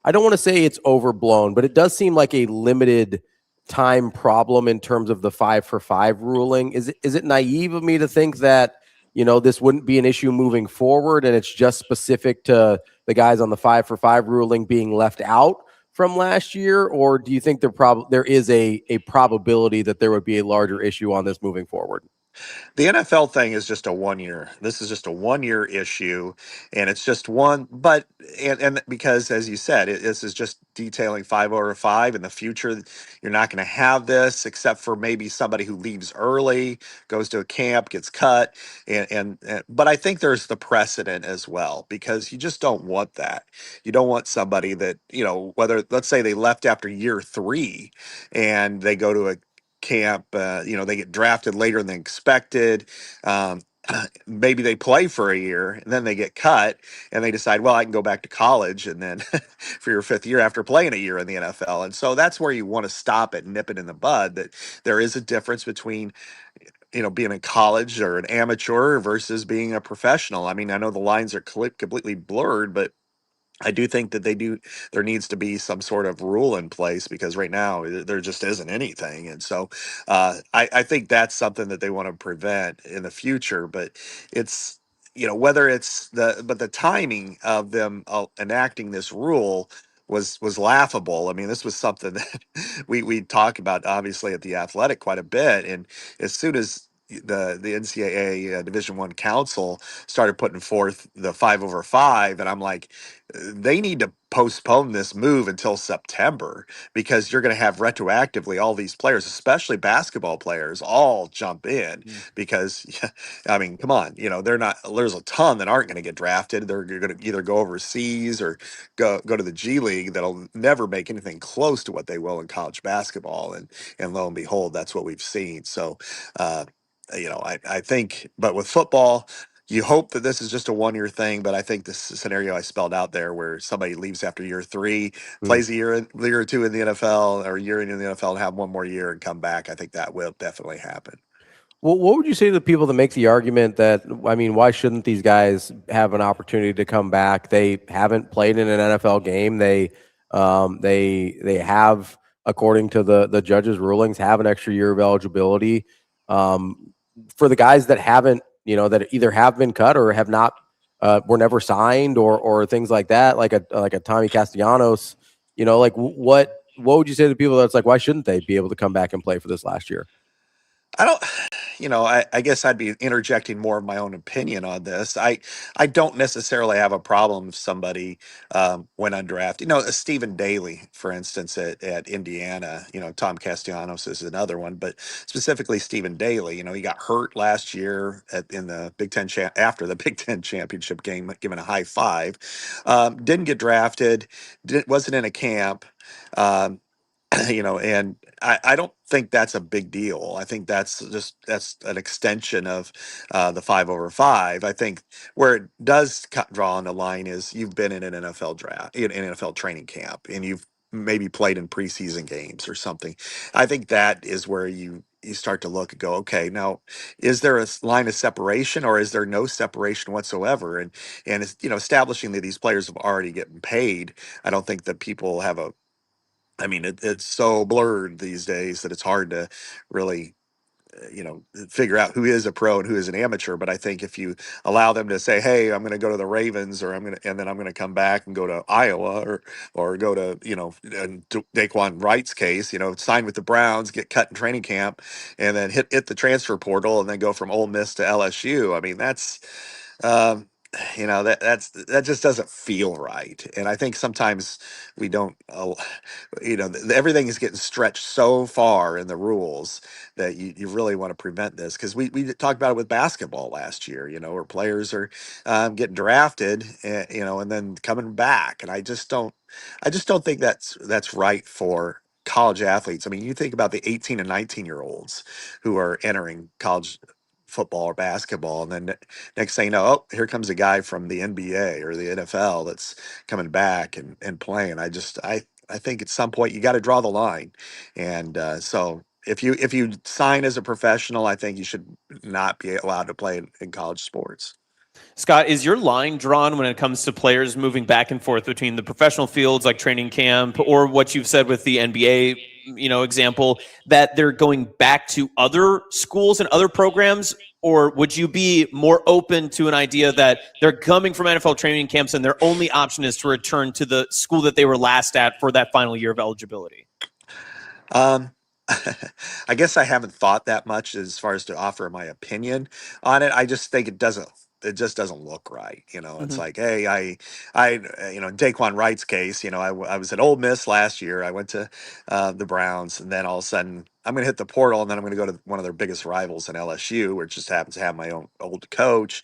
I don't want to say it's overblown, but it does seem like a limited time problem in terms of the 5-for-5 ruling? Is it naive of me to think that, this wouldn't be an issue moving forward, and it's just specific to the guys on the 5-for-5 ruling being left out from last year? Or do you think there is a probability that there would be a larger issue on this moving forward? The NFL thing is just a 1 year. This is just a 1 year issue, and it's just one. But and because, as you said, this is just detailing 5-over-5. In the future, you're not going to have this except for maybe somebody who leaves early, goes to a camp, gets cut, and but I think there's the precedent as well, because you just don't want that. You don't want somebody that, whether, let's say they left after year 3 and they go to a camp, they get drafted later than expected. Maybe they play for a year and then they get cut and they decide, well, I can go back to college, and then for your 5th year after playing a year in the NFL. And so that's where you want to stop it and nip it in the bud, that there is a difference between being in college or an amateur versus being a professional. I mean, I know the lines are completely blurred, but I do think that there needs to be some sort of rule in place, because right now there just isn't anything. And so I think that's something that they want to prevent in the future. But it's, whether it's the timing of them enacting this rule was laughable. I mean, this was something that we talk about, obviously, at the Athletic quite a bit. And as soon as the NCAA Division I Council started putting forth the 5-over-5, and I'm like, they need to postpone this move until September, because you're going to have retroactively all these players, especially basketball players, all jump in because, I mean, come on, they're not. There's a ton that aren't going to get drafted. They're going to either go overseas or go to the G League. That'll never make anything close to what they will in college basketball, and lo and behold, that's what we've seen. So, I think, but with football, you hope that this is just a 1 year thing, but I think this scenario I spelled out there, where somebody leaves after year 3, plays a year or two in the NFL, or a year in the NFL, and have one more year and come back. I think that will definitely happen. Well, what would you say to the people that make the argument that, I mean, why shouldn't these guys have an opportunity to come back? They haven't played in an NFL game. They have, according to the judges' rulings, have an extra year of eligibility. For the guys that haven't, that either have been cut or have not, were never signed, or things like that, like a Tommy Castellanos, what would you say to people that's like, why shouldn't they be able to come back and play for this last year? I don't, I guess I'd be interjecting more of my own opinion on this. I don't necessarily have a problem if somebody went undrafted. Stephen Daly, for instance, at Indiana, Tom Castellanos is another one, but specifically Stephen Daly, he got hurt last year in the Big Ten after the Big Ten championship game, given a high five, didn't get drafted, wasn't in a camp. Um, and I don't think that's a big deal. I think that's an extension of the 5/5. I think where it does draw on the line is you've been in an NFL draft, in an NFL training camp, and you've maybe played in preseason games or something. I think that is where you start to look and go, okay, now is there a line of separation, or is there no separation whatsoever? And it's, establishing that these players have already gotten paid. I don't think that people have it's so blurred these days that it's hard to really, figure out who is a pro and who is an amateur. But I think if you allow them to say, "Hey, I'm going to go to the Ravens, and then I'm going to come back and go to Iowa, or go to, in Daquan Wright's case, sign with the Browns, get cut in training camp, and then hit the transfer portal, and then go from Ole Miss to LSU." I mean, that's. That just doesn't feel right, and I think sometimes we don't. Everything is getting stretched so far in the rules that you really want to prevent this, because we talked about it with basketball last year. Where players are getting drafted, and then coming back, and I just don't think that's right for college athletes. I mean, you think about the 18 and 19-year-olds who are entering college football or basketball, and then next thing you know, oh, here comes a guy from the NBA or the NFL that's coming back and playing. I think at some point you got to draw the line, and so if you sign as a professional, I think you should not be allowed to play in college sports. Scott, is your line drawn when it comes to players moving back and forth between the professional fields like training camp, or what you've said with the NBA, example, that they're going back to other schools and other programs? Or would you be more open to an idea that they're coming from NFL training camps and their only option is to return to the school that they were last at for that final year of eligibility? I guess I haven't thought that much as far as to offer my opinion on it. I just think it just doesn't look right. It's like, hey, I Daquan Wright's case, I was at Ole Miss last year. I went to the Browns, and then all of a sudden I'm going to hit the portal, and then I'm going to go to one of their biggest rivals in LSU, which just happens to have my own old coach.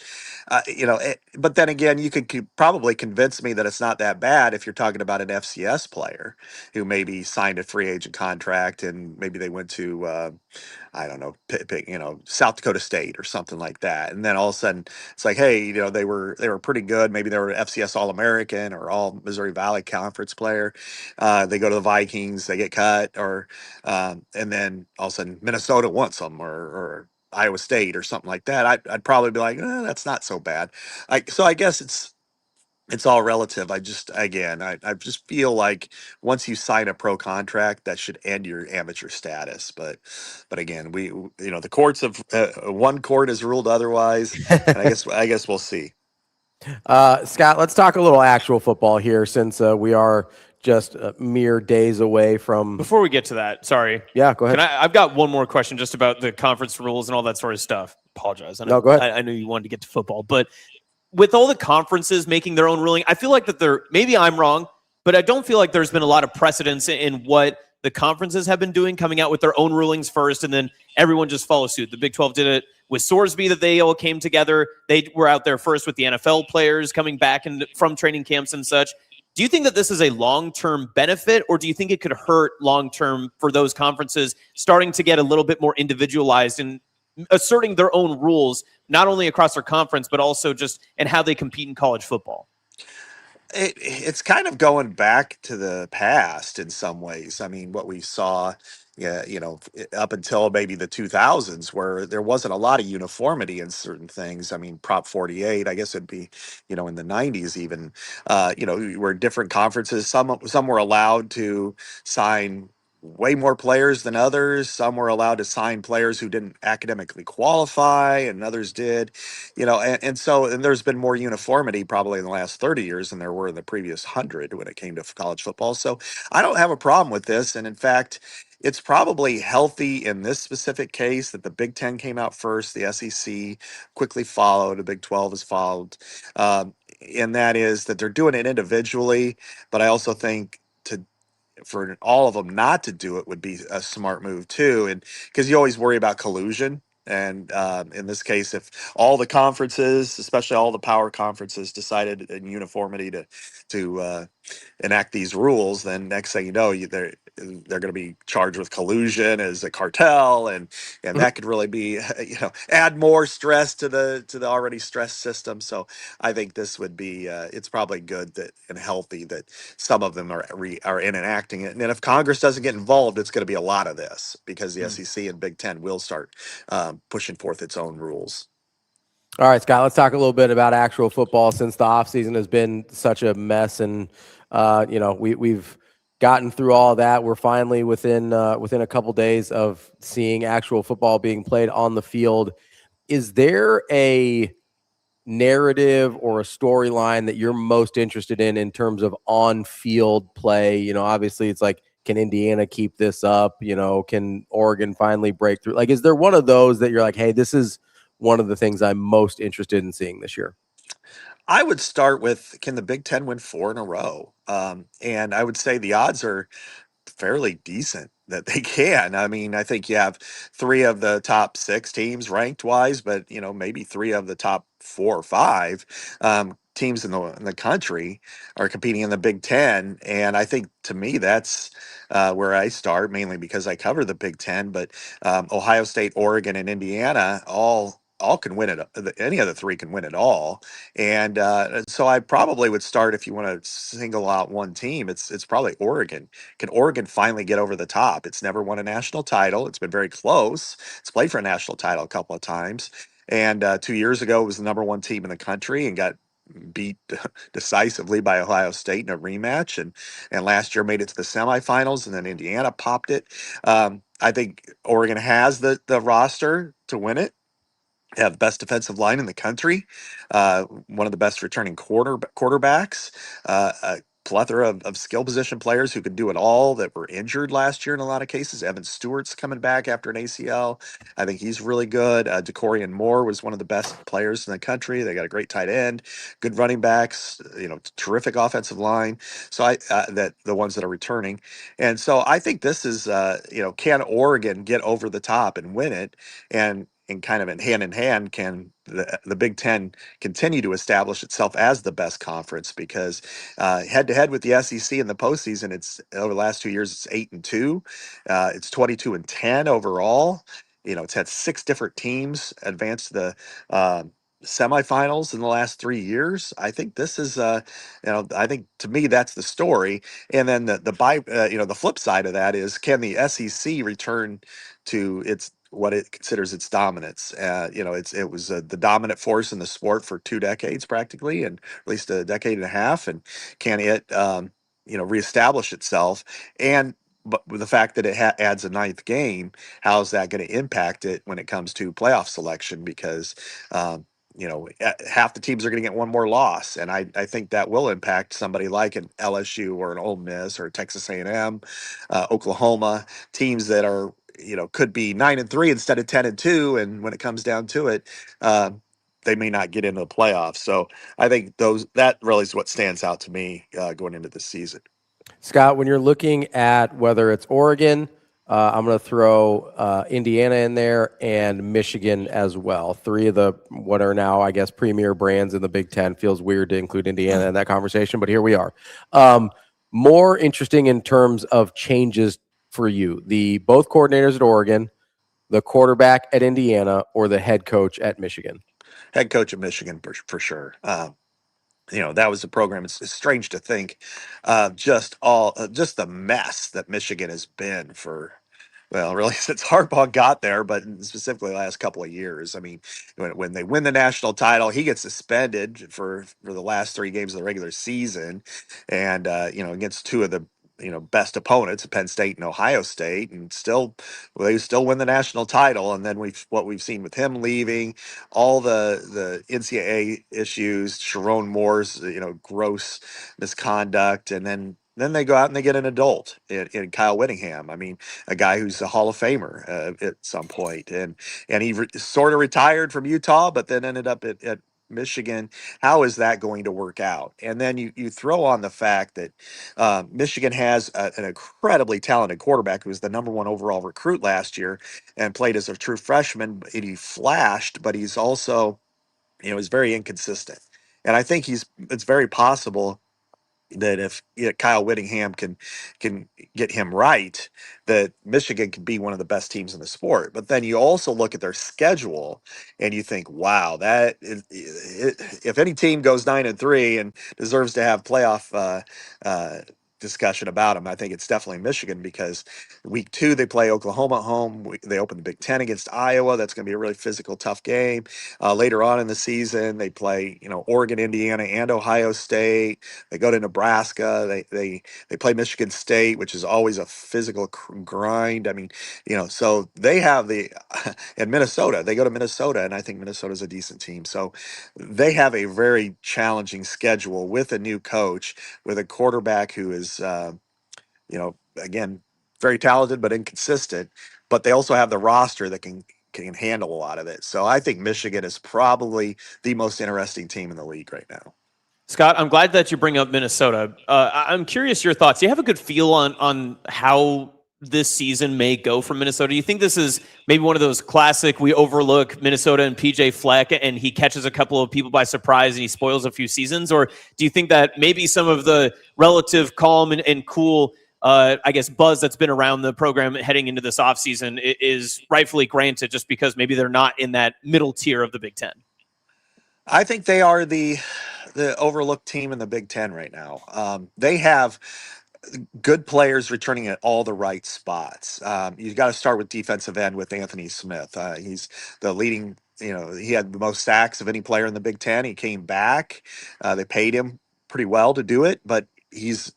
But then again, you could probably convince me that it's not that bad if you're talking about an FCS player who maybe signed a free agent contract, and maybe they went to I don't know, South Dakota State or something like that. And then all of a sudden it's like, hey, they were pretty good. Maybe they were FCS All-American or All Missouri Valley Conference player. They go to the Vikings, they get cut, or and then all of a sudden Minnesota wants them, or Iowa State or something like that. I'd probably be like, that's not so bad. So I guess it's all relative. I just feel like once you sign a pro contract, that should end your amateur status. But again, the courts have one court has ruled otherwise. And I guess we'll see. Scott, let's talk a little actual football here, since we are just mere days away from. Before we get to that, sorry. Yeah, go ahead. I've got one more question just about the conference rules and all that sort of stuff. Apologize. No, go ahead. I know you wanted to get to football, but with all the conferences making their own ruling, I feel like that maybe I'm wrong, but I don't feel like there's been a lot of precedence in what the conferences have been doing, coming out with their own rulings first, and then everyone just follows suit. The Big 12 did it with Sorsby, that they all came together. They were out there first with the NFL players coming back from training camps and such. Do you think that this is a long-term benefit, or do you think it could hurt long-term for those conferences starting to get a little bit more individualized and asserting their own rules, not only across their conference, but also just in how they compete in college football? It's kind of going back to the past in some ways. I mean, what we saw, yeah, up until maybe the 2000s, where there wasn't a lot of uniformity in certain things. I mean, Prop 48, I guess it'd be, in the 90s even, where different conferences, some were allowed to sign way more players than others. Some were allowed to sign players who didn't academically qualify, and others did. And there's been more uniformity probably in the last 30 years than there were in the previous 100 when it came to college football. So I don't have a problem with this. And in fact, it's probably healthy in this specific case that the Big Ten came out first, the SEC quickly followed, the Big 12 has followed. And that is that they're doing it individually. But I also think for all of them not to do it would be a smart move too. And because you always worry about collusion. And in this case, if all the conferences, especially all the power conferences, decided in uniformity to enact these rules, then next thing you know, they're going to be charged with collusion as a cartel, and that could really be add more stress to the already stressed system. So I think this would be it's probably good that and healthy that some of them are enacting it. And then if Congress doesn't get involved, it's going to be a lot of this because the SEC and Big Ten will start pushing forth its own rules. All right, Scott, let's talk a little bit about actual football since the offseason has been such a mess. And, we've gotten through all that. We're finally within a couple days of seeing actual football being played on the field. Is there a narrative or a storyline that you're most interested in terms of on-field play? Obviously it's like, can Indiana keep this up? Can Oregon finally break through? Like, is there one of those that you're like, hey, this is one of the things I'm most interested in seeing this year? I would start with, can the Big Ten win 4 in a row? And I would say the odds are fairly decent that they can. I mean, I think you have 3 of the top 6 teams ranked wise, but maybe 3 of the top 4 or 5 teams in the country are competing in the Big Ten. And I think to me that's where I start, mainly because I cover the Big Ten. But Ohio State, Oregon, and Indiana all can win it. Any of the 3 can win it all. And so I probably would start, if you want to single out one team, it's probably Oregon. Can Oregon finally get over the top? It's never won a national title. It's been very close. It's played for a national title a couple of times. And 2 years ago, it was the number 1 team in the country and got beat decisively by Ohio State in a rematch. And last year made it to the semifinals, and then Indiana popped it. I think Oregon has the roster to win it. They have the best defensive line in the country, one of the best returning quarterbacks, a plethora of skill position players who could do it all that were injured last year in a lot of cases. Evan Stewart's coming back after an ACL. I think he's really good. DeCorian Moore was one of the best players in the country. They got a great tight end, good running backs, terrific offensive line. So that the ones that are returning. And so I think this is, can Oregon get over the top and win it? And kind of in hand, can the Big Ten continue to establish itself as the best conference? Because head to head with the SEC in the postseason, it's over the last 2 years, it's 8-2. It's 22-10 overall. It's had 6 different teams advance to the semifinals in the last 3 years. I think this is, I think to me that's the story. And then the flip side of that is, can the SEC return to what it considers its dominance? It was the dominant force in the sport for 2 decades practically, and at least a decade and a half. And can it, reestablish itself? But with the fact that it adds a 9th game, how is that going to impact it when it comes to playoff selection? Because half the teams are going to get one more loss, and I think that will impact somebody like an LSU or an Ole Miss or Texas A&M, Oklahoma, teams that are could be 9-3 instead of 10-2, and when it comes down to it, they may not get into the playoffs. So I think that really is what stands out to me going into this season. Scott, when you're looking at whether it's Oregon, I'm going to throw Indiana in there and Michigan as well. Three of the what are now, I guess, premier brands in the Big Ten. Feels weird to include Indiana in that conversation, but here we are. More interesting in terms of changes for you. The both coordinators at Oregon, the quarterback at Indiana, or the head coach at Michigan? Head coach of Michigan for sure. That was the program. It's strange to think, just the mess that Michigan has been for, well, really since Harbaugh got there, but specifically the last couple of years. I mean, when they win the national title, he gets suspended for the last 3 games of the regular season, and against two of the best opponents, Penn State and Ohio State, and they still win the national title. And then what we've seen with him leaving, all the NCAA issues, Sharon Moore's gross misconduct, and then they go out and they get an adult in Kyle Whittingham. I mean, a guy who's a Hall of Famer at some point, and he sort of retired from Utah, but then ended up at Michigan. How is that going to work out? And then you throw on the fact that Michigan has an incredibly talented quarterback who was the #1 overall recruit last year and played as a true freshman. And he flashed, but he's also is very inconsistent. And I think it's very possible that if Kyle Whittingham can get him right, that Michigan can be one of the best teams in the sport. But then you also look at their schedule and you think, wow, if any team goes 9-3 and deserves to have playoff discussion about them, I think it's definitely Michigan, because week 2 they play Oklahoma at home. They open the Big Ten against Iowa. That's going to be a really physical, tough game. Later on in the season, they play Oregon, Indiana, and Ohio State. They go to Nebraska. They play Michigan State, which is always a physical grind. I mean, so they have and Minnesota. They go to Minnesota, and I think Minnesota's a decent team. So they have a very challenging schedule with a new coach, with a quarterback who is, again, very talented but inconsistent. But they also have the roster that can handle a lot of it. So I think Michigan is probably the most interesting team in the league right now. Scott, I'm glad that you bring up Minnesota. I'm curious your thoughts. Do you have a good feel on how this season may go for Minnesota? Do you think this is maybe one of those classic, we overlook Minnesota and PJ Fleck and he catches a couple of people by surprise and he spoils a few seasons? Or do you think that maybe some of the relative calm and cool, I guess, buzz that's been around the program heading into this offseason is rightfully granted just because maybe they're not in that middle tier of the Big Ten? I think they are the overlooked team in the Big Ten right now. They have good players returning at all the right spots. You've got to start with defensive end with Anthony Smith. He's the leading, he had the most sacks of any player in the Big Ten. He came back. They paid him pretty well to do it, but he's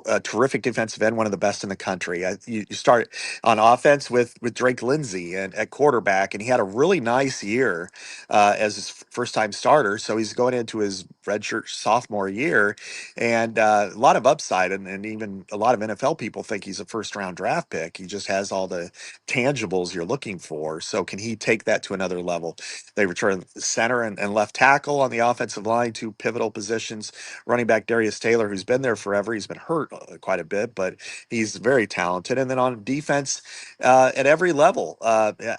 a terrific defensive end, one of the best in the country. You start on offense with Drake Lindsay and at quarterback, and he had a really nice year as his first-time starter. So he's going into his redshirt sophomore year, and a lot of upside, and even a lot of NFL people think he's a first-round draft pick. He just has all the tangibles you're looking for. So can he take that to another level? They return center and left tackle on the offensive line, 2 pivotal positions. Running back Darius Taylor, who's been there forever. He's been hurt quite a bit, but he's very talented. And then on defense, at every level,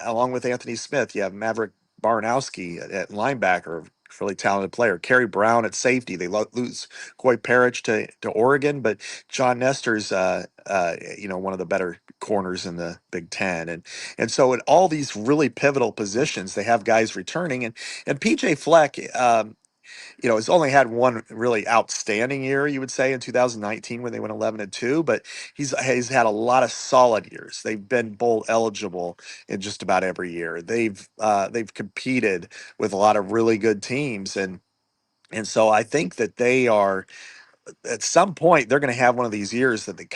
along with Anthony Smith, you have Maverick Baranowski at linebacker, really talented player. Kerry Brown at safety. They lose Coy Parrish to Oregon, but John Nestor's one of the better corners in the Big Ten. And so at all these really pivotal positions, they have guys returning. And PJ Fleck, has only had one really outstanding year, you would say, in 2019 when they went 11-2, but he's had a lot of solid years. They've been bowl eligible in just about every year. They've competed with a lot of really good teams, and so I think that they are, at some point, they're going to have one of these years that they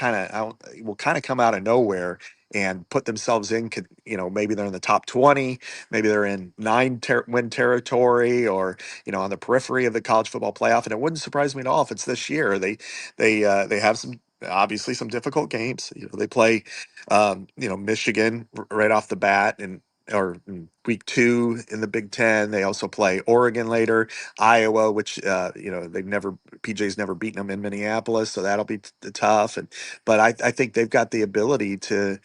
will come out of nowhere and put themselves in, maybe they're in the top 20, maybe they're in 9-win territory, or, on the periphery of the college football playoff. And it wouldn't surprise me at all if it's this year. They have obviously some difficult games. They play, Michigan right off the bat, and week 2 in the Big Ten. They also play Oregon later, Iowa, which PJ's never beaten them in Minneapolis, so that'll be tough. But I think they've got the ability to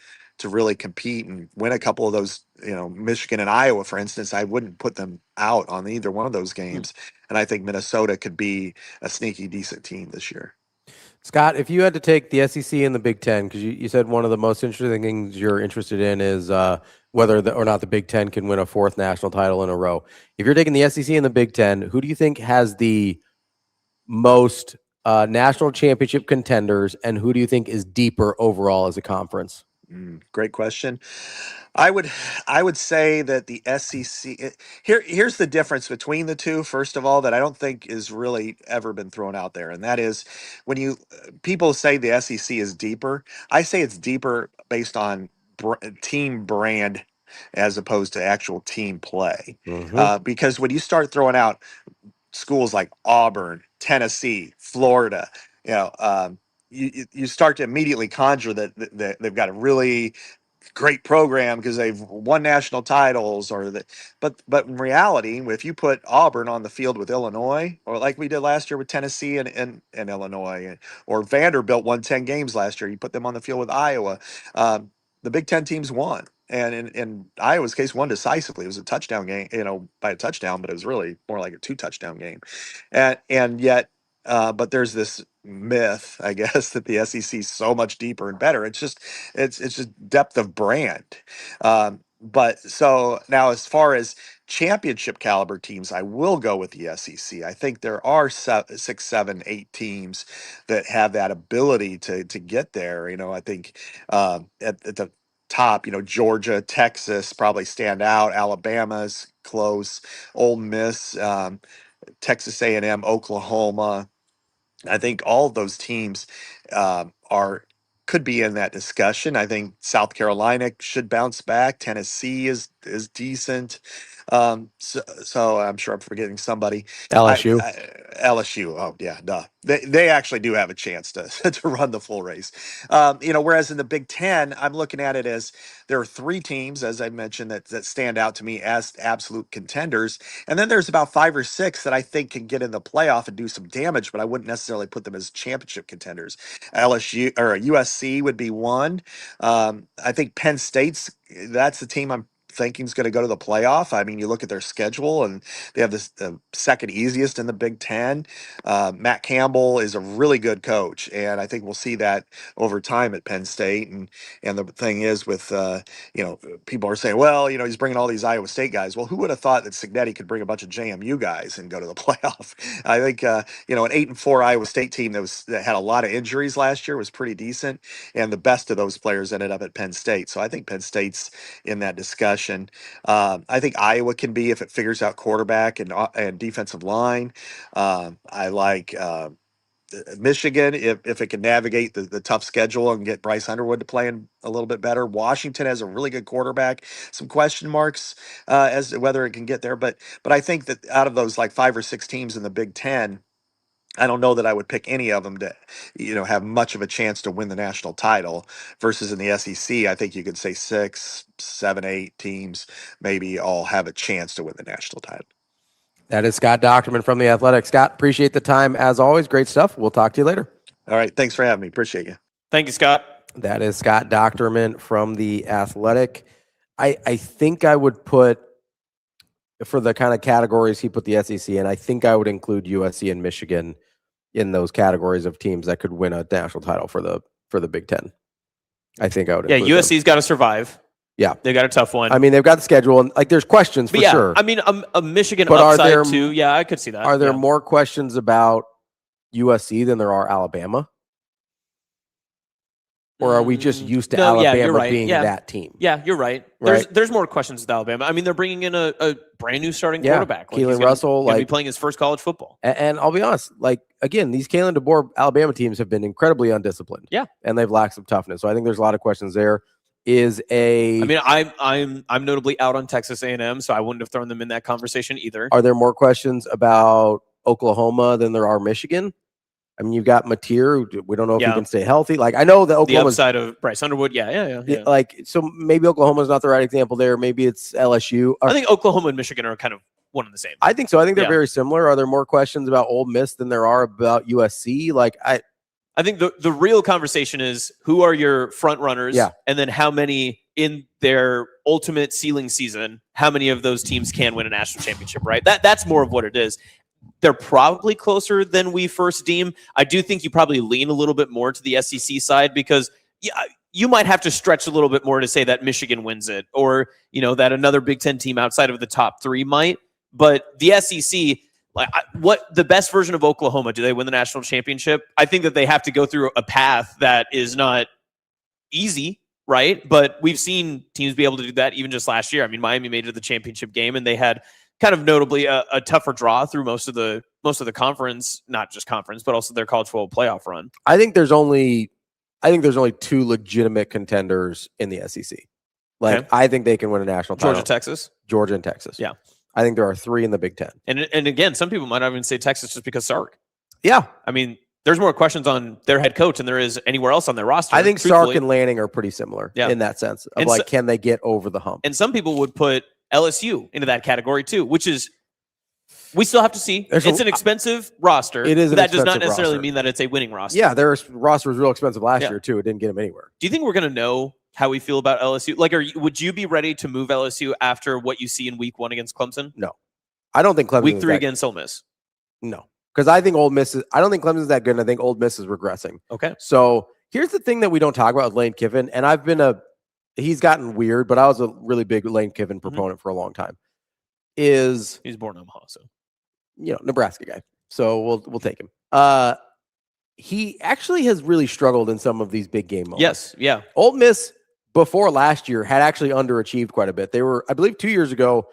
really compete and win a couple of those. Michigan and Iowa, for instance, I wouldn't put them out on either one of those games. And I think Minnesota could be a sneaky decent team this year. Scott, if you had to take the SEC and the Big Ten, because you said one of the most interesting things you're interested in is whether or not the Big Ten can win a 4th national title in a row. If you're taking the SEC and the Big Ten, who do you think has the most national championship contenders, and who do you think is deeper overall as a conference? Great question. I would say that the SEC here's the difference between the two. First of all, that I don't think is really ever been thrown out there, and that is when people say the SEC is deeper. I say it's deeper based on team brand as opposed to actual team play. Because when you start throwing out schools like Auburn, Tennessee, Florida, you start to immediately conjure that they've got a really great program because they've won national titles but in reality, if you put Auburn on the field with Illinois, or like we did last year with Tennessee and Illinois, or Vanderbilt won 10 games last year, you put them on the field with Iowa, the Big Ten teams won. And in Iowa's case, won decisively. It was a touchdown game, by a touchdown, but it was really more like a 2-touchdown game. And yet, but there's this myth, I guess, that the SEC is so much deeper and better. It's just depth of brand. But so now, as far as championship caliber teams, I will go with the SEC. I think there are 6, 7, 8 teams that have that ability to get there. I think at the top, Georgia, Texas probably stand out. Alabama's close. Ole Miss, Texas A&M, Oklahoma. I think all of those teams could be in that discussion. I think South Carolina should bounce back. Tennessee is decent. So I'm sure I'm forgetting somebody. LSU. LSU. Oh yeah, duh. They actually do have a chance to to run the full race. Whereas in the Big Ten, I'm looking at it as there are 3 teams, as I mentioned, that stand out to me as absolute contenders, and then there's about 5 or 6 that I think can get in the playoff and do some damage, but I wouldn't necessarily put them as championship contenders. LSU or USC would be one. I think Penn State's that's the team I'm thinking is going to go to the playoff. I mean, you look at their schedule, and they have the second easiest in the Big Ten. Matt Campbell is a really good coach, and I think we'll see that over time at Penn State. And the thing is, with people are saying, well, he's bringing all these Iowa State guys. Well, who would have thought that Cignetti could bring a bunch of JMU guys and go to the playoff? I think an 8-4 Iowa State team that had a lot of injuries last year was pretty decent, and the best of those players ended up at Penn State. So I think Penn State's in that discussion. I think Iowa can be, if it figures out quarterback and defensive line. I like Michigan if it can navigate the tough schedule and get Bryce Underwood to playing a little bit better. Washington has a really good quarterback. Some question marks as to whether it can get there, but I think that out of those like 5 or 6 teams in the Big Ten, I don't know that I would pick any of them to, have much of a chance to win the national title. Versus in the SEC, I think you could say 6, 7, 8 teams maybe all have a chance to win the national title. That is Scott Dochterman from The Athletic. Scott, appreciate the time as always. Great stuff. We'll talk to you later. All right. Thanks for having me. Appreciate you. Thank you, Scott. That is Scott Dochterman from The Athletic. I think I would put, for the kind of categories he put the SEC in, I think I would include USC and Michigan in those categories of teams that could win a national title for the Big Ten. I think I would. Yeah, USC's got to survive. Yeah, they got a tough one. I mean, they've got the schedule, and there's questions for sure. I mean, a Michigan upside too. Yeah, I could see that. Are there more questions about USC than there are Alabama? Or are we just used to Alabama being that team? Yeah, you're right. There's more questions with Alabama. I mean, they're bringing in a brand new starting quarterback. Keelan Russell, gonna be playing his first college football. And I'll be honest, again, these Kalen DeBoer Alabama teams have been incredibly undisciplined. Yeah, and they've lacked some toughness. So I think there's a lot of questions there. I'm notably out on Texas A&M, so I wouldn't have thrown them in that conversation either. Are there more questions about Oklahoma than there are Michigan? I mean, you've got Mateer. We don't know if he Yeah. can stay healthy. Like, I know that The Oklahoma's upside of Bryce Underwood. Yeah. like, so maybe Oklahoma's not the right example there. Maybe it's LSU. I think Oklahoma and Michigan are kind of one and the same. I think so. I think they're Yeah. very similar. Are there more questions about Ole Miss than there are about USC? Like, I think the real conversation is who are your front runners, Yeah. and then how many in their ultimate ceiling season, how many of those teams can win a national championship, right? That's more of what it is. They're probably closer than we first deem. I do think you probably lean a little bit more to the SEC side because you might have to stretch a little bit more to say that Michigan wins it, or that another Big Ten team outside of the top 3 might. But the SEC, what the best version of Oklahoma? Do they win the national championship? I think that they have to go through a path that is not easy, right? But we've seen teams be able to do that even just last year. I mean, Miami made it to the championship game, and they had kind of notably a tougher draw through most of the conference, not just conference, but also their college football playoff run. I think there's only 2 legitimate contenders in the SEC. Like, Okay. I think they can win a national title. Georgia and Texas. Yeah. I think there are 3 in the Big Ten. And again, some people might not even say Texas just because Sark. Yeah. I mean, there's more questions on their head coach than there is anywhere else on their roster. I think truthfully. Sark and Lanning are pretty similar in that sense of And can they get over the hump? And some people would put LSU into that category too, which is we still have to see. It's an expensive roster. It is but an that does not expensive necessarily roster. mean that it's a winning roster. Yeah, their roster was real expensive last Yeah. year too. It didn't get them anywhere. Do you think we're going to know how we feel about LSU? Like, would you be ready to move LSU after what you see in week 1 against Clemson? No. I don't think Clemson Week is 3 that against Ole Miss. No. Because I think Ole Miss I don't think Clemson's that good, and I think Ole Miss is regressing. Okay. So here's the thing that we don't talk about with Lane Kiffin, and he's gotten weird, but I was a really big Lane Kiffin proponent for a long time. He's born in Omaha, so Nebraska guy. So we'll take him. He actually has really struggled in some of these big game moments. Yes, yeah. Ole Miss before last year had actually underachieved quite a bit. They were, I believe, 2 years ago,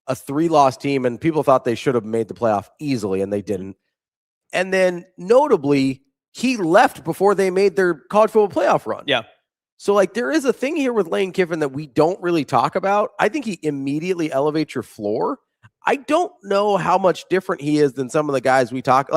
a 3-loss team, and people thought they should have made the playoff easily, and they didn't. And then, notably, he left before they made their college football playoff run. Yeah. So, there is a thing here with Lane Kiffin that we don't really talk about. I think he immediately elevates your floor. I don't know how much different he is than some of the guys we talk.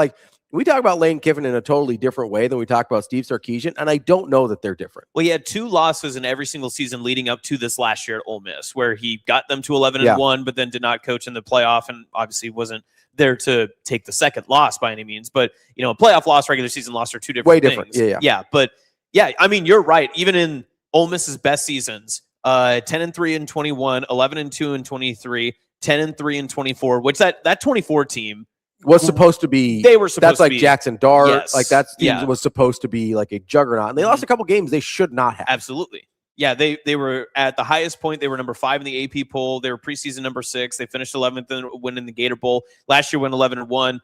We talk about Lane Kiffin in a totally different way than we talk about Steve Sarkisian, and I don't know that they're different. Well, he had 2 losses in every single season leading up to this last year at Ole Miss, where he got them to 11-1, but then did not coach in the playoff, and obviously wasn't there to take the second loss by any means. But a playoff loss, regular season loss are 2 different Way things. different. Yeah. But yeah, I mean, you're right. Even in Ole Miss's best seasons, 10-3 in 21, 11-2 in 23, 10-3 in 24, which that 24 team was supposed to be. They were supposed that's to like be Jackson Dart. Yes. That team Yeah. was supposed to be like a juggernaut, and they lost a couple games they should not have. Absolutely. Yeah, they were at the highest point. They were number 5 in the AP poll. They were preseason number 6. They finished 11th and winning the Gator Bowl. Last year went 11-1.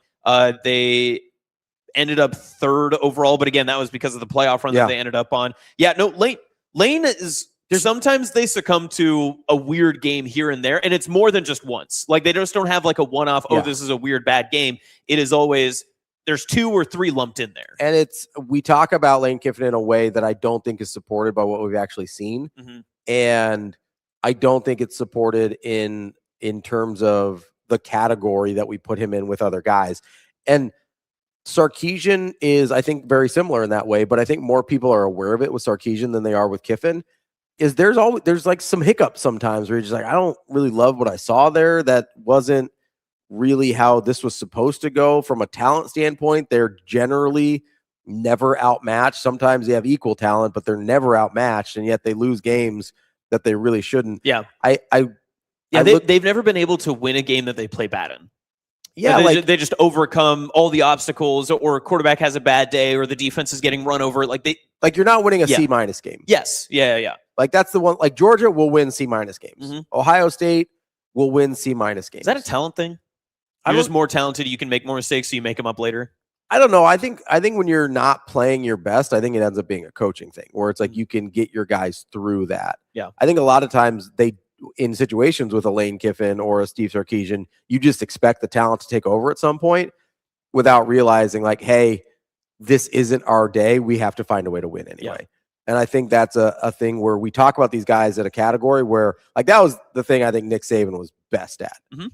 They ended up 3rd overall, but again, that was because of the playoff run that they ended up on. Yeah, no, Lane is. Sometimes they succumb to a weird game here and there, and it's more than just once. Like, they just don't have like a one-off, this is a weird bad game. It is always, there's 2 or 3 lumped in there. And we talk about Lane Kiffin in a way that I don't think is supported by what we've actually seen. Mm-hmm. And I don't think it's supported in terms of the category that we put him in with other guys. And Sarkisian is, I think, very similar in that way, but I think more people are aware of it with Sarkisian than they are with Kiffin. There's like some hiccups sometimes where you're just like, I don't really love what I saw there. That wasn't really how this was supposed to go from a talent standpoint. They're generally never outmatched. Sometimes they have equal talent, but they're never outmatched, and yet they lose games that they really shouldn't. Yeah. They've never been able to win a game that they play bad in. Yeah, they just overcome all the obstacles, or a quarterback has a bad day, or the defense is getting run over. Like you're not winning a C- game. Yes. Yeah. Like, that's the one. Like, Georgia will win C- games. Mm-hmm. Ohio State will win C- games. Is that a talent thing? You're just more talented. You can make more mistakes, so you make them up later. I don't know. I think when you're not playing your best, I think it ends up being a coaching thing where it's like you can get your guys through that. Yeah. I think a lot of times in situations with a Lane Kiffin or a Steve Sarkisian, you just expect the talent to take over at some point without realizing, like, hey, this isn't our day. We have to find a way to win anyway. Yeah. And I think that's a thing where we talk about these guys at a category where, like, that was the thing I think Nick Saban was best at. Mm-hmm.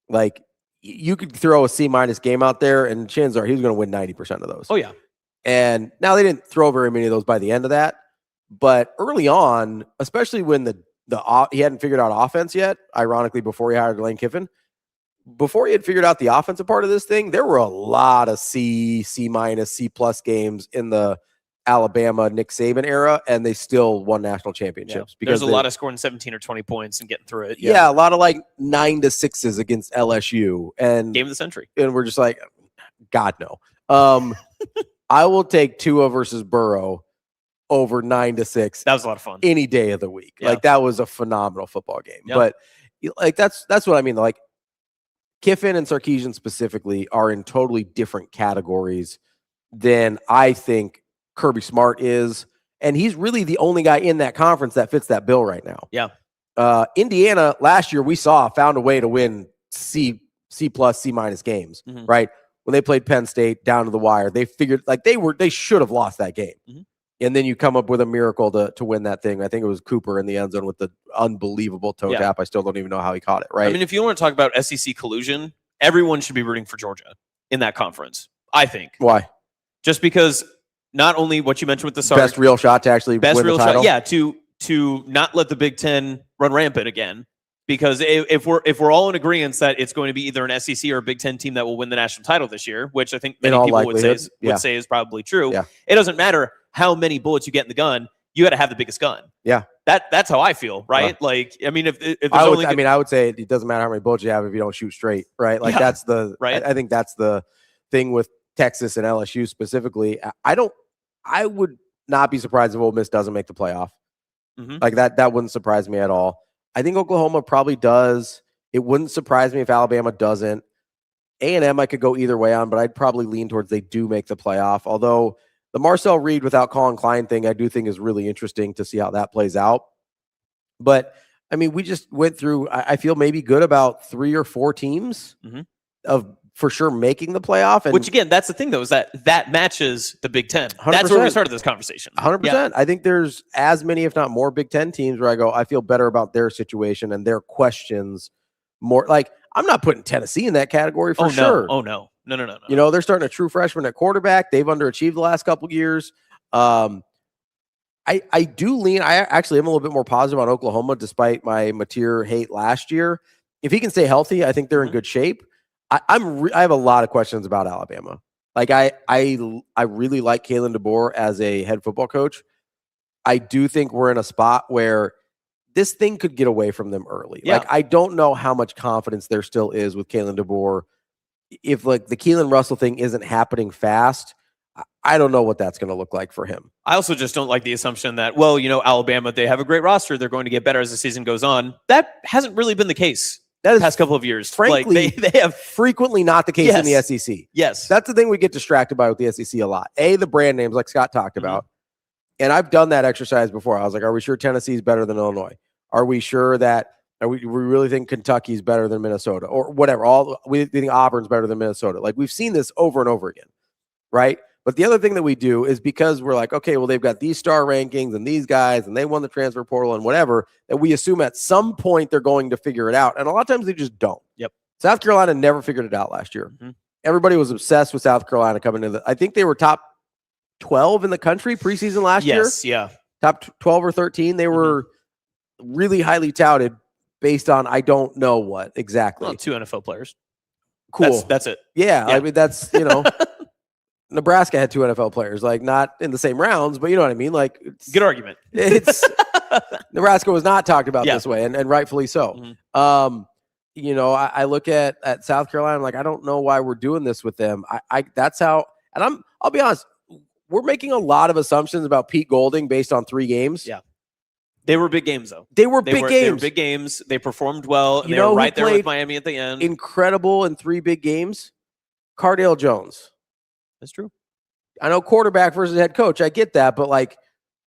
Like, you could throw a C- game out there, and chances are he was going to win 90% of those. Oh, yeah. And now they didn't throw very many of those by the end of that. But early on, especially when he hadn't figured out offense yet, ironically, before he hired Lane Kiffin, before he had figured out the offensive part of this thing, there were a lot of C-, C- C+ games in the Alabama Nick Saban era, and they still won national championships. Because there's a lot of scoring 17 or 20 points and getting through it. Yeah, a lot of like 9-6s against LSU and game of the century. And we're just like, God no. I will take Tua versus Burrow over 9-6. That was a lot of fun. Any day of the week. Yeah. Like that was a phenomenal football game. Yep. But like that's what I mean. Like Kiffin and Sarkisian specifically are in totally different categories than I think Kirby Smart is. And he's really the only guy in that conference that fits that bill right now. Yeah. Indiana last year we found a way to win C+, C- games, right? When they played Penn State down to the wire, they figured like they should have lost that game. And then you come up with a miracle to win that thing. I think it was Cooper in the end zone with the unbelievable toe tap. I still don't even know how he caught it, right? I mean, if you want to talk about SEC collusion, everyone should be rooting for Georgia in that conference, I think. Why? Just because not only what you mentioned with the Sark, best real shot to actually win the title. Yeah, to not let the Big Ten run rampant again. Because if we're all in agreement that it's going to be either an SEC or a Big Ten team that will win the national title this year, which I think many people would say is probably true. Yeah. It doesn't matter how many bullets you get in the gun, you got to have the biggest gun. Yeah. That's how I feel, right? Like, I mean, if there's I would say it doesn't matter how many bullets you have if you don't shoot straight, right? Like that's the right. I think that's the thing with Texas and LSU specifically. I would not be surprised if Ole Miss doesn't make the playoff. Like that wouldn't surprise me at all. I think Oklahoma probably does. It wouldn't surprise me if Alabama doesn't. A&M I could go either way on, but I'd probably lean towards they do make the playoff. Although the Marcel Reed without Colin Klein thing I do think is really interesting to see how that plays out. But, I mean, we just went through, I feel maybe good about 3 or 4 teams of for sure making the playoff. And which, again, that's the thing, though, is that matches the Big Ten. 100%. That's where we started this conversation. 100%. Yeah. I think there's as many, if not more, Big Ten teams where I go, I feel better about their situation and their questions more. Like, I'm not putting Tennessee in that cacategory for sure. Oh, no. No. You know, they're starting a true freshman at quarterback. They've underachieved the last couple of years. I do lean. I actually am a little bit more positive on Oklahoma, despite my Mateer hate last year. If he can stay healthy, I think they're in good shape. I have a lot of questions about Alabama. Like I really like Kalen DeBoer as a head football coach. I do think we're in a spot where this thing could get away from them early. Yeah. Like I don't know how much confidence there still is with Kalen DeBoer. If like the Keelan Russell thing isn't happening fast, I don't know what that's going to look like for him. I also just don't like the assumption that, well, you know, Alabama, they have a great roster. They're going to get better as the season goes on. That hasn't really been the case the past couple of years. Frankly, like they have frequently not the case in the SEC. Yes. That's the thing we get distracted by with the SEC a lot. The brand names, like Scott talked about. And I've done that exercise before. I was like, are we sure Tennessee's better than Illinois? Are we sure that we really think Kentucky's better than Minnesota or whatever? We think Auburn's better than Minnesota. Like we've seen this over and over again, right? But the other thing that we do is because we're like, okay, well, they've got these star rankings and these guys and they won the transfer portal and whatever, that we assume at some point they're going to figure it out. And a lot of times they just don't. Yep. South Carolina never figured it out last year. Everybody was obsessed with South Carolina coming into I think they were top 12 in the country preseason last year. Yes, yeah. Top 12 or 13. They were really highly touted based on I don't know what exactly. Well, 2 NFL players. Cool. That's it. Yeah, I mean, that's, you know, Nebraska had 2 NFL players, like not in the same rounds, but you know what I mean? Like, good argument. It's Nebraska was not talked about this way, and rightfully so. You know, I look at South Carolina, I'm like, I don't know why we're doing this with them. That's how, and I'll be honest, we're making a lot of assumptions about Pete Golding based on 3 games. Yeah. They were big games, though. They were big games. They were big games. They performed well. And You they know were who right there with played Miami at the end. Incredible in 3 big games. Cardale Jones. That's true. I know quarterback versus head coach. I get that, but like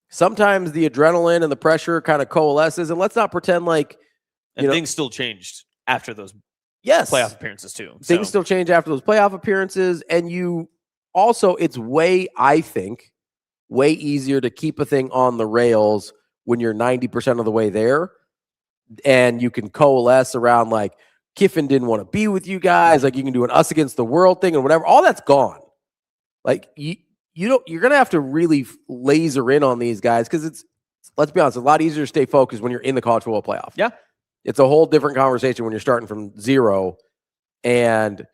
sometimes the adrenaline and the pressure kind of coalesces, and let's not pretend like things still changed after those playoff appearances too. Things still change after those playoff appearances, and you also it's I think, way easier to keep a thing on the rails when you're 90% of the way there, and you can coalesce around like Kiffin didn't want to be with you guys, like you can do an us against the world thing and whatever. All that's gone. Like you're going to have to really laser in on these guys because let's be honest, it's a lot easier to stay focused when you're in the college football playoff. Yeah. It's a whole different conversation when you're starting from zero and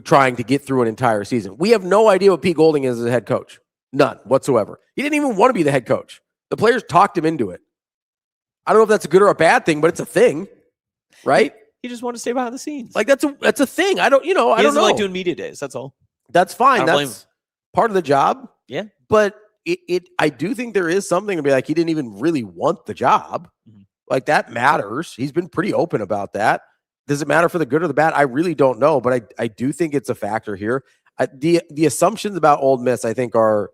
trying to get through an entire season. We have no idea what Pete Golding is as a head coach. None whatsoever. He didn't even want to be the head coach. The players talked him into it. I don't know if that's a good or a bad thing, but it's a thing, right? He just wanted to stay behind the scenes. Like that's a thing. I don't know. He doesn't like doing media days. That's all. That's fine. Blame him. That's part of the job. Yeah. But I do think there is something to be like, he didn't even really want the job. Like that matters. He's been pretty open about that. Does it matter for the good or the bad? I really don't know, but I do think it's a factor here. The assumptions about Ole Miss, I think, are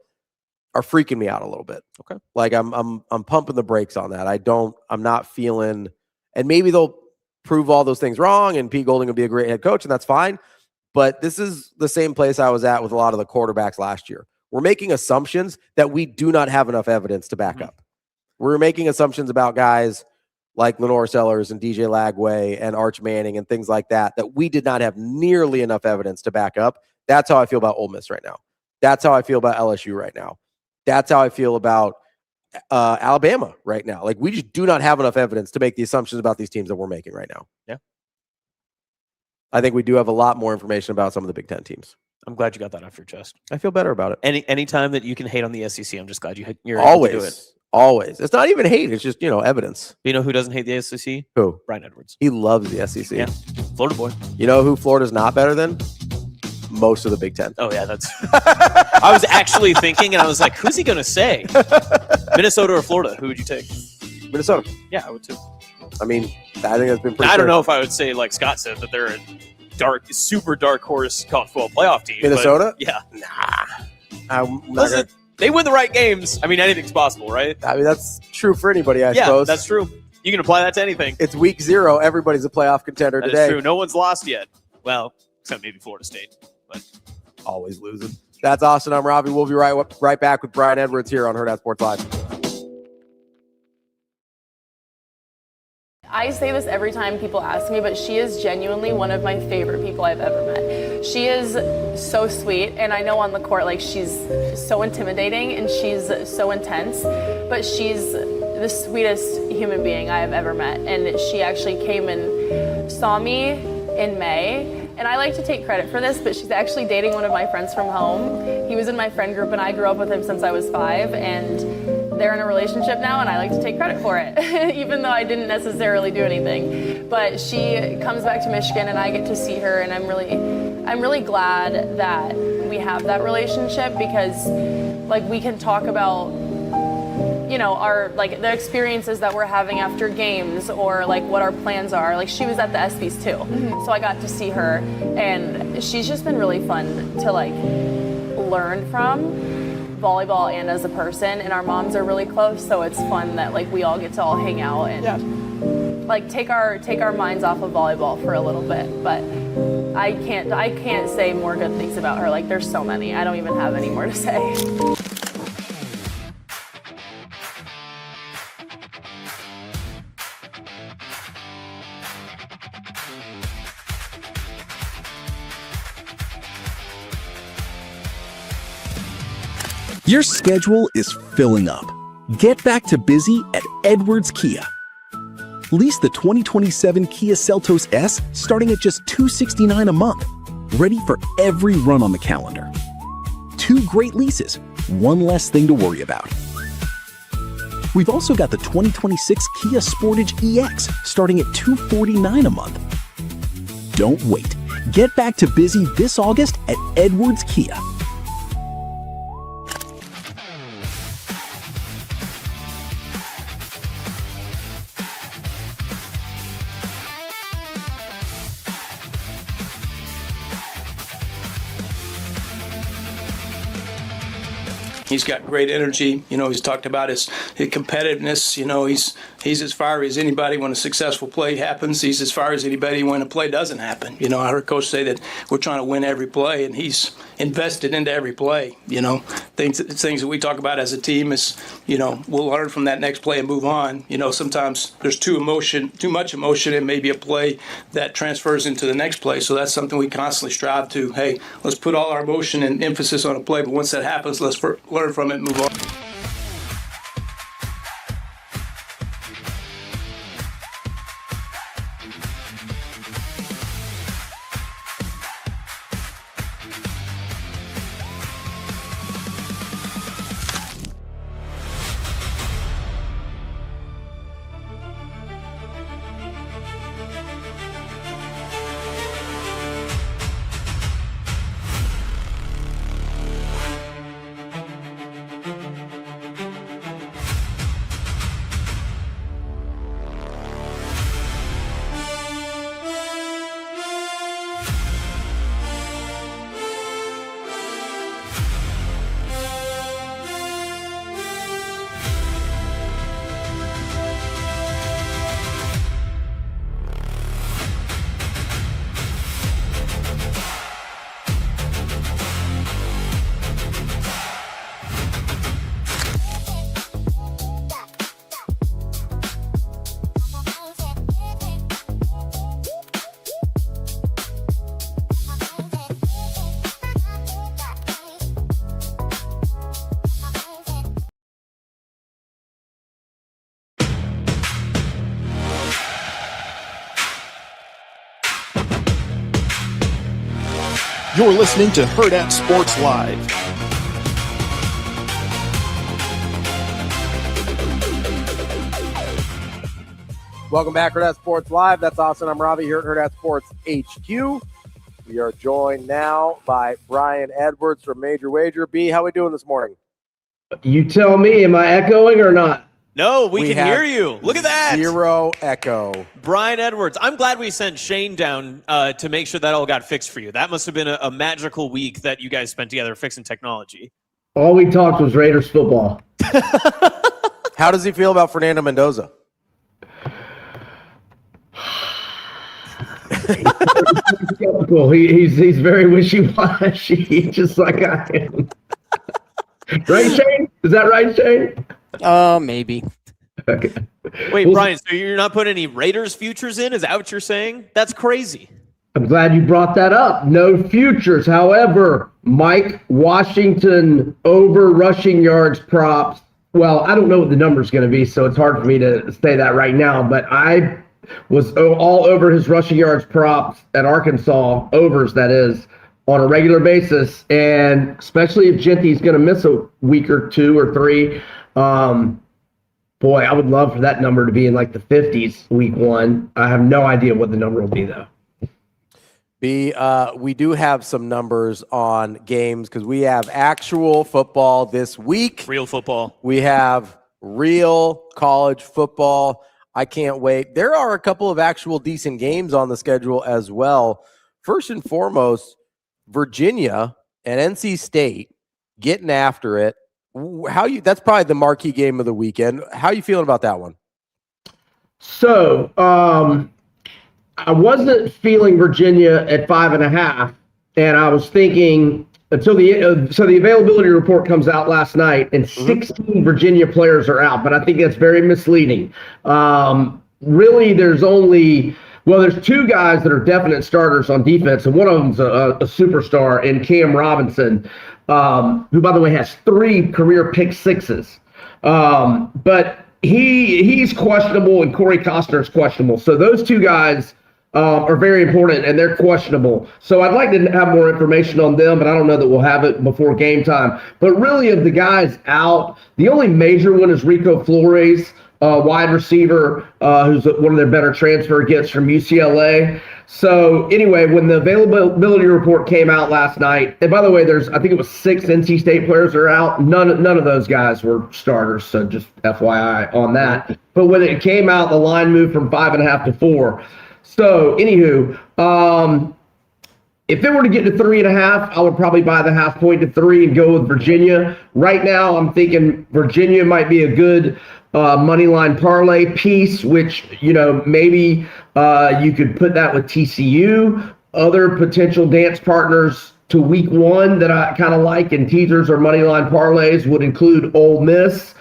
freaking me out a little bit. Okay. Like I'm pumping the brakes on that. I'm not feeling, and maybe they'll prove all those things wrong and Pete Golding will be a great head coach and that's fine. But this is the same place I was at with a lot of the quarterbacks last year. We're making assumptions that we do not have enough evidence to back up. We're making assumptions about guys like Lenore Sellers and DJ Lagway and Arch Manning and things like that we did not have nearly enough evidence to back up. That's how I feel about Ole Miss right now. That's how I feel about LSU right now. That's how I feel about Alabama right now. Like, we just do not have enough evidence to make the assumptions about these teams that we're making right now. Yeah. I think we do have a lot more information about some of the Big Ten teams. I'm glad you got that off your chest. I feel better about it. Any time that you can hate on the SEC, I'm just glad you're always able to do it. Always. It's not even hate. It's just, evidence. You know who doesn't hate the SEC? Who? Brian Edwards. He loves the SEC. Yeah. Florida boy. You know who Florida's not better than? Most of the Big Ten. Oh, yeah. I was actually thinking, and I was like, who's he going to say? Minnesota or Florida? Who would you take? Minnesota. Yeah, I would too. I mean, I think that's been pretty I don't clear. know if I would say, like Scott said, that they're a super dark horse college football playoff team. Minnesota? But, yeah. I'm not Listen, they win the right games. I mean, anything's possible, right? I mean, that's true for anybody, I yeah, suppose. that's true. You can apply that to anything. It's week 0. Everybody's a playoff contender That today. is true. No one's lost yet. Well, except maybe Florida State. But always losing. That's Austin. I'm Ravi. We'll be right back with Brian Edwards here on Hurrdat Sports Live. I say this every time people ask me, but she is genuinely one of my favorite people I've ever met. She is so sweet, and I know on the court, like, she's so intimidating and she's so intense, but she's the sweetest human being I have ever met. And she actually came and saw me in May. And I like to take credit for this, but she's actually dating one of my friends from home. He was in my friend group, and I grew up with him since I was 5, and they're in a relationship now, and I like to take credit for it, even though I didn't necessarily do anything. But she comes back to Michigan, and I get to see her, and I'm really glad that we have that relationship because, like, we can talk about, our, like, the experiences that we're having after games or, like, what our plans are. Like, she was at the ESPYs too. So I got to see her, and she's just been really fun to, like, learn from volleyball and as a person. And our moms are really close, so it's fun that, like, we all get to all hang out and like take our minds off of volleyball for a little bit. But I can't say more good things about her. Like, there's so many. I don't even have any more to say. Your schedule is filling up. Get back to busy at Edwards Kia. Lease the 2027 Kia Seltos S starting at just $269 a month. Ready for every run on the calendar. 2 great leases, 1 less thing to worry about. We've also got the 2026 Kia Sportage EX starting at $249 a month. Don't wait. Get back to busy this August at Edwards Kia. He's got great energy. He's talked about his competitiveness. He's as far as anybody when a successful play happens. He's as far as anybody when a play doesn't happen. I heard Coach say that we're trying to win every play, and he's invested into every play. Things that we talk about as a team is, we'll learn from that next play and move on. Sometimes there's too much emotion in maybe a play that transfers into the next play. So that's something we constantly strive to. Hey, let's put all our emotion and emphasis on a play, but once that happens, let's learn from it and move on. You're listening to Hurrdat Sports Live. Welcome back, Hurrdat Sports Live. That's Austin. I'm Ravi here at Hurrdat Sports HQ. We are joined now by Brian Edwards from Major Wager. B, how we doing this morning? You tell me, am I echoing or not? No, we can hear you. Look at that. Zero echo. Brian Edwards. I'm glad we sent Shane down to make sure that all got fixed for you. That must have been a magical week that you guys spent together fixing technology. All we talked was Raiders football. How does he feel about Fernando Mendoza? He's very wishy-washy, just like I am. Right, Shane? Is that right, Shane? Maybe. Okay. Wait, Brian, so you're not putting any Raiders futures in? Is that what you're saying? That's crazy. I'm glad you brought that up. No futures. However, Mike Washington over rushing yards props. Well, I don't know what the number's going to be, so it's hard for me to say that right now, but I was all over his rushing yards props at Arkansas, overs that is, on a regular basis, and especially if Genty's going to miss a week or two or three, boy, I would love for that number to be in like the 50s week one. I have no idea what the number will be, though. We do have some numbers on games because we have actual football this week. Real football. We have real college football. I can't wait. There are a couple of actual decent games on the schedule as well. First and foremost, Virginia and NC State getting after it. That's probably the marquee game of the weekend. How are you feeling about that one? So, I wasn't feeling Virginia at 5.5, and I was thinking until the availability report comes out last night, and 16 Virginia players are out, but I think that's very misleading. Really, there's two guys that are definite starters on defense, and one of them's a superstar in Cam Robinson, who, by the way, has 3 career pick sixes. But he's questionable, and Corey Costner's questionable. So those two guys are very important, and they're questionable. So I'd like to have more information on them, but I don't know that we'll have it before game time. But really, of the guys out, the only major one is Rico Flores, wide receiver, who's one of their better transfer gets from UCLA. So anyway, when the availability report came out last night, and by the way, I think it was 6 NC State players are out. None of those guys were starters, so just FYI on that. But when it came out, the line moved from 5.5 to 4. So anywho, If it were to get to 3.5, I would probably buy the 0.5 point to 3 and go with Virginia. Right now, I'm thinking Virginia might be a good money line parlay piece, which, maybe you could put that with TCU. Other potential dance partners to week 1 that I kind of like in teasers or money line parlays would include Ole Miss,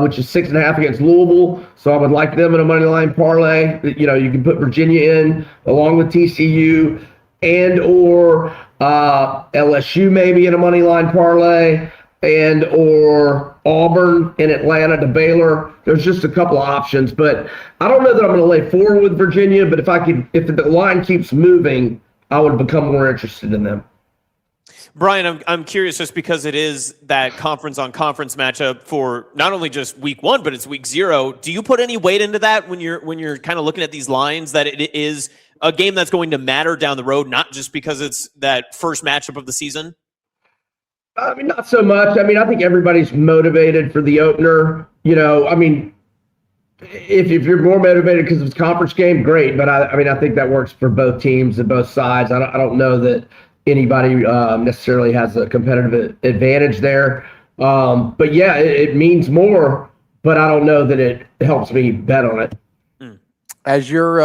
which is 6.5 against Louisville. So I would like them in a money line parlay. You can put Virginia in along with TCU and or LSU maybe in a money line parlay, and or Auburn in Atlanta to Baylor. There's just a couple of options, but I don't know that I'm going to lay 4 with Virginia, but if the line keeps moving, I would become more interested in them. Brian, I'm curious just because it is that conference on conference matchup for not only just week 1, but it's week 0. Do you put any weight into that when you're kind of looking at these lines, that it is a game that's going to matter down the road, not just because it's that first matchup of the season? I mean, not so much. I mean, I think everybody's motivated for the opener. If you're more motivated because it's a conference game, great. But I think that works for both teams and both sides. I don't know that anybody necessarily has a competitive advantage there. But yeah, it means more, but I don't know that it helps me bet on it. As you're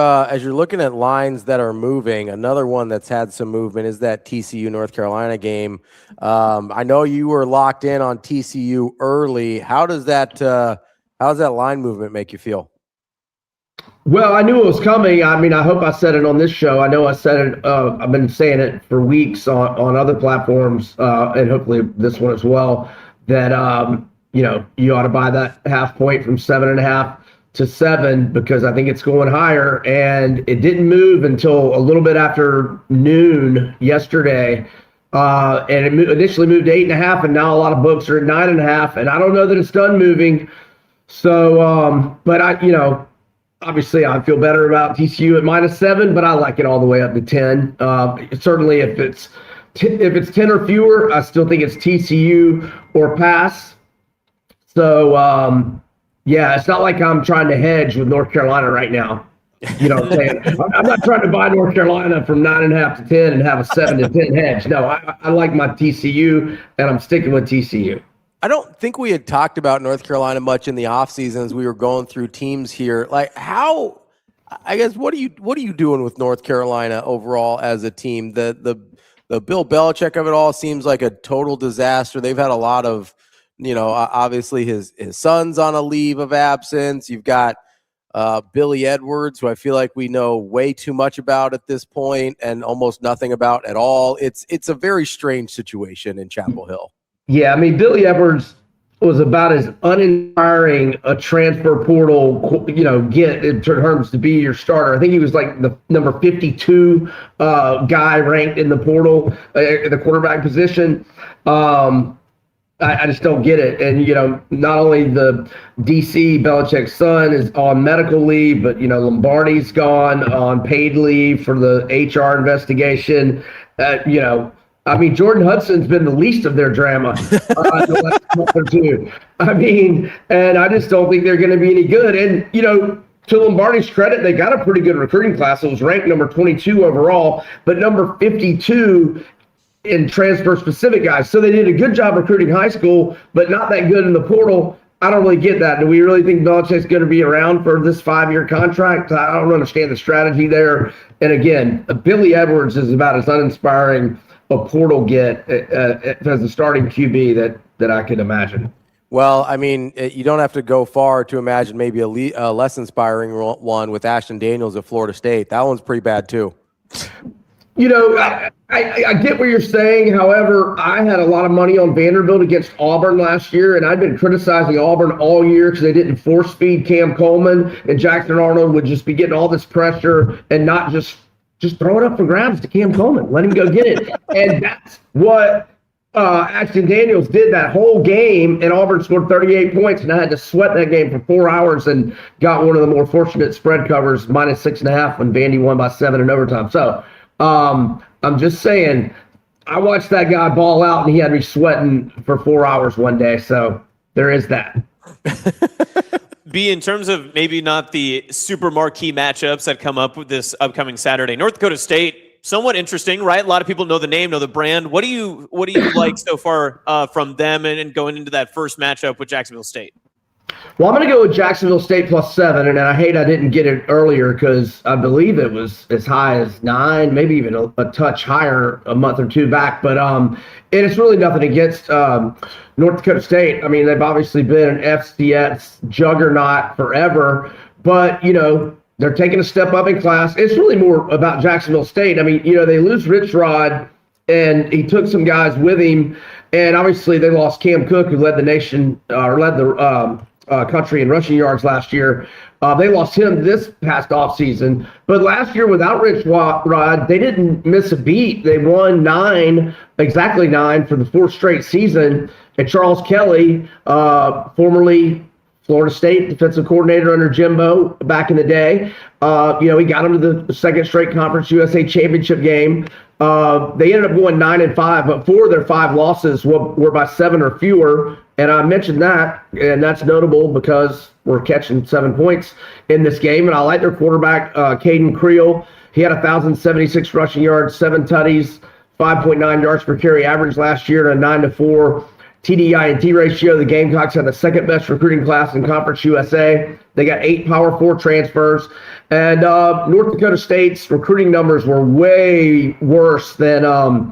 looking at lines that are moving, another one that's had some movement is that TCU North Carolina game. I know you were locked in on TCU early. How does that line movement make you feel? Well, I knew it was coming. I mean, I hope I said it on this show. I know I said it. I've been saying it for weeks on other platforms, and hopefully this one as well. That you ought to buy that 0.5 point from 7.5 to 7 because I think it's going higher, and it didn't move until a little bit after noon yesterday, and it initially moved to 8.5, and now a lot of books are at 9.5, and I don't know that it's done moving. So, but obviously I feel better about TCU at -7, but I like it all the way up to 10. Certainly, if it's 10 or fewer, I still think it's TCU or pass. So. Yeah, it's not like I'm trying to hedge with North Carolina right now. You know what I'm saying? I'm not trying to buy North Carolina from 9.5 to 10 and have a 7 to 10 hedge. No, I like my TCU, and I'm sticking with TCU. I don't think we had talked about North Carolina much in the offseason as we were going through teams here. Like what are you doing with North Carolina overall as a team? The Bill Belichick of it all seems like a total disaster. They've had a lot of obviously his son's on a leave of absence. You've got Billy Edwards, who I feel like we know way too much about at this point and almost nothing about at all. It's a very strange situation in Chapel Hill. Yeah, I mean, Billy Edwards was about as uninspiring a transfer portal, get in terms to be your starter. I think he was like the number 52 guy ranked in the portal, the quarterback position. I just don't get it. And, not only the DC Belichick's son is on medical leave, but, Lombardi's gone on paid leave for the HR investigation. Jordan Hudson's been the least of their drama the last month or two. And I just don't think they're going to be any good. And, to Lombardi's credit, they got a pretty good recruiting class. It was ranked number 22 overall, but number 52 in transfer-specific guys. So they did a good job recruiting high school, but not that good in the portal. I don't really get that. Do we really think Belichick's going to be around for this 5-year contract? I don't understand the strategy there. And again, Billy Edwards is about as uninspiring a portal get as a starting QB that I can imagine. Well, you don't have to go far to imagine maybe a less inspiring one with Ashton Daniels at Florida State. That one's pretty bad too. I get what you're saying. However, I had a lot of money on Vanderbilt against Auburn last year, and I've been criticizing Auburn all year because they didn't force feed Cam Coleman, and Jackson Arnold would just be getting all this pressure and not just throw it up for grabs to Cam Coleman. Let him go get it. And that's what Ashton Daniels did that whole game, and Auburn scored 38 points, and I had to sweat that game for 4 hours and got one of the more fortunate spread covers, -6.5, when Vandy won by 7 in overtime. So, I'm just saying, I watched that guy ball out, and he had me sweating for 4 hours one day. So there is that. B, in terms of maybe not the super marquee matchups that come up with this upcoming Saturday, North Dakota State somewhat interesting, right? A lot of people know the name, know the brand. What do you like so far from them and going into that first matchup with Jacksonville State? Well, I'm going to go with Jacksonville State +7, and I hate I didn't get it earlier because I believe it was as high as 9, maybe even a touch higher a month or two back. But and it's really nothing against North Dakota State. I mean, they've obviously been an FCS juggernaut forever, but they're taking a step up in class. It's really more about Jacksonville State. I mean, they lose Rich Rod, and he took some guys with him, and obviously they lost Cam Cook, who led the nation or led the country in rushing yards last year. They lost him this past offseason. But last year, without Rich Rod, they didn't miss a beat. They won exactly 9 for the 4th straight season. And Charles Kelly, formerly Florida State defensive coordinator under Jimbo back in the day, he got them to the 2nd straight Conference USA championship game. They ended up going 9-5, but 4 of their 5 losses were by 7 or fewer. And I mentioned that, and that's notable because we're catching 7 points in this game. And I like their quarterback, Caden Creel. He had 1,076 rushing yards, 7 tutties, 5.9 yards per carry average last year, and a 9-4 TD/INT ratio. The Gamecocks had the 2nd best recruiting class in Conference USA. They got 8 Power 4 transfers. And North Dakota State's recruiting numbers were way worse than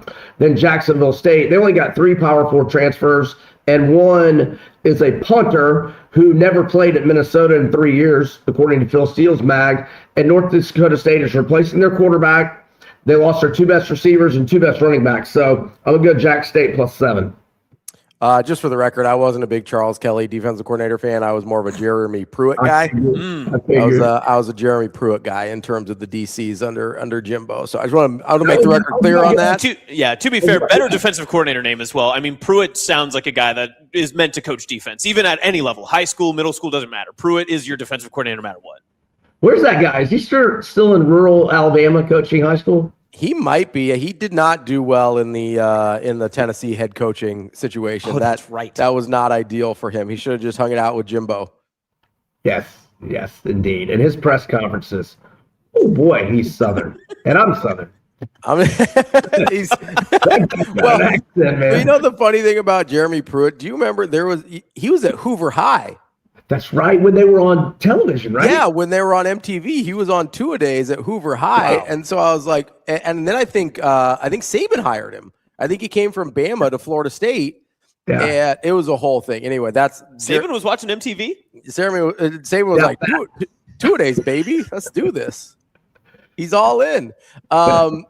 Jacksonville State. They only got 3 Power 4 transfers, and 1 is a punter who never played at Minnesota in 3 years, according to Phil Steele's mag. And North Dakota State is replacing their quarterback. They lost their 2 best receivers and 2 best running backs. So I'm going to go Jack State +7. Just for the record, I wasn't a big Charles Kelly defensive coordinator fan. I was more of a Jeremy Pruitt guy. I was a Jeremy Pruitt guy in terms of the DCs under Jimbo. So I want to make the record clear on that. To be fair, better defensive coordinator name as well. I mean, Pruitt sounds like a guy that is meant to coach defense, even at any level. High school, middle school, doesn't matter. Pruitt is your defensive coordinator no matter what. Where's that guy? Is he still in rural Alabama coaching high school? He might be. He did not do well in the Tennessee head coaching situation. That's right. That was not ideal for him. He should have just hung it out with Jimbo. Yes, indeed. And his press conferences. Oh boy, he's Southern, and I'm Southern. I mean, the funny thing about Jeremy Pruitt, do you remember he was at Hoover High? That's right, when they were on television, right? Yeah, when they were on MTV, he was on 2-a-days at Hoover High, wow. And so I was like, and then I think Saban hired him. I think he came from Bama to Florida State, and it was a whole thing. Anyway, Saban was watching MTV. Saban was like, 2-a-days, baby, let's do this. He's all in. The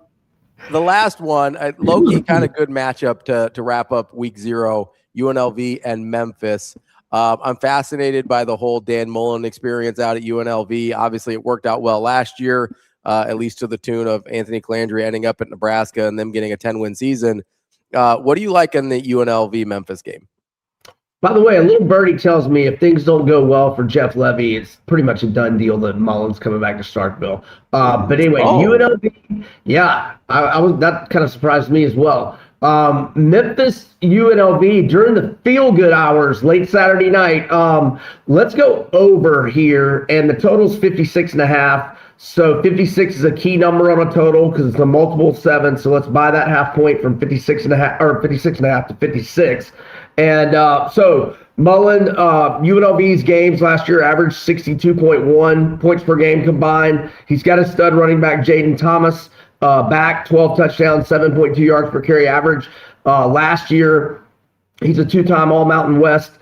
last one, low-key kind of good matchup to wrap up week 0, UNLV and Memphis. I'm fascinated by the whole Dan Mullen experience out at UNLV. Obviously, it worked out well last year, at least to the tune of Anthony Calandri ending up at Nebraska and them getting a 10-win season. What do you like in the UNLV-Memphis game? By the way, a little birdie tells me if things don't go well for Jeff Levy, it's pretty much a done deal that Mullen's coming back to Starkville. But anyway, UNLV, that kind of surprised me as well. Memphis UNLV during the feel-good hours late Saturday night. Let's go over here, and the total's 56.5. So 56 is a key number on a total because it's a multiple 7. So let's buy that half point from 56.5 to 56. And so Mullen, UNLV's games last year averaged 62.1 points per game combined. He's got a stud running back, Jaden Thomas. Back 12 touchdowns, 7.2 yards per carry average. Last year, he's a 2-time All-Mountain West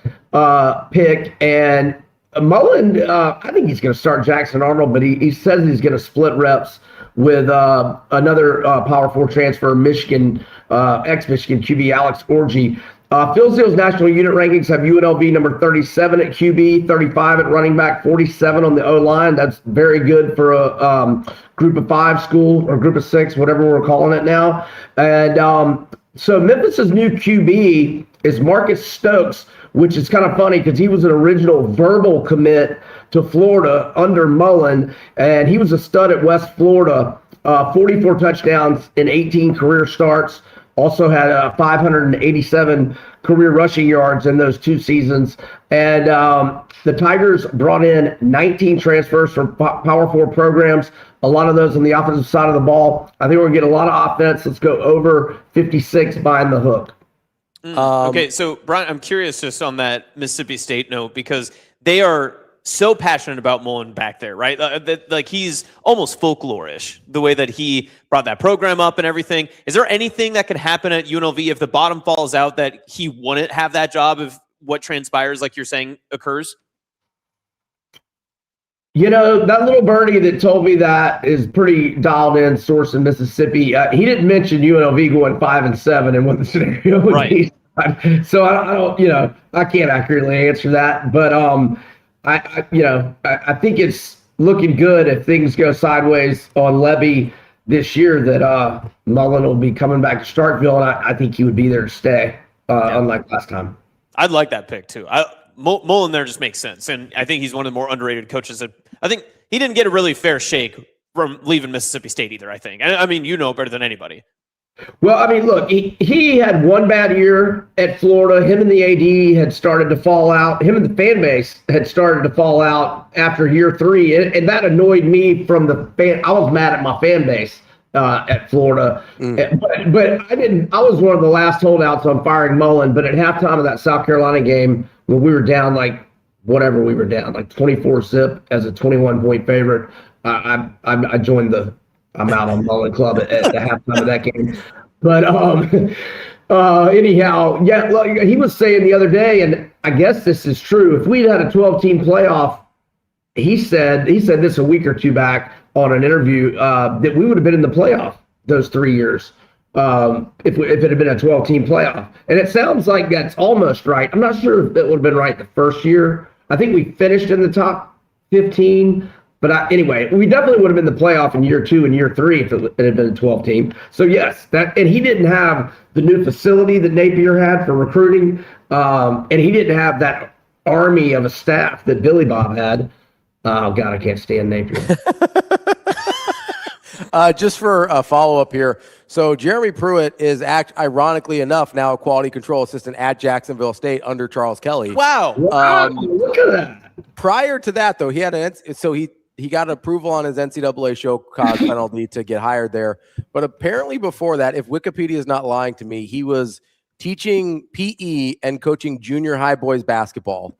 pick. And Mullen, I think he's going to start Jackson Arnold, but he says he's going to split reps with another Power 4 transfer, Michigan, ex-Michigan QB Alex Orji. Phil Steele's national unit rankings have UNLV number 37 at QB, 35 at running back, 47 on the O-line. That's very good for a group of 5 school or group of 6, whatever we're calling it now. And so Memphis's new QB is Marcus Stokes, which is kind of funny because he was an original verbal commit to Florida under Mullen, and he was a stud at West Florida, 44 touchdowns in 18 career starts. Also had 587 career rushing yards in those 2 seasons. And the Tigers brought in 19 transfers from Power 4 programs, a lot of those on the offensive side of the ball. I think we're going to get a lot of offense. Let's go over 56 behind the hook. Okay, so Brian, I'm curious just on that Mississippi State note, because they are so passionate about Mullen back there, right? Like he's almost folklore-ish, the way that he brought that program up and everything. Is there anything that could happen at UNLV if the bottom falls out that he wouldn't have that job if what transpires, like you're saying, occurs? You know, that little birdie that told me that is pretty dialed in source in Mississippi. He didn't mention UNLV going 5-7 and what the scenario would be. So I don't, you know, I can't accurately answer that. But I think it's looking good if things go sideways on Levy this year that Mullen will be coming back to Starkville, and I think he would be there to stay, unlike last time. I'd like that pick too. Mullen there just makes sense, and I think he's one of the more underrated coaches. I think he didn't get a really fair shake from leaving Mississippi State either, I think. I mean, you know better than anybody. Well, I mean, look, he had one bad year at Florida. Him and the AD had started to fall out. Him and the fan base had started to fall out after year 3, and that annoyed me from the fan. I was mad at my fan base at Florida, but I didn't. I was one of the last holdouts on firing Mullen. But at halftime of that South Carolina game, when we were down like whatever we were down, like 24-zip as a 21-point favorite, I joined the I'm out on Mullen Club at the halftime of that game. But anyhow, yeah, look, he was saying the other day, and I guess this is true. If we'd had a 12-team playoff, he said this a week or two back on an interview that we would have been in the playoff those 3 years if it had been a 12-team playoff. And it sounds like that's almost right. I'm not sure if that would have been right the first year. I think we finished in the top 15. But anyway, we definitely would have been in the playoff in year 2 and year 3 if it had been a 12-team. So yes, and he didn't have the new facility that Napier had for recruiting, and he didn't have that army of a staff that Billy Bob had. Oh God, I can't stand Napier. Just for a follow-up here, so Jeremy Pruitt is, ironically enough, now a quality control assistant at Jacksonville State under Charles Kelly. Wow! Look at that. Prior to that, though, he had he got approval on his NCAA show cause penalty to get hired there. But apparently before that, if Wikipedia is not lying to me, he was teaching PE and coaching junior high boys basketball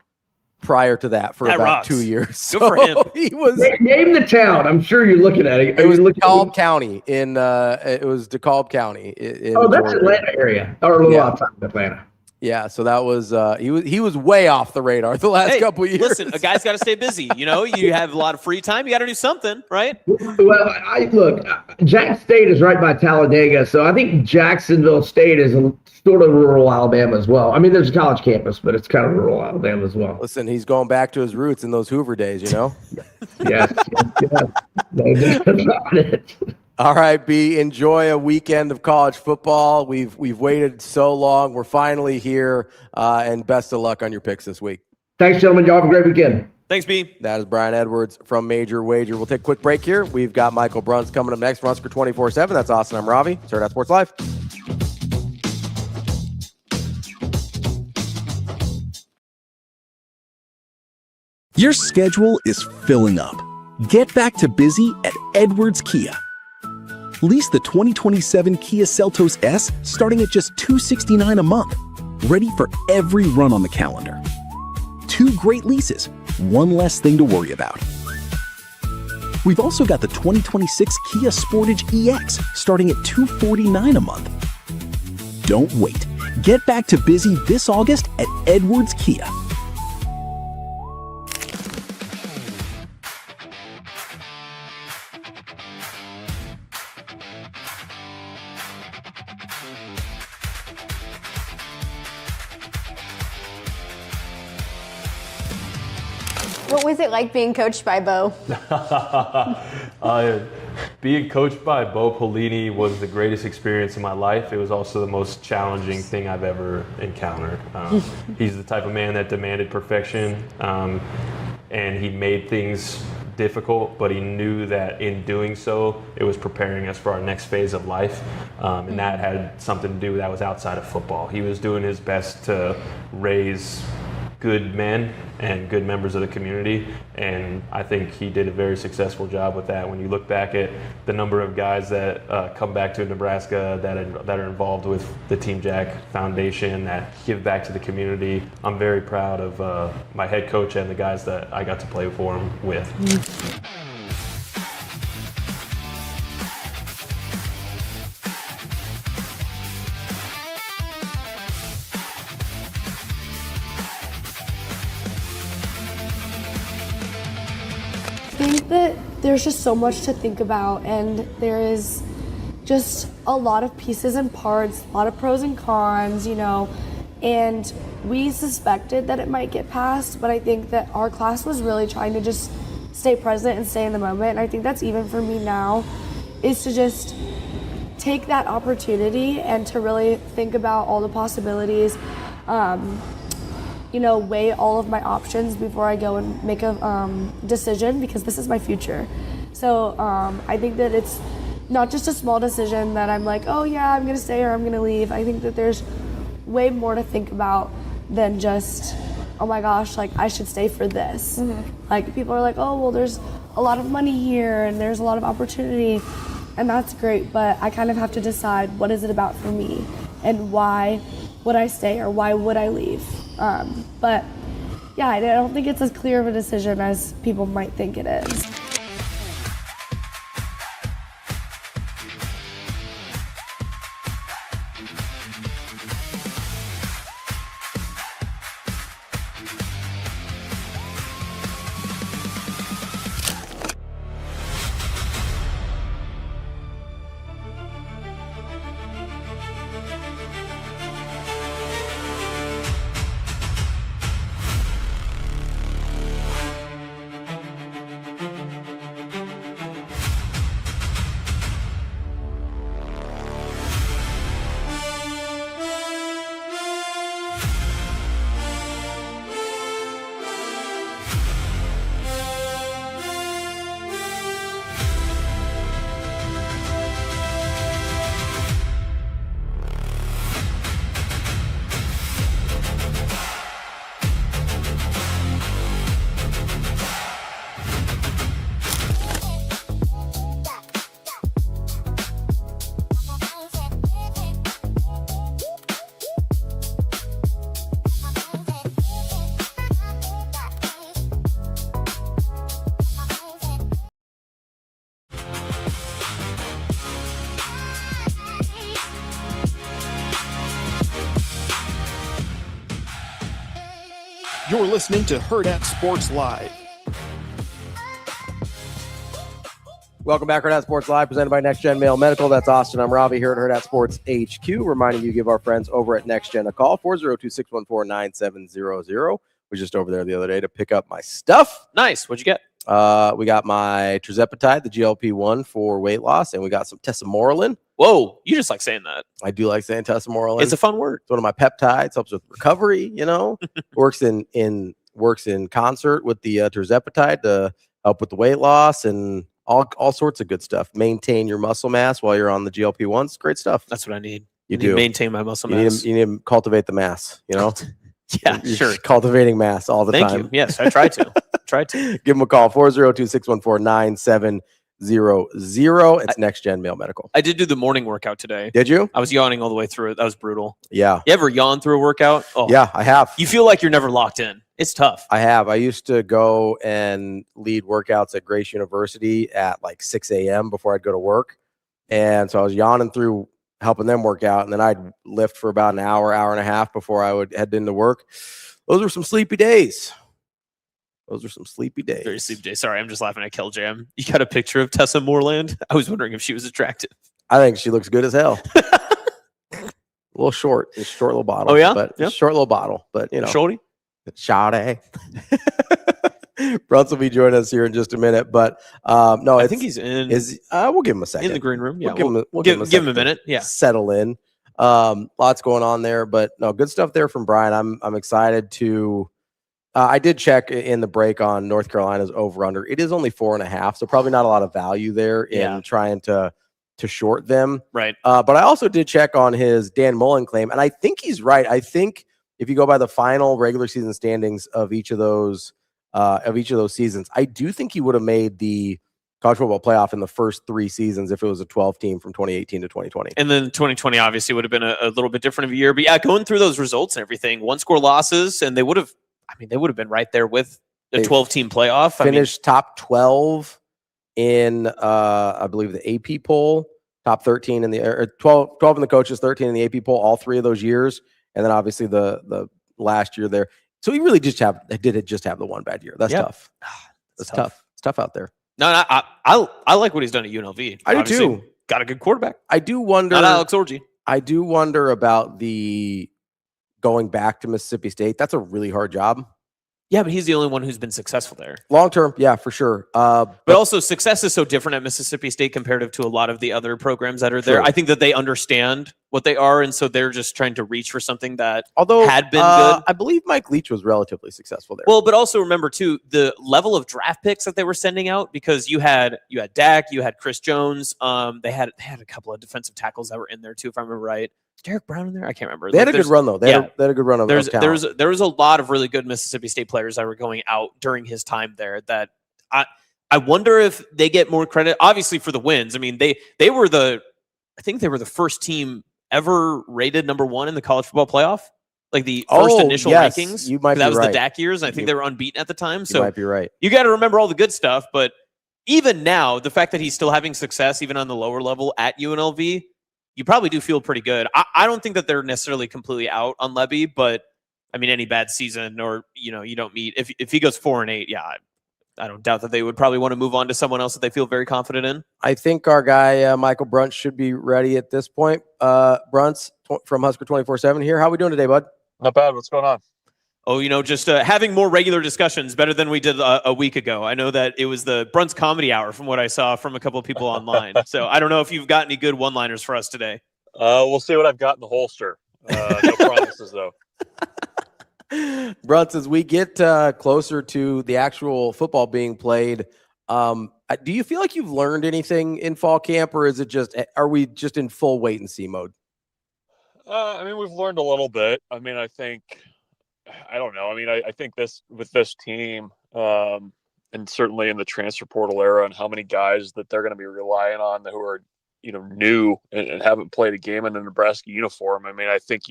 prior to that for about 2 years. Good for him. He was name the town. I'm sure you're looking at it. It was DeKalb County in DeKalb County. In that's Georgia. Atlanta area or a little outside of Atlanta. Yeah, so that was he was way off the radar the last couple of years. Listen, a guy's got to stay busy. You know, you have a lot of free time. You got to do something, right? Well, look, Jack State is right by Talladega, so I think Jacksonville State is sort of rural Alabama as well. I mean, there's a college campus, but it's kind of rural Alabama as well. Listen, he's going back to his roots in those Hoover days, you know? yes. No doubt about it. All right, B, enjoy a weekend of college football. We've waited so long. We're finally here, and best of luck on your picks this week. Thanks, gentlemen. Y'all have a great weekend. Thanks, B. That is Brian Edwards from Major Wager. We'll take a quick break here. We've got Michael Bruntz coming up next from Husker 24/7. That's Austin. I'm Ravi. It's Hurrdat Sports Live. Your schedule is filling up. Get back to busy at Edwards Kia. Lease the 2027 Kia Seltos S starting at just $269 a month. Ready for every run on the calendar. 2 great leases, 1 less thing to worry about. We've also got the 2026 Kia Sportage EX starting at $249 a month. Don't wait. Get back to busy this August at Edwards Kia. What was it like being coached by Bo? Being coached by Bo Pelini was the greatest experience of my life. It was also the most challenging thing I've ever encountered. He's the type of man that demanded perfection, and he made things difficult, but he knew that in doing so, it was preparing us for our next phase of life. And that had something to do that was outside of football. He was doing his best to raise good men and good members of the community, and I think he did a very successful job with that. When you look back at the number of guys that come back to Nebraska that are involved with the Team Jack Foundation, that give back to the community, I'm very proud of my head coach and the guys that I got to play for him with. I think that there's just so much to think about, and there is just a lot of pieces and parts, a lot of pros and cons, and we suspected that it might get passed, but I think that our class was really trying to just stay present and stay in the moment, and I think that's even for me now, is to just take that opportunity and to really think about all the possibilities, weigh all of my options before I go and make a decision, because this is my future. So I think that it's not just a small decision that I'm like, oh yeah, I'm gonna stay or I'm gonna leave. I think that there's way more to think about than just, oh my gosh, like I should stay for this. Like people are like, oh, well, there's a lot of money here and there's a lot of opportunity, and that's great, but I kind of have to decide, what is it about for me and why would I stay or why would I leave? But yeah, I don't think it's as clear of a decision as people might think it is. You're listening to Hurrdat Sports Live. Welcome back, Hurrdat Sports Live, presented by Next Gen Mail Medical. That's Austin. I'm Ravi here at Hurrdat Sports HQ, reminding you to give our friends over at Next Gen a call, 402-614-9700. Was just over there the other day to pick up my stuff. Nice. What'd you get? We got my tirzepatide, the GLP-1 for weight loss, and we got some tesamorelin. Whoa, you just like saying that. I do like saying tesamorelin. It's a fun word. It's one of my peptides, helps with recovery, works in concert with the tirzepatide to help with the weight loss and all sorts of good stuff. Maintain your muscle mass while you're on the GLP-1s. Great stuff. That's what I need. You do. Maintain my muscle mass. You need to cultivate the mass, Yeah, sure. Cultivating mass all the time. Thank you. Yes, I try to. Give them a call, 402-614-9700. It's Next Gen Mail Medical. I did do the morning workout today. Did you? I was yawning all the way through it. That was brutal. Yeah. You ever yawn through a workout? Oh, yeah, I have. You feel like you're never locked in. It's tough. I have. I used to go and lead workouts at Grace University at like 6 a.m. before I'd go to work. And so I was yawning through helping them work out. And then I'd lift for about an hour, hour and a half before I would head into work. Those were some sleepy days. Very sleepy days. Sorry, I'm just laughing at Kel Jam. You got a picture of Tessa Moreland? I was wondering if she was attractive. I think she looks good as hell. A little short. It's a short little bottle. Oh, yeah? But short little bottle. But, Shorty? Shawty. Bruntz will be joining us here in just a minute. But, no, I think he's in. We'll give him a second. In the green room. Yeah, we'll give him a minute. Yeah. Settle in. Lots going on there. But, no, good stuff there from Brian. I'm excited to I did check in the break on North Carolina's over/under. It is only 4.5, so probably not a lot of value there in trying to short them. Right. But I also did check on his Dan Mullen claim, and I think he's right. I think if you go by the final regular season standings of each of those seasons, I do think he would have made the college football playoff in the first 3 seasons if it was a 12 team from 2018 to 2020. And then 2020 obviously would have been a little bit different of a year. But yeah, going through those results and everything, 1-score losses, and they would have been right there with the 12-team playoff. Finished top 12 in, I believe, the AP poll, top 13 in the 12 in the coaches, 13 in the AP poll, all 3 of those years, and then obviously the last year there. So he really just have the one bad year. That's tough. That's tough. It's tough out there. No, I like what he's done at UNLV. I do too. Got a good quarterback. I do wonder. Not Alex Orji. I do wonder about the going back to Mississippi State. That's a really hard job. Yeah, but he's the only one who's been successful there. Long term, yeah, for sure. But also, success is so different at Mississippi State comparative to a lot of the other programs that are there. True. I think that they understand what they are, and so they're just trying to reach for something that had been good. I believe Mike Leach was relatively successful there. Well, but also remember too the level of draft picks that they were sending out, because you had Dak, you had Chris Jones. They had a couple of defensive tackles that were in there too, if I remember right. Is Derek Brown in there? I can't remember. They had a good run though. They had a good run of talent. There was a lot of really good Mississippi State players that were going out during his time there. That I wonder if they get more credit, obviously, for the wins. I mean, they were the first team ever rated number 1 in the college football playoff, like the first initial rankings. You might be that was right. the Dak years, and I think they were unbeaten at the time. So you might be right. You got to remember all the good stuff, but even now, the fact that he's still having success, even on the lower level at UNLV, you probably do feel pretty good. I don't think that they're necessarily completely out on Levy, but I mean, any bad season or you don't meet if he goes 4-8, I don't doubt that they would probably want to move on to someone else that they feel very confident in. I think our guy Michael Bruntz should be ready at this point. Bruntz from Husker 24/7 here. How are we doing today, bud? Not bad. What's going on? Oh, just having more regular discussions, better than we did a week ago. I know that it was the Bruntz Comedy Hour from what I saw from a couple of people online. So I don't know if you've got any good one-liners for us today. We'll see what I've got in the holster. No promises, though. Bruntz, as we get closer to the actual football being played, do you feel like you've learned anything in fall camp, or are we just in full wait and see mode? I mean, we've learned a little bit. I mean, I don't know. I mean, I think with this team, and certainly in the transfer portal era, and how many guys that they're going to be relying on who are, new and haven't played a game in a Nebraska uniform. I mean, I think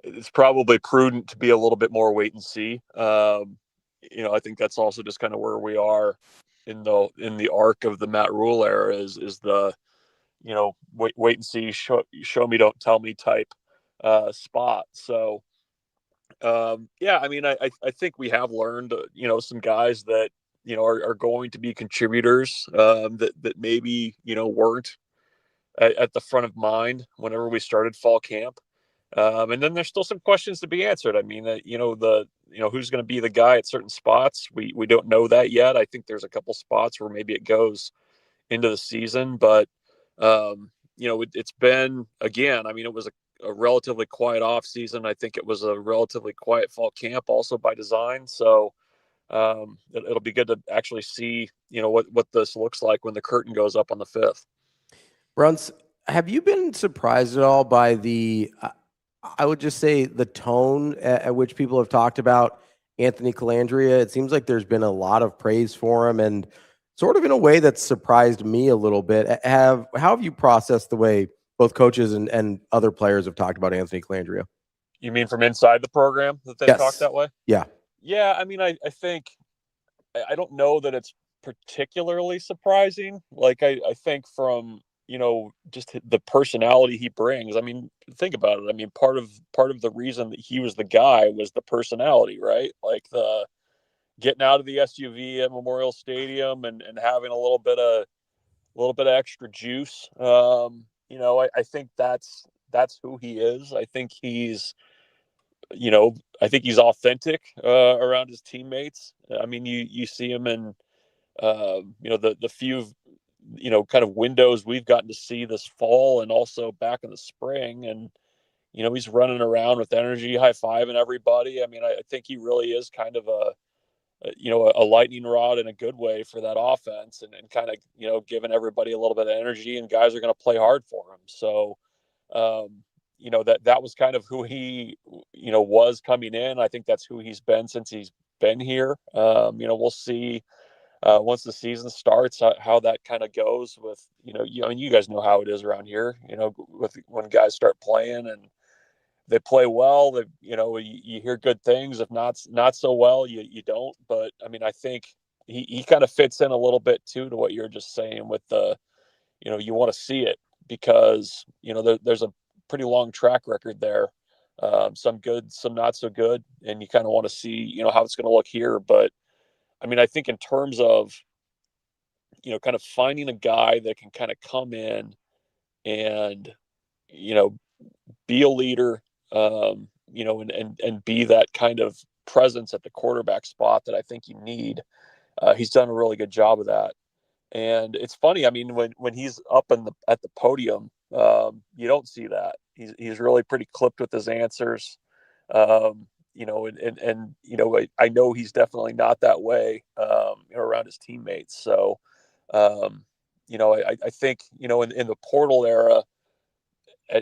it's probably prudent to be a little bit more wait and see. I think that's also just kind of where we are in the arc of the Matt Rule era is the, wait and see, show me, don't tell me type spot. So, I mean, I think we have learned, some guys that, are going to be contributors that maybe, weren't at the front of mind whenever we started fall camp. And then there's still some questions to be answered. I mean, who's going to be the guy at certain spots? We don't know that yet. I think there's a couple spots where maybe it goes into the season, but it's been, again, I mean, it was a relatively quiet off season. I think it was a relatively quiet fall camp also by design. So it'll be good to actually see, what this looks like when the curtain goes up on the 5th. Bruntz, have you been surprised at all by I would just say the tone at which people have talked about Anthony Calandria? It seems like there's been a lot of praise for him, and sort of in a way that surprised me a little bit. How have you processed the way both coaches and other players have talked about Anthony Calandria? You mean from inside the program that they talk that way? Yeah. Yeah, I mean, I think I don't know that it's particularly surprising. Like I think from just the personality he brings. I mean, think about it. I mean, part of the reason that he was the guy was the personality, right? Like the getting out of the SUV at Memorial Stadium and having a little bit of extra juice. I think that's who he is. I think he's authentic around his teammates. I mean, you see him in the few kind of windows we've gotten to see this fall and also back in the spring, and he's running around with energy, high-fiving everybody. I mean, I think he really is kind of a lightning rod in a good way for that offense, and kind of, giving everybody a little bit of energy, and guys are going to play hard for him. So, that was kind of who he, was coming in. I think that's who he's been since he's been here. We'll see once the season starts how that kind of goes with, and you guys know how it is around here, with when guys start playing and they play well, you hear good things. If not so well, you don't. But I mean, I think he kind of fits in a little bit too to what you're just saying with the, you want to see it because, there's a pretty long track record there. Some good, some not so good. And you kind of want to see, how it's going to look here. But I mean, I think in terms of, kind of finding a guy that can kind of come in and, be a leader, and be that kind of presence at the quarterback spot that I think you need. He's done a really good job of that. And it's funny. I mean, when he's up at the podium, you don't see that. He's really pretty clipped with his answers. I know he's definitely not that way, around his teammates. So, I think, in the portal era,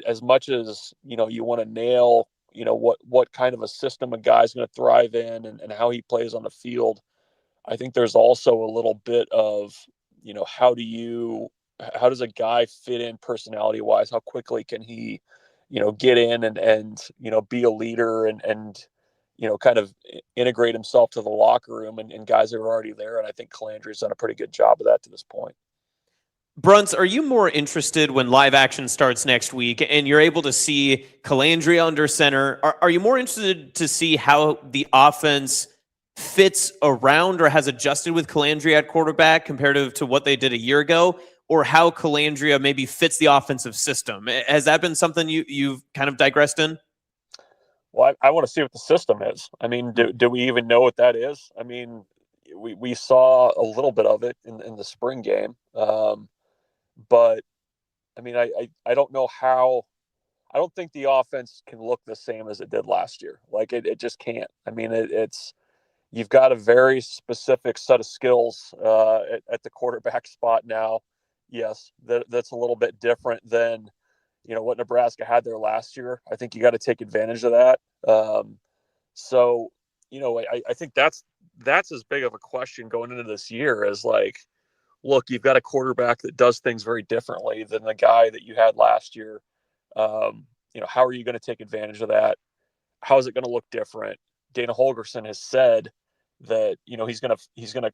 as much as, you want to nail, what kind of a system a guy's going to thrive in and how he plays on the field, I think there's also a little bit of, how does a guy fit in personality wise? How quickly can he, get in and be a leader and kind of integrate himself to the locker room and guys that are already there. And I think Calandri's done a pretty good job of that to this point. Bruntz, are you more interested when live action starts next week and you're able to see Calandria under center? Are you more interested to see how the offense fits around or has adjusted with Calandria at quarterback compared to what they did a year ago, or how Calandria maybe fits the offensive system? Has that been something you've kind of digressed in? Well, I want to see what the system is. I mean, do we even know what that is? I mean, we saw a little bit of it in the spring game. But I mean, I don't know how. I don't think the offense can look the same as it did last year. Like it just can't. I mean, it's you've got a very specific set of skills at the quarterback spot now. Yes, that's a little bit different than what Nebraska had there last year. I think you got to take advantage of that. So I think that's as big of a question going into this year as like, look, you've got a quarterback that does things very differently than the guy that you had last year. How are you going to take advantage of that? How is it going to look different? Dana Holgorsen has said that, he's going to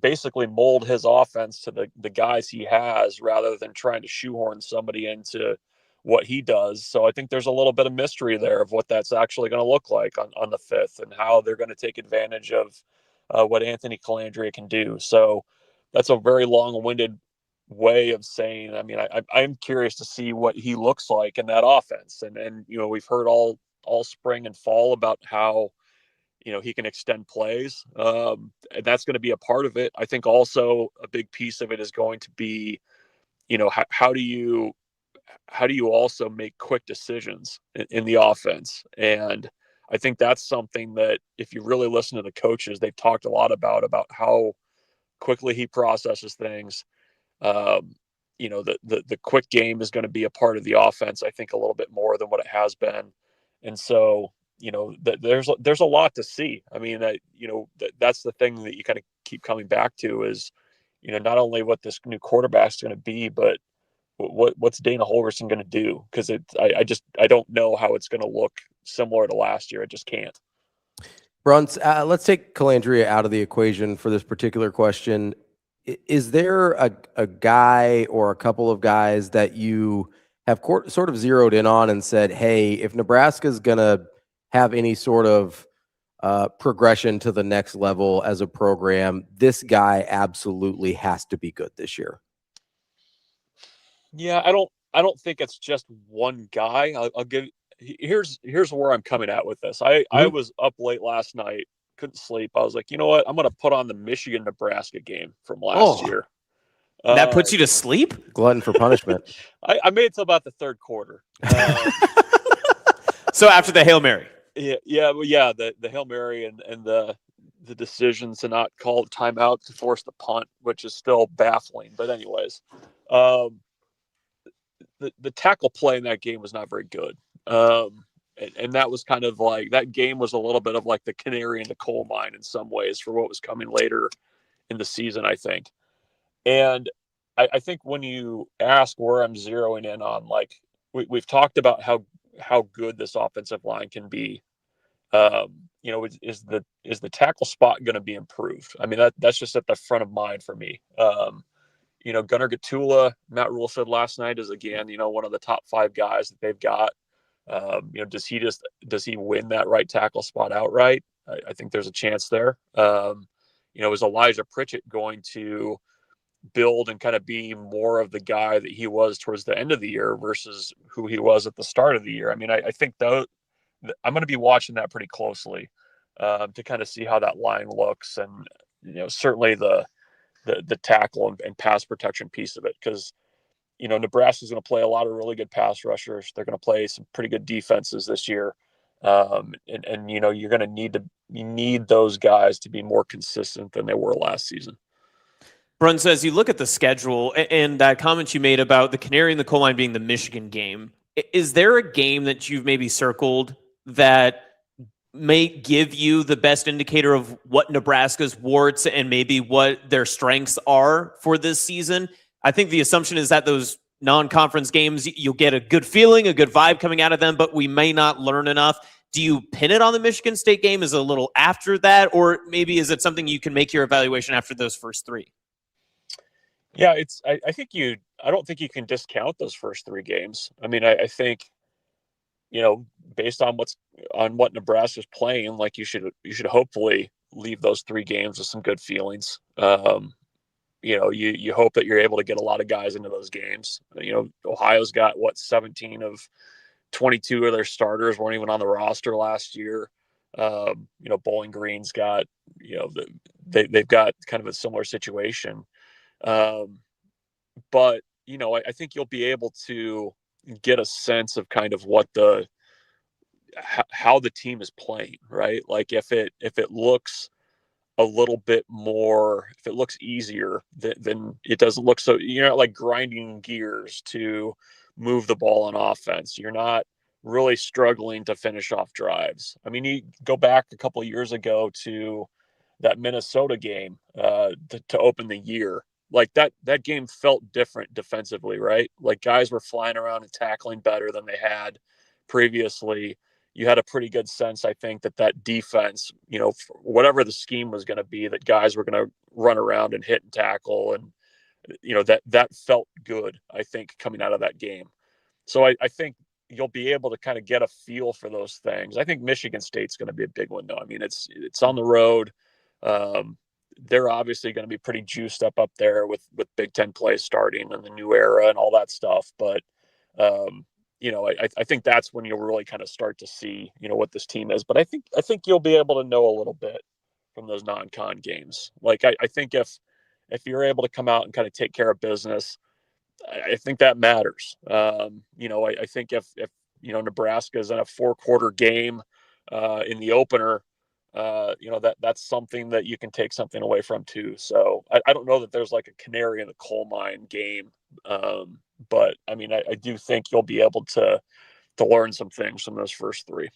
basically mold his offense to the guys he has rather than trying to shoehorn somebody into what he does. So I think there's a little bit of mystery there of what that's actually going to look like on the 5th and how they're going to take advantage of what Anthony Calandria can do. So that's a very long-winded way of saying, I mean, I'm curious to see what he looks like in that offense. And we've heard all spring and fall about how, he can extend plays. And that's going to be a part of it. I think also a big piece of it is going to be, how do you also make quick decisions in the offense? And I think that's something that if you really listen to the coaches, they've talked a lot about how quickly he processes things. The quick game is going to be a part of the offense, I think, a little bit more than what it has been. And so, there's a lot to see. I mean, that's the thing that you kind of keep coming back to is, not only what this new quarterback is going to be, but what's Dana Holgorsen going to do? Because I don't know how it's going to look similar to last year. I just can't. Bruntz, let's take Calandria out of the equation for this particular question. Is there a guy or a couple of guys that you have sort of zeroed in on and said, hey, if Nebraska's going to have any sort of progression to the next level as a program, this guy absolutely has to be good this year? Yeah, I don't think it's just one guy. I'll give. Here's where I'm coming at with this. I was up late last night, couldn't sleep. I was like, you know what? I'm going to put on the Michigan-Nebraska game from last year. That puts you to sleep? Glutton for punishment. I made it till about the third quarter. So after the Hail Mary. The Hail Mary and the decision to not call timeout to force the punt, which is still baffling. But anyways, the tackle play in that game was not very good. And that was kind of like, that game was a little bit of like the canary in the coal mine in some ways for what was coming later in the season, I think. And I think when you ask where I'm zeroing in on, like, we've talked about how good this offensive line can be. Is the tackle spot going to be improved? I mean, that's just at the front of mind for me. Gunnar Gatula, Matt Rule said last night, is again, one of the top 5 guys that they've got. Does he win that right tackle spot outright? I think there's a chance there. Is Elijah Pritchett going to build and kind of be more of the guy that he was towards the end of the year versus who he was at the start of the year? I mean, I think though I'm going to be watching that pretty closely to kind of see how that line looks, and certainly the tackle and pass protection piece of it, because Nebraska's going to play a lot of really good pass rushers. They're going to play some pretty good defenses this year, and you're going to need those guys to be more consistent than they were last season. Bruntz, as you look at the schedule and that comment you made about the canary in the coal mine being the Michigan game, is there a game that you've maybe circled that may give you the best indicator of what Nebraska's warts and maybe what their strengths are for this season? I think the assumption is that those non-conference games, you'll get a good feeling, a good vibe coming out of them, but we may not learn enough. Do you pin it on the Michigan State game? Is it a little after that? Or maybe is it something you can make your evaluation after those first 3? Yeah, I don't think you can discount those first 3 games. I mean, I think, based on what Nebraska's playing, like you should hopefully leave those 3 games with some good feelings. You hope that you're able to get a lot of guys into those games. Ohio's got 17 of 22 of their starters weren't even on the roster last year. Bowling Green's got, they've got kind of a similar situation. But I think you'll be able to get a sense of kind of how the team is playing, right? Like if it looks a little bit more, if it looks easier, then it doesn't look so, you're not like grinding gears to move the ball on offense. You're not really struggling to finish off drives. I mean, you go back a couple of years ago to that Minnesota game to open the year. Like that game felt different defensively, right? Like guys were flying around and tackling better than they had previously. You had a pretty good sense, I think, that defense, whatever the scheme was going to be, that guys were going to run around and hit and tackle. And, that felt good, I think, coming out of that game. So I think you'll be able to kind of get a feel for those things. I think Michigan State's going to be a big one, though. I mean, it's on the road. They're obviously going to be pretty juiced up there with Big Ten play starting and the new era and all that stuff. But, I think that's when you'll really kind of start to see, what this team is. But I think you'll be able to know a little bit from those non-con games. Like, I think if you're able to come out and kind of take care of business, I think that matters. I think if Nebraska is in a 4-quarter game in the opener, that's something that you can take something away from too. So I don't know that there's like a canary in the coal mine game. But I mean, I do think you'll be able to learn some things from those first 3.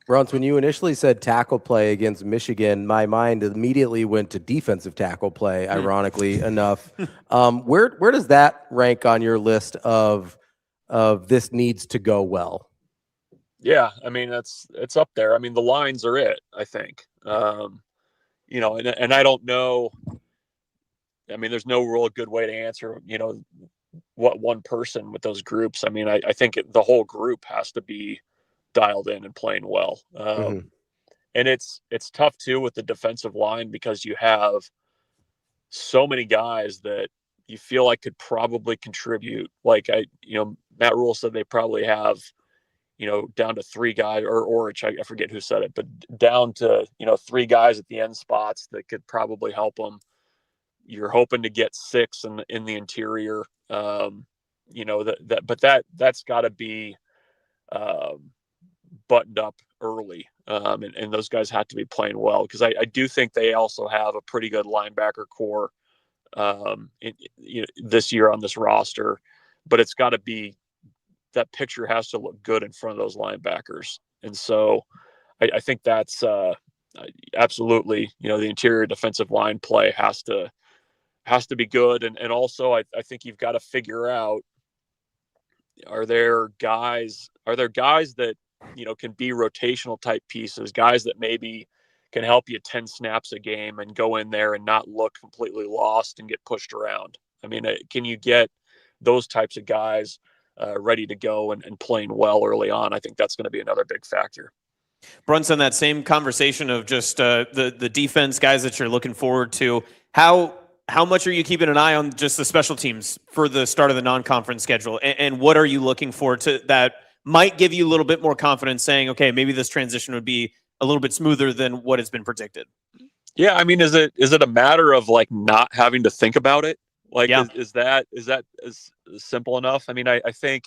Bruntz, when you initially said tackle play against Michigan, my mind immediately went to defensive tackle play, ironically enough. Where does that rank on your list of this needs to go well? Yeah, I mean, it's up there. I mean, the lines are it, I think. And I don't know. I mean, there's no real good way to answer, what one person with those groups. I mean, I think the whole group has to be dialed in and playing well. And it's tough too with the defensive line because you have so many guys that you feel like could probably contribute. Like Matt Rule said they probably have, down to 3 guys, or I forget who said it, but down to, 3 guys at the end spots that could probably help them. You're hoping to get 6 in the interior. But that's got to be buttoned up early. And those guys have to be playing well, because I do think they also have a pretty good linebacker core this year on this roster, but it's got to be, that picture has to look good in front of those linebackers. And so I think that's absolutely, the interior defensive line play has to be good. And also I think you've got to figure out, are there guys that, can be rotational type pieces, guys that maybe can help you 10 snaps a game and go in there and not look completely lost and get pushed around. I mean, can you get those types of guys ready to go and playing well early on? I think that's going to be another big factor. Bruntz, on that same conversation of just the defense guys that you're looking forward to, how much are you keeping an eye on just the special teams for the start of the non-conference schedule? And what are you looking for to that might give you a little bit more confidence saying, okay, maybe this transition would be a little bit smoother than what has been predicted? Yeah. I mean, is it a matter of like not having to think about it? Like, yeah. is that simple enough? I mean, I think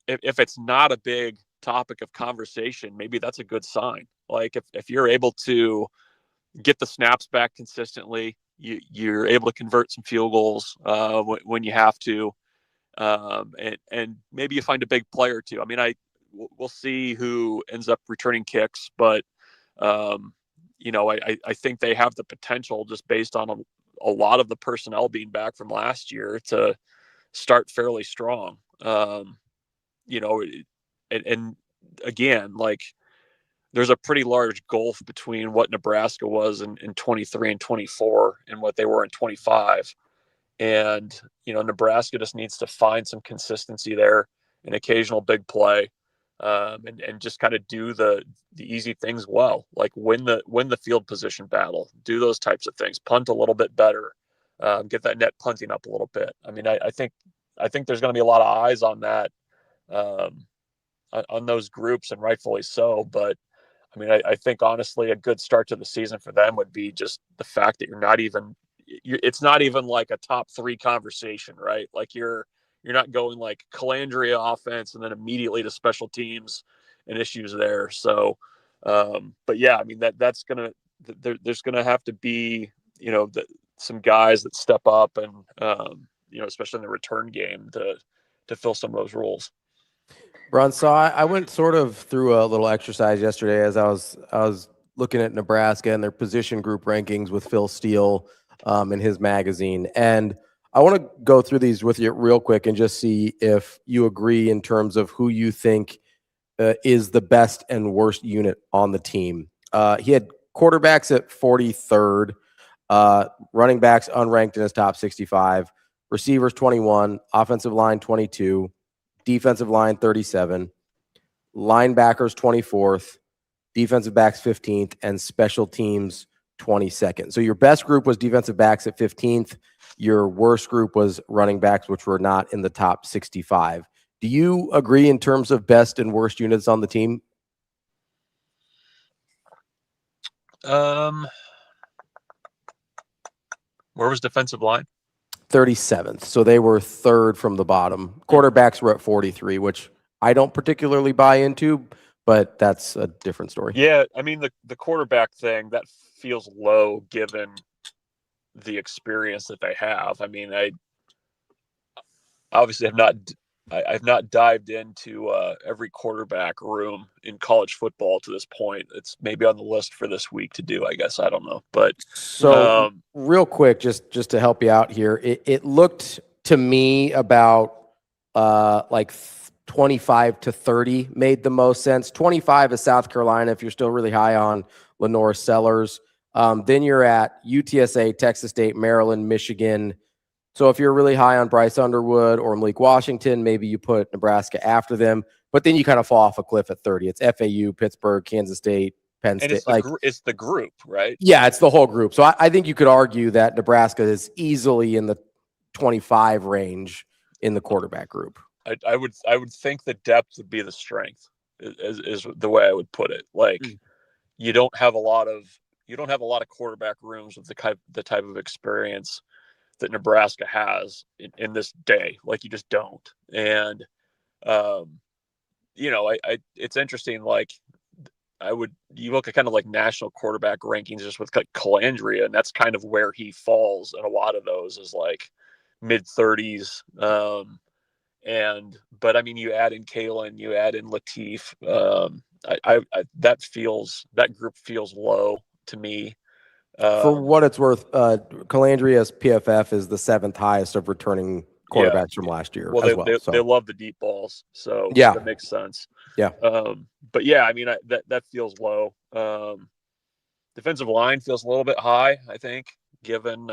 if it's not a big topic of conversation, maybe that's a good sign. Like if you're able to get the snaps back consistently, you're able to convert some field goals when you have to, and maybe you find a big play or two. I mean, we'll see who ends up returning kicks, but I think they have the potential, just based on a lot of the personnel being back from last year, to start fairly strong. And again, like, there's a pretty large gulf between what Nebraska was in 23 and 24 and what they were in 25. And, Nebraska just needs to find some consistency there, an occasional big play, and just kind of do the easy things well, like win the field position battle, do those types of things, punt a little bit better, get that net punting up a little bit. I mean, I think there's going to be a lot of eyes on that, on those groups, and rightfully so. But I mean, I think honestly, a good start to the season for them would be just the fact that it's not even like a top 3 conversation, right? Like you're not going like Calandria offense and then immediately to special teams and issues there. So, but yeah, I mean, there's going to have to be, some guys that step up and, especially in the return game to fill some of those roles. Bruntz, so I went sort of through a little exercise yesterday as I was looking at Nebraska and their position group rankings with Phil Steele in his magazine. And I want to go through these with you real quick and just see if you agree in terms of who you think is the best and worst unit on the team. He had quarterbacks at 43rd, running backs unranked in his top 65, receivers 21, offensive line 22, defensive line 37, linebackers 24th, defensive backs 15th, and special teams 22nd. So your best group was defensive backs at 15th. Your worst group was running backs, which were not in the top 65. Do you agree in terms of best and worst units on the team? Where was defensive line? 37th. So they were third from the bottom. Quarterbacks were at 43, which I don't particularly buy into, but that's a different story. Yeah, I mean, the quarterback thing, that feels low given the experience that they have. I mean, I obviously I've not dived into every quarterback room in college football to this point. It's maybe on the list for this week to do, I guess. I don't know. But so real quick, just to help you out here, it looked to me about like 25 to 30 made the most sense. 25 is South Carolina if you're still really high on Lenore Sellers. Then you're at UTSA, Texas State, Maryland, Michigan. So if you're really high on Bryce Underwood or Malik Washington, maybe you put Nebraska after them. But then you kind of fall off a cliff at 30. It's FAU, Pittsburgh, Kansas State, Penn State. It's the group, right? Yeah, it's the whole group. So I think you could argue that Nebraska is easily in the 25 range in the quarterback group. I would think the depth would be the strength, is the way I would put it. Like you don't have a lot of quarterback rooms with the type of experience that Nebraska has in this day. Like you just don't. And it's interesting. Like you look at kind of like national quarterback rankings just with Calandria, and that's kind of where he falls in a lot of those is like mid-30s. But I mean, you add in Kalen, you add in Latif. That group feels low to me. For what it's worth, Calandria's PFF is the 7th highest of returning quarterbacks from last year. Well, they love the deep balls, so that makes sense. Yeah. But yeah, I mean that feels low. Defensive line feels a little bit high, I think, given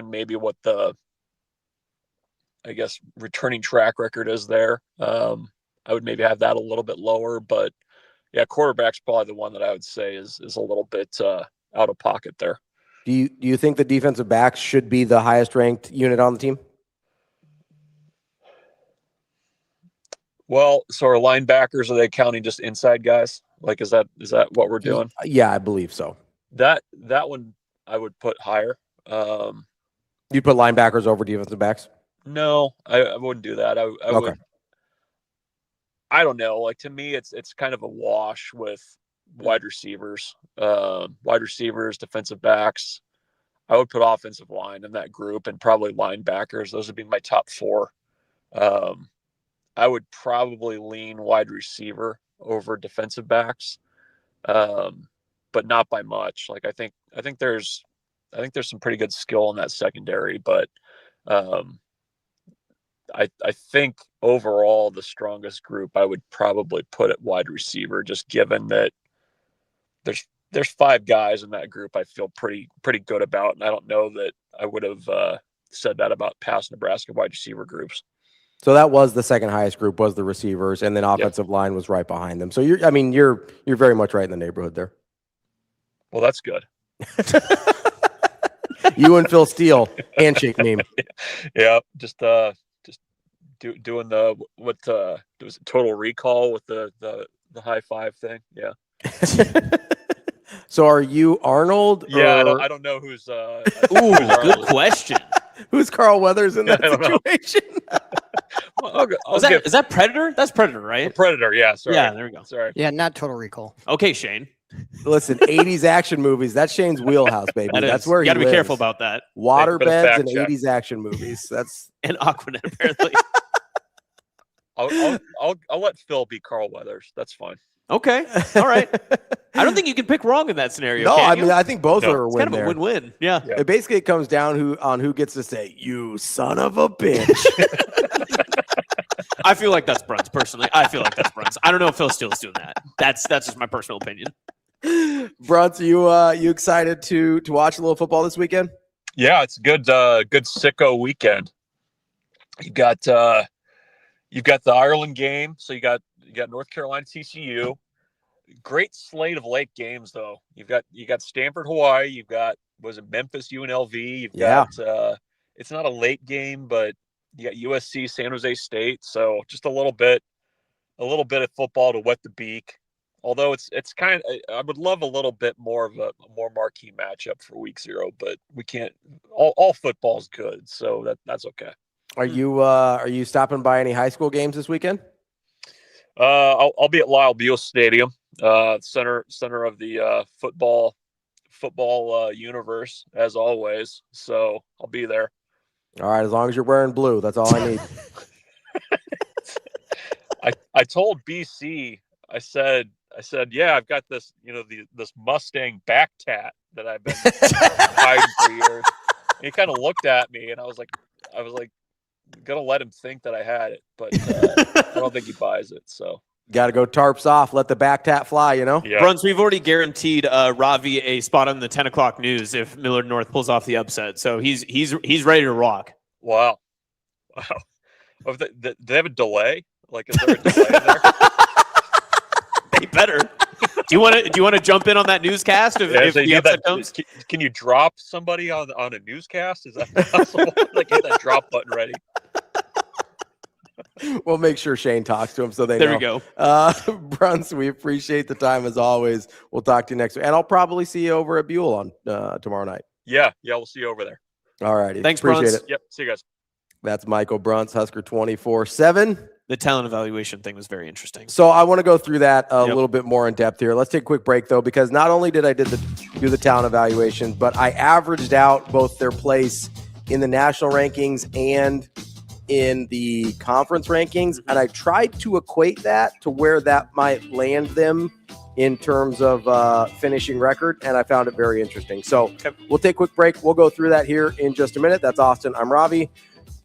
maybe what the returning track record is there. I would maybe have that a little bit lower, but yeah, quarterback's probably the one that I would say is a little bit out of pocket there. Do you think the defensive backs should be the highest ranked unit on the team? Well, so are linebackers, are they counting just inside guys? Like, is that what we're doing? Yeah, I believe so. That one I would put higher. You'd put linebackers over defensive backs? No, I wouldn't do that. I would. I don't know. Like, to me, it's kind of a wash with wide receivers, defensive backs. I would put offensive line in that group and probably linebackers. Those would be my top 4. I would probably lean wide receiver over defensive backs, but not by much. Like, I think there's some pretty good skill in that secondary, but I think overall the strongest group I would probably put at wide receiver, just given that there's 5 guys in that group I feel pretty good about, and I don't know that I would have said that about past Nebraska wide receiver groups. So that was the second highest group, was the receivers, and then offensive line was right behind them. So you're very much right in the neighborhood there. Well, that's good. You and Phil Steele handshake meme. Yeah, just doing the it was Total Recall with the high five thing. Yeah. So are you Arnold? Yeah, or... I don't know who's. Ooh, good question. Who's Carl Weathers in that situation? Is that Predator? That's Predator, right? Predator, yeah. Sorry. Yeah, there we go. Sorry. Yeah, not Total Recall. Okay, Shane. Listen, 80s action movies. That's Shane's wheelhouse, baby. That's where you got to be lives. careful about that. Waterbeds and 80s action movies. That's and Aquanet, apparently. I'll let Phil be Carl Weathers. That's fine. Okay. All right. I don't think you can pick wrong in that scenario. No, can I you? mean, I think both are a It's win kind of there. a win-win. Yeah. It basically comes down on who gets to say, "You son of a bitch." I feel like that's Bruntz, personally. I feel like that's Bruntz. I don't know if Phil Steele is doing that. That's just my personal opinion. Bruntz, you excited to watch a little football this weekend? Yeah, it's good sicko weekend. You've got the Ireland game, so you got North Carolina TCU. Great slate of late games though. You got Stanford Hawaii, you've got Memphis UNLV, you've got it's not a late game, but you got USC San Jose State, so just a little bit of football to wet the beak. Although it's kind of, I would love a little bit more of a more marquee matchup for week 0, but we can't. All football's good, so that's okay. Are you stopping by any high school games this weekend? I'll be at Lyle Buell Stadium, center of the football universe as always. So I'll be there. All right, as long as you're wearing blue, that's all I need. I told BC, I said, yeah, I've got this, this Mustang back tat that I've been hiding for years. And he kind of looked at me, and I was like, gonna let him think that I had it, but I don't think he buys it. So got to go tarps off, let the back tat fly. Yeah. Bruntz, we've already guaranteed Ravi a spot on the 10 o'clock news if Millard North pulls off the upset. So he's ready to rock. Wow. Oh, do they have a delay? Like, is there a delay in there? They better. Do you want to jump in on that newscast if the upset comes? Can you drop somebody on a newscast? Is that possible? Like, get that drop button ready. We'll make sure Shane talks to him so they there know. We go. Bruntz, we appreciate the time as always. We'll talk to you next week. And I'll probably see you over at Buell on tomorrow night. Yeah, we'll see you over there. All righty. Thanks, appreciate Bruntz. it. Yep, see you guys. That's Michael Bruntz, Husker 24/7. the talent evaluation thing was very interesting. So I want to go through that a little bit more in depth here. Let's take a quick break though, because not only did I do the talent evaluation, but I averaged out both their place in the national rankings and in the conference rankings, and I tried to equate that to where that might land them in terms of finishing record, and I found it very interesting. So we'll take a quick break. We'll go through that here in just a minute. That's Austin. I'm Ravi.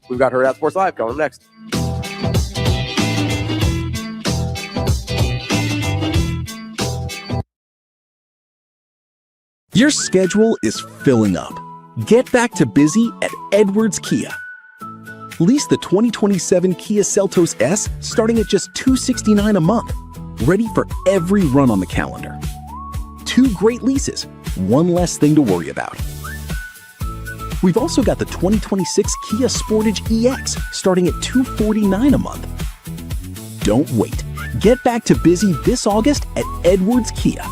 We've got Hurrdat Sports Live coming up next. Your schedule is filling up. Get back to busy at Edwards Kia. Lease the 2027 Kia Seltos S starting at just $269 a month. Ready for every run on the calendar. 2 great leases, 1 less thing to worry about. We've also got the 2026 Kia Sportage EX starting at $249 a month. Don't wait. Get back to busy this August at Edwards Kia.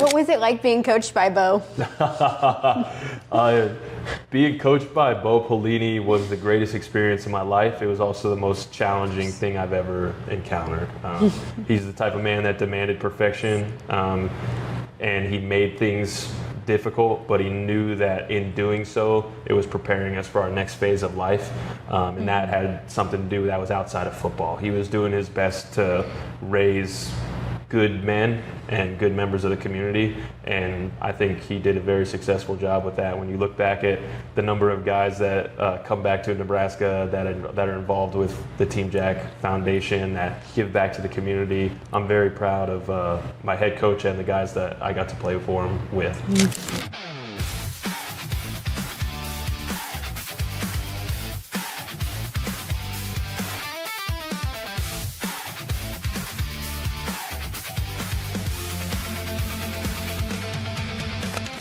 What was it like being coached by Bo? Being coached by Bo Pelini was the greatest experience in my life. It was also the most challenging thing I've ever encountered. He's the type of man that demanded perfection, and he made things difficult, but he knew that in doing so, it was preparing us for our next phase of life, and that had something to do that was outside of football. He was doing his best to raise good men and good members of the community, and I think he did a very successful job with that. When you look back at the number of guys that come back to Nebraska that are involved with the Team Jack Foundation, that give back to the community, I'm very proud of my head coach and the guys that I got to play for him with.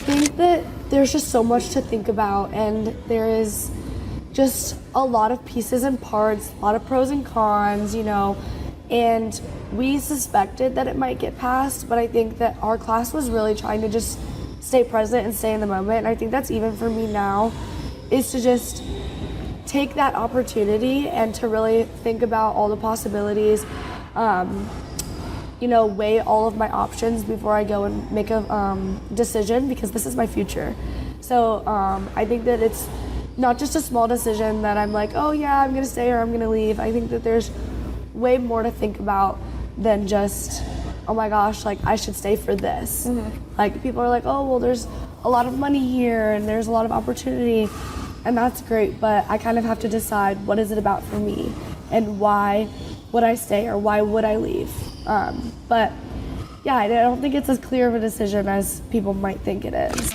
I think that there's just so much to think about, and there is just a lot of pieces and parts, a lot of pros and cons, and we suspected that it might get passed, but I think that our class was really trying to just stay present and stay in the moment, and I think that's even for me now, is to just take that opportunity and to really think about all the possibilities, weigh all of my options before I go and make a decision, because this is my future. So I think that it's not just a small decision that I'm like, oh yeah, I'm gonna stay or I'm gonna leave. I think that there's way more to think about than just, oh my gosh, like I should stay for this. Like people are like, oh, well, there's a lot of money here and there's a lot of opportunity, and that's great, but I kind of have to decide what is it about for me and why would I stay or why would I leave. But yeah, I don't think it's as clear of a decision as people might think it is.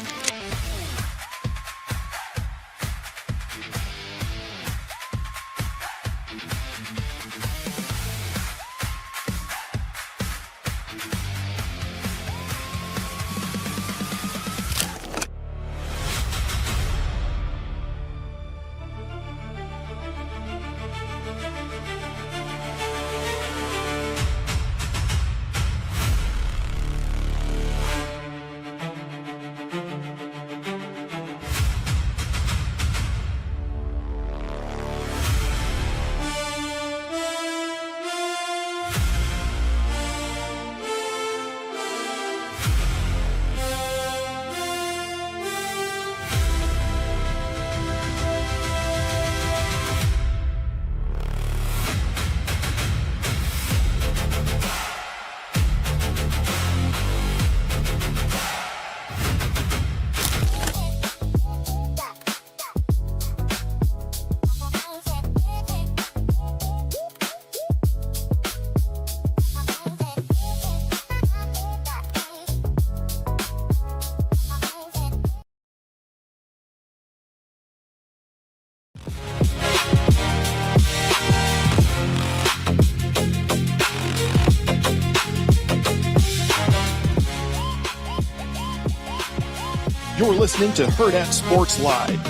You're listening to Hurrdat Sports Live.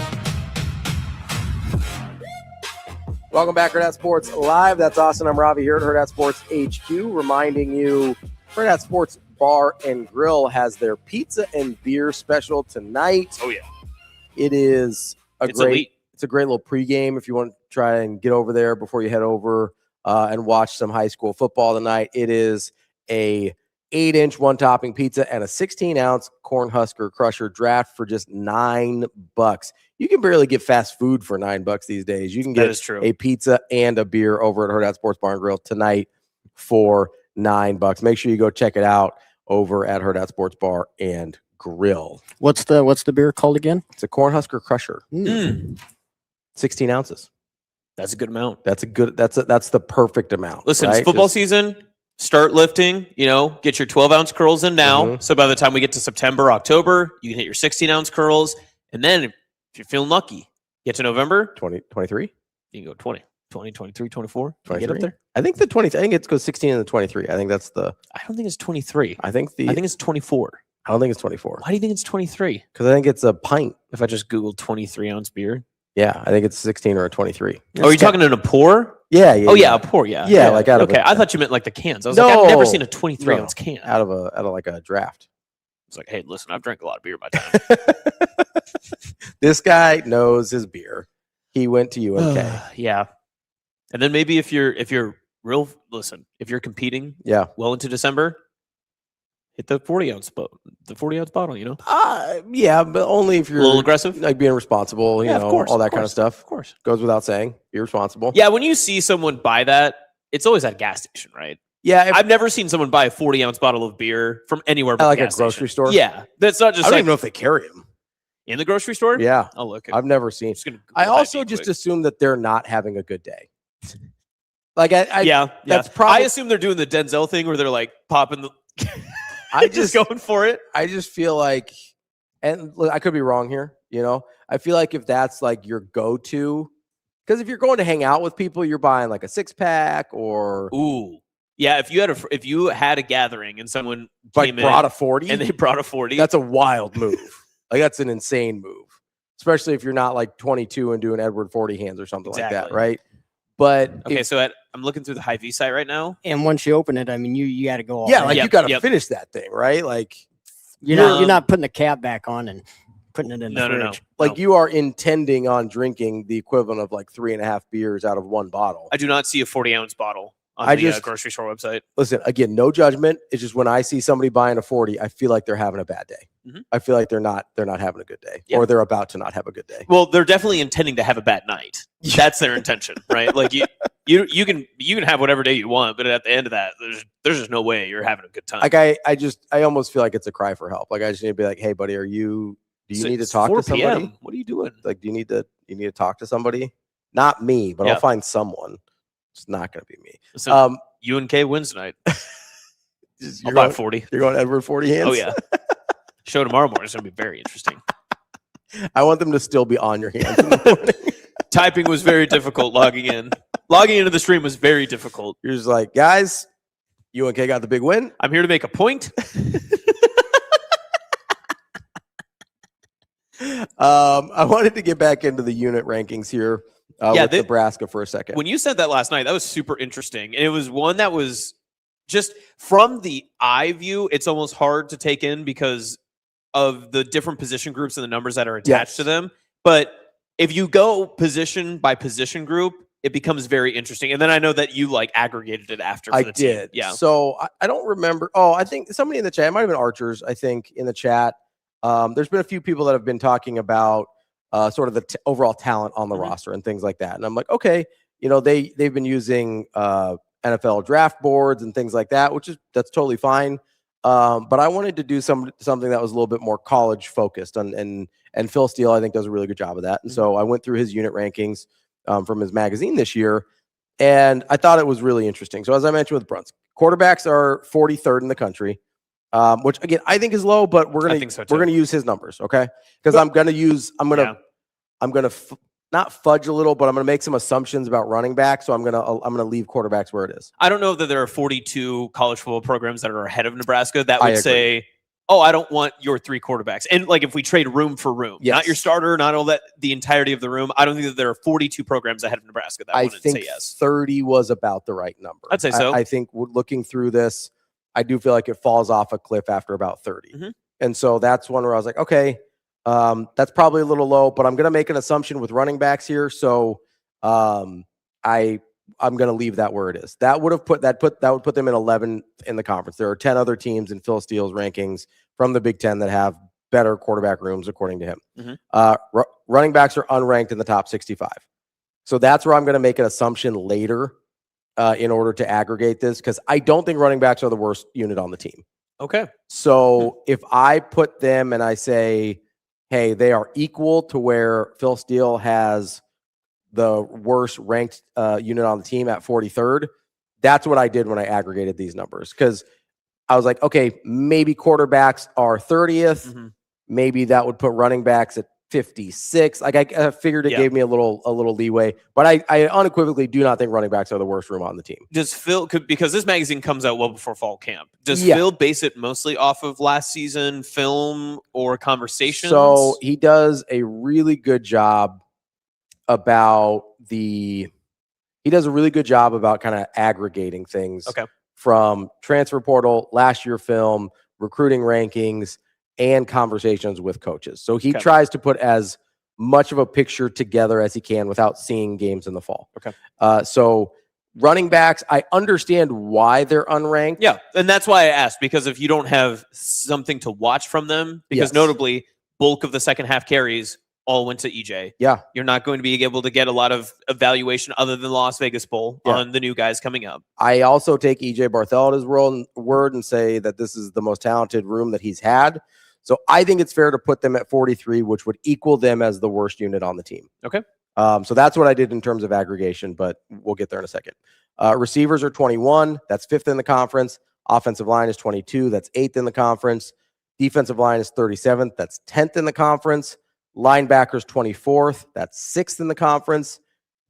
Welcome back, Hurrdat Sports Live. That's Austin. I'm Ravi here at Hurrdat Sports HQ, reminding you Hurrdat Sports Bar and Grill has their pizza and beer special tonight. Oh, yeah. It is It's elite. It's a great little pregame if you want to try and get over there before you head over and watch some high school football tonight. It is a 8-inch one-topping pizza and a 16-ounce corn husker crusher draft for just $9. You can barely get fast food for $9 these days. You can That get is true. a pizza and a beer over at Hurrdat Sports Bar and Grill tonight for $9. Make sure you go check it out over at Hurrdat Sports Bar and Grill. What's the beer called again? It's a corn husker crusher. 16 ounces. That's a good amount. That's the perfect amount. Listen, right? it's football season. Start lifting, get your 12-ounce curls in now. Mhm. So by the time we get to September, October, you can hit your 16-ounce curls. And then if you're feeling lucky, get to November. 23? You can go 20, 23, 24. Can you 23? get up there? I think the 20. I think it goes 16 and the 23. I think that's the. I don't think it's 23. I think it's 24. I don't think it's 24. Why do you think it's 23? Because I think it's a pint. If I just Googled 23-ounce beer. Yeah, I think it's 16 or a 23. Oh, are you talking in a pour? Yeah, yeah. Oh, yeah, a pour, yeah. Yeah, like out of okay, a- I thought you meant like the cans. I was like, I've never seen a 23-ounce can. out of like a draft. It's like, hey, listen, I've drank a lot of beer in my time. This guy knows his beer. He went to UNK. Yeah. And then maybe if you're if you're competing Yeah. well into December, hit the 40-ounce bottle, Yeah, but only if you're A little aggressive? like being responsible, Yeah, of course, all that of kind of course, stuff. of course. Goes without saying. Be responsible. Yeah, when you see someone buy that, it's always at a gas station, right? Yeah, I've never seen someone buy a 40-ounce bottle of beer from anywhere but At like a a gas grocery station. store? Yeah, that's not just I don't like even know if they carry them. in the grocery store. Yeah. I'll look. I've never seen. Just gonna I Google also ID just quick. assume that they're not having a good day. Like I yeah. that's I probably. assume they're doing the Denzel thing where they're like popping the. I just going for it. I just feel like, and look, I could be wrong here. I feel like if that's like your go-to, because if you're going to hang out with people, you're buying like a 6-pack or Ooh. Yeah, if you had a gathering and someone like came in brought a 40, and they brought a 40, that's a wild move. Like that's an insane move, especially if you're not like 22 and doing Edward 40 hands or something like that, Exactly. right? But okay. I'm looking through the Hy-Vee site right now. And once you open it, I mean, you got to go all yeah, in. like Yep, you got to yep. finish that thing, right? Like You're not putting the cap back on and putting it in the No. fridge. like you are intending on drinking the equivalent of like 3.5 beers out of one bottle. I do not see a 40-ounce bottle on I the just- grocery store website. Listen, again, no judgment. It's just when I see somebody buying a 40, I feel like they're having a bad day. Mhm. I feel like they're not having a good day, Yeah. or they're about to not have a good day. Well, they're definitely intending to have a bad night. That's their intention, right? Like you can have whatever day you want, but at the end of that, there's just no way you're having a good time. Like I almost feel like it's a cry for help. Like I just need to be like, hey, buddy, do you need to It's talk 4 to somebody? PM. What are you doing? Like, do you need to talk to somebody? Not me, but Yeah. I'll find someone. It's not going to be me. Listen, UNK wins tonight. I'll You're buy going- 40. You're going Edward 40 hands? Oh yeah. Show tomorrow morning is going to be very interesting. I want them to still be on your hands in the morning. Typing was very difficult. Logging in. Logging into the stream was very difficult. You're just like, guys, UNK got the big win. I'm here to make a point. I wanted to get back into the unit rankings here with Nebraska for a second. When you said that last night, that was super interesting. And it was one that was just from the eye view, it's almost hard to take in because of the different position groups and the numbers that are attached to them. But if you go position by position group, it becomes very interesting. And then I know that you like aggregated it after. For I the team. did. Yeah. So I don't remember. Oh, I think somebody in the chat, it might have been Archers, I think, in the chat. There's been a few people that have been talking about sort of the overall talent on the roster and things like that. And I'm like, okay, they've been using NFL draft boards and things like that, that's totally fine. But I wanted to do something that was a little bit more college focused, and Phil Steele, I think, does a really good job of that. And so I went through his unit rankings from his magazine this year, and I thought it was really interesting. So as I mentioned with Bruntz, quarterbacks are 43rd in the country, which again I think is low, but we're gonna use his numbers, okay? Because I'm gonna not fudge a little, but I'm gonna make some assumptions about running back. So I'm gonna leave quarterbacks where it is. I don't know that there are 42 college football programs that are ahead of Nebraska. That I would agree. say oh, I don't want your 3 quarterbacks. And like if we trade room for room, not your starter, not all that, the entirety of the room, I don't think that there are 42 programs ahead of Nebraska that wouldn't say yes. 30 was about the right number. I'd say so. I think looking through this, I do feel like it falls off a cliff after about 30. And so that's one where I was like, okay, that's probably a little low, but I'm going to make an assumption with running backs here. So I'm going to leave that where it is. That would put them in 11th in the conference. There are 10 other teams in Phil Steele's rankings from the Big Ten that have better quarterback rooms, according to him. Running backs are unranked in the top 65. So that's where I'm going to make an assumption later in order to aggregate this, because I don't think running backs are the worst unit on the team. Okay. So if I put them and I say, hey, they are equal to where Phil Steele has the worst ranked unit on the team at 43rd, that's what I did when I aggregated these numbers. Because I was like, okay, maybe quarterbacks are 30th. Maybe that would put running backs at 56. Like I figured it gave me a little leeway, but I unequivocally do not think running backs are the worst room on the team. Does Phil, because this magazine comes out well before fall camp, does Phil base it mostly off of last season film or conversations? So he does a really good job about kind of aggregating things from transfer portal, last year film, recruiting rankings, and conversations with coaches. So he tries to put as much of a picture together as he can without seeing games in the fall. So running backs, I understand why they're unranked. Yeah, and that's why I asked, because if you don't have something to watch from them, because notably, bulk of the second half carries all went to EJ. Yeah. You're not going to be able to get a lot of evaluation other than the Las Vegas Bowl on the new guys coming up. I also take EJ Barthel at his word and say that this is the most talented room that he's had. So I think it's fair to put them at 43, which would equal them as the worst unit on the team. Okay. So that's what I did in terms of aggregation, but we'll get there in a second. Receivers are 21. That's 5th in the conference. Offensive line is 22. That's 8th in the conference. Defensive line is 37th. That's 10th in the conference. Linebackers 24th. That's 6th in the conference.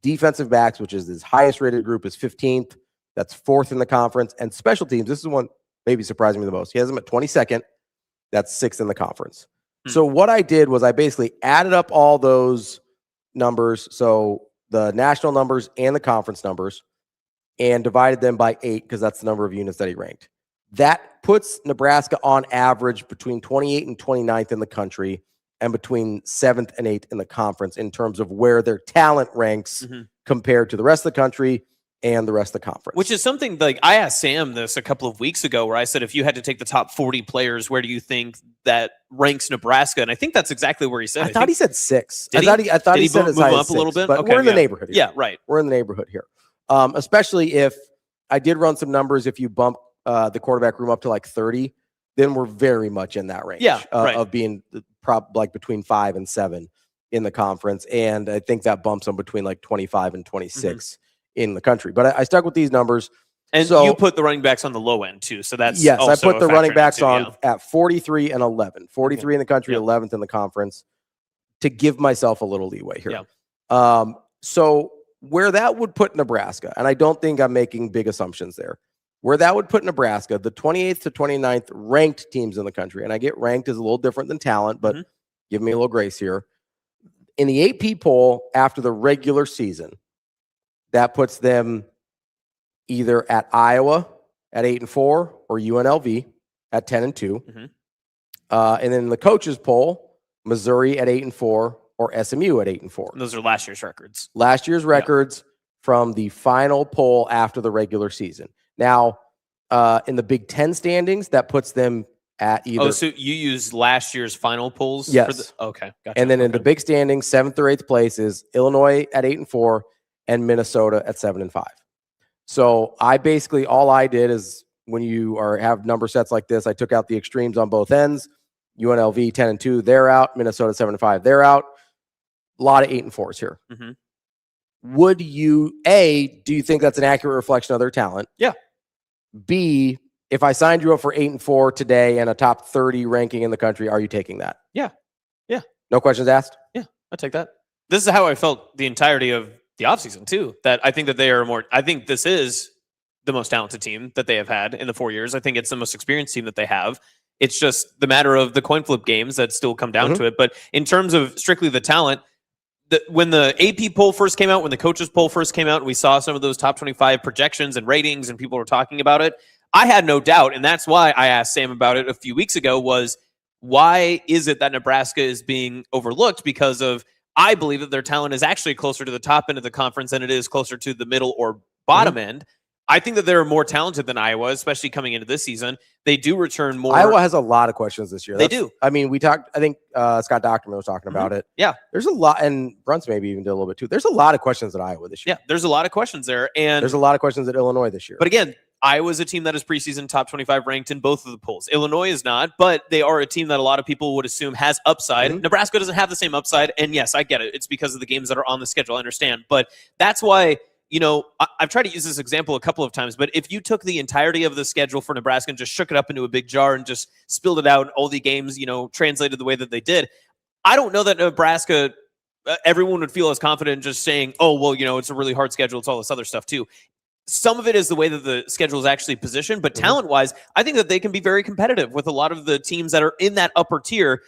Defensive backs, which is his highest rated group, is 15th. That's 4th in the conference. And special teams, this is one maybe surprising me the most. He has them at 22nd. That's 6th in the conference. So what I did was I basically added up all those numbers, so the national numbers and the conference numbers, and divided them by 8 because that's the number of units that he ranked. That puts Nebraska on average between 28th and 29th in the country and between 7th and 8th in the conference in terms of where their talent ranks compared to the rest of the country and the rest of the conference. Which is something like I asked Sam this a couple of weeks ago, where I said, if you had to take the top 40 players, where do you think that ranks Nebraska? And I think that's exactly where he said. I thought he said 6. I thought he said move as high up as a little 6, bit, but we're in the neighborhood here. Yeah, right. We're in the neighborhood here. Especially if I did run some numbers, if you bump the quarterback room up to like 30, then we're very much in that range of being like between 5 and 7 in the conference. And I think that bumps them between like 25 and 26 in the country. But I stuck with these numbers. And so, you put the running backs on the low end too. So that's I put the running backs too, on at 43 and 11. 43 in the country, 11th in the conference, to give myself a little leeway here. So where that would put Nebraska, and I don't think I'm making big assumptions there, where that would put Nebraska, the 28th to 29th ranked teams in the country, and I get ranked is a little different than talent, but give me a little grace here. In the AP poll after the regular season, that puts them either at Iowa at 8-4 or UNLV at 10-2. And then the coaches poll, Missouri at 8-4 or SMU at 8-4. Those are last year's records. Last year's records from the final poll after the regular season. Now, in the Big Ten standings, that puts them at either. Oh, so you use last year's final polls? Yes. Okay. Gotcha. And then in the big standings, 7th or 8th place is Illinois at 8-4 and Minnesota at 7-5. So I basically, all I did is when you have number sets like this, I took out the extremes on both ends. UNLV 10-2, they're out. Minnesota 7-5, they're out. A lot of 8-4s here. Would you, A, do you think that's an accurate reflection of their talent? Yeah. B, if I signed you up for 8-4 today and a top 30 ranking in the country, are you taking that? Yeah. Yeah. No questions asked? Yeah, I'll take that. This is how I felt the entirety of the offseason too, that I think that they are more, I think this is the most talented team that they have had in the 4 years. I think it's the most experienced team that they have. It's just the matter of the coin flip games that still come down to it. But in terms of strictly the talent, when the AP poll first came out, when the coaches poll first came out, and we saw some of those top 25 projections and ratings and people were talking about it, I had no doubt. And that's why I asked Sam about it a few weeks ago was, why is it that Nebraska is being overlooked? Because I believe that their talent is actually closer to the top end of the conference than it is closer to the middle or bottom end. I think that they're more talented than Iowa, especially coming into this season. They do return more. Iowa has a lot of questions this year. They do. I mean, we talked, I think Scott Dochterman was talking about it. Yeah. There's a lot, and Bruntz maybe even did a little bit too. There's a lot of questions at Iowa this year. Yeah, there's a lot of questions there. And there's a lot of questions at Illinois this year. But again, Iowa's a team that is preseason top 25 ranked in both of the polls. Illinois is not, but they are a team that a lot of people would assume has upside. Nebraska doesn't have the same upside. And yes, I get it. It's because of the games that are on the schedule. I understand. But that's why, I've tried to use this example a couple of times, but if you took the entirety of the schedule for Nebraska and just shook it up into a big jar and just spilled it out, all the games, translated the way that they did, I don't know that Nebraska, everyone would feel as confident just saying, oh, well, it's a really hard schedule. It's all this other stuff too. Some of it is the way that the schedule is actually positioned, but talent-wise, I think that they can be very competitive with a lot of the teams that are in that upper tier.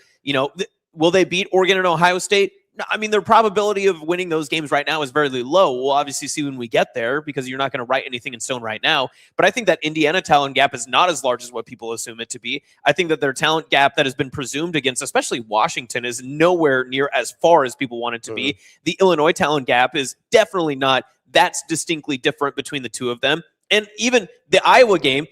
Will they beat Oregon and Ohio State? No, I mean, their probability of winning those games right now is very low. We'll obviously see when we get there because you're not going to write anything in stone right now. But I think that Indiana talent gap is not as large as what people assume it to be. I think that their talent gap that has been presumed against, especially Washington, is nowhere near as far as people want it to be. The Illinois talent gap is definitely not. That's distinctly different between the two of them. And even the Iowa game,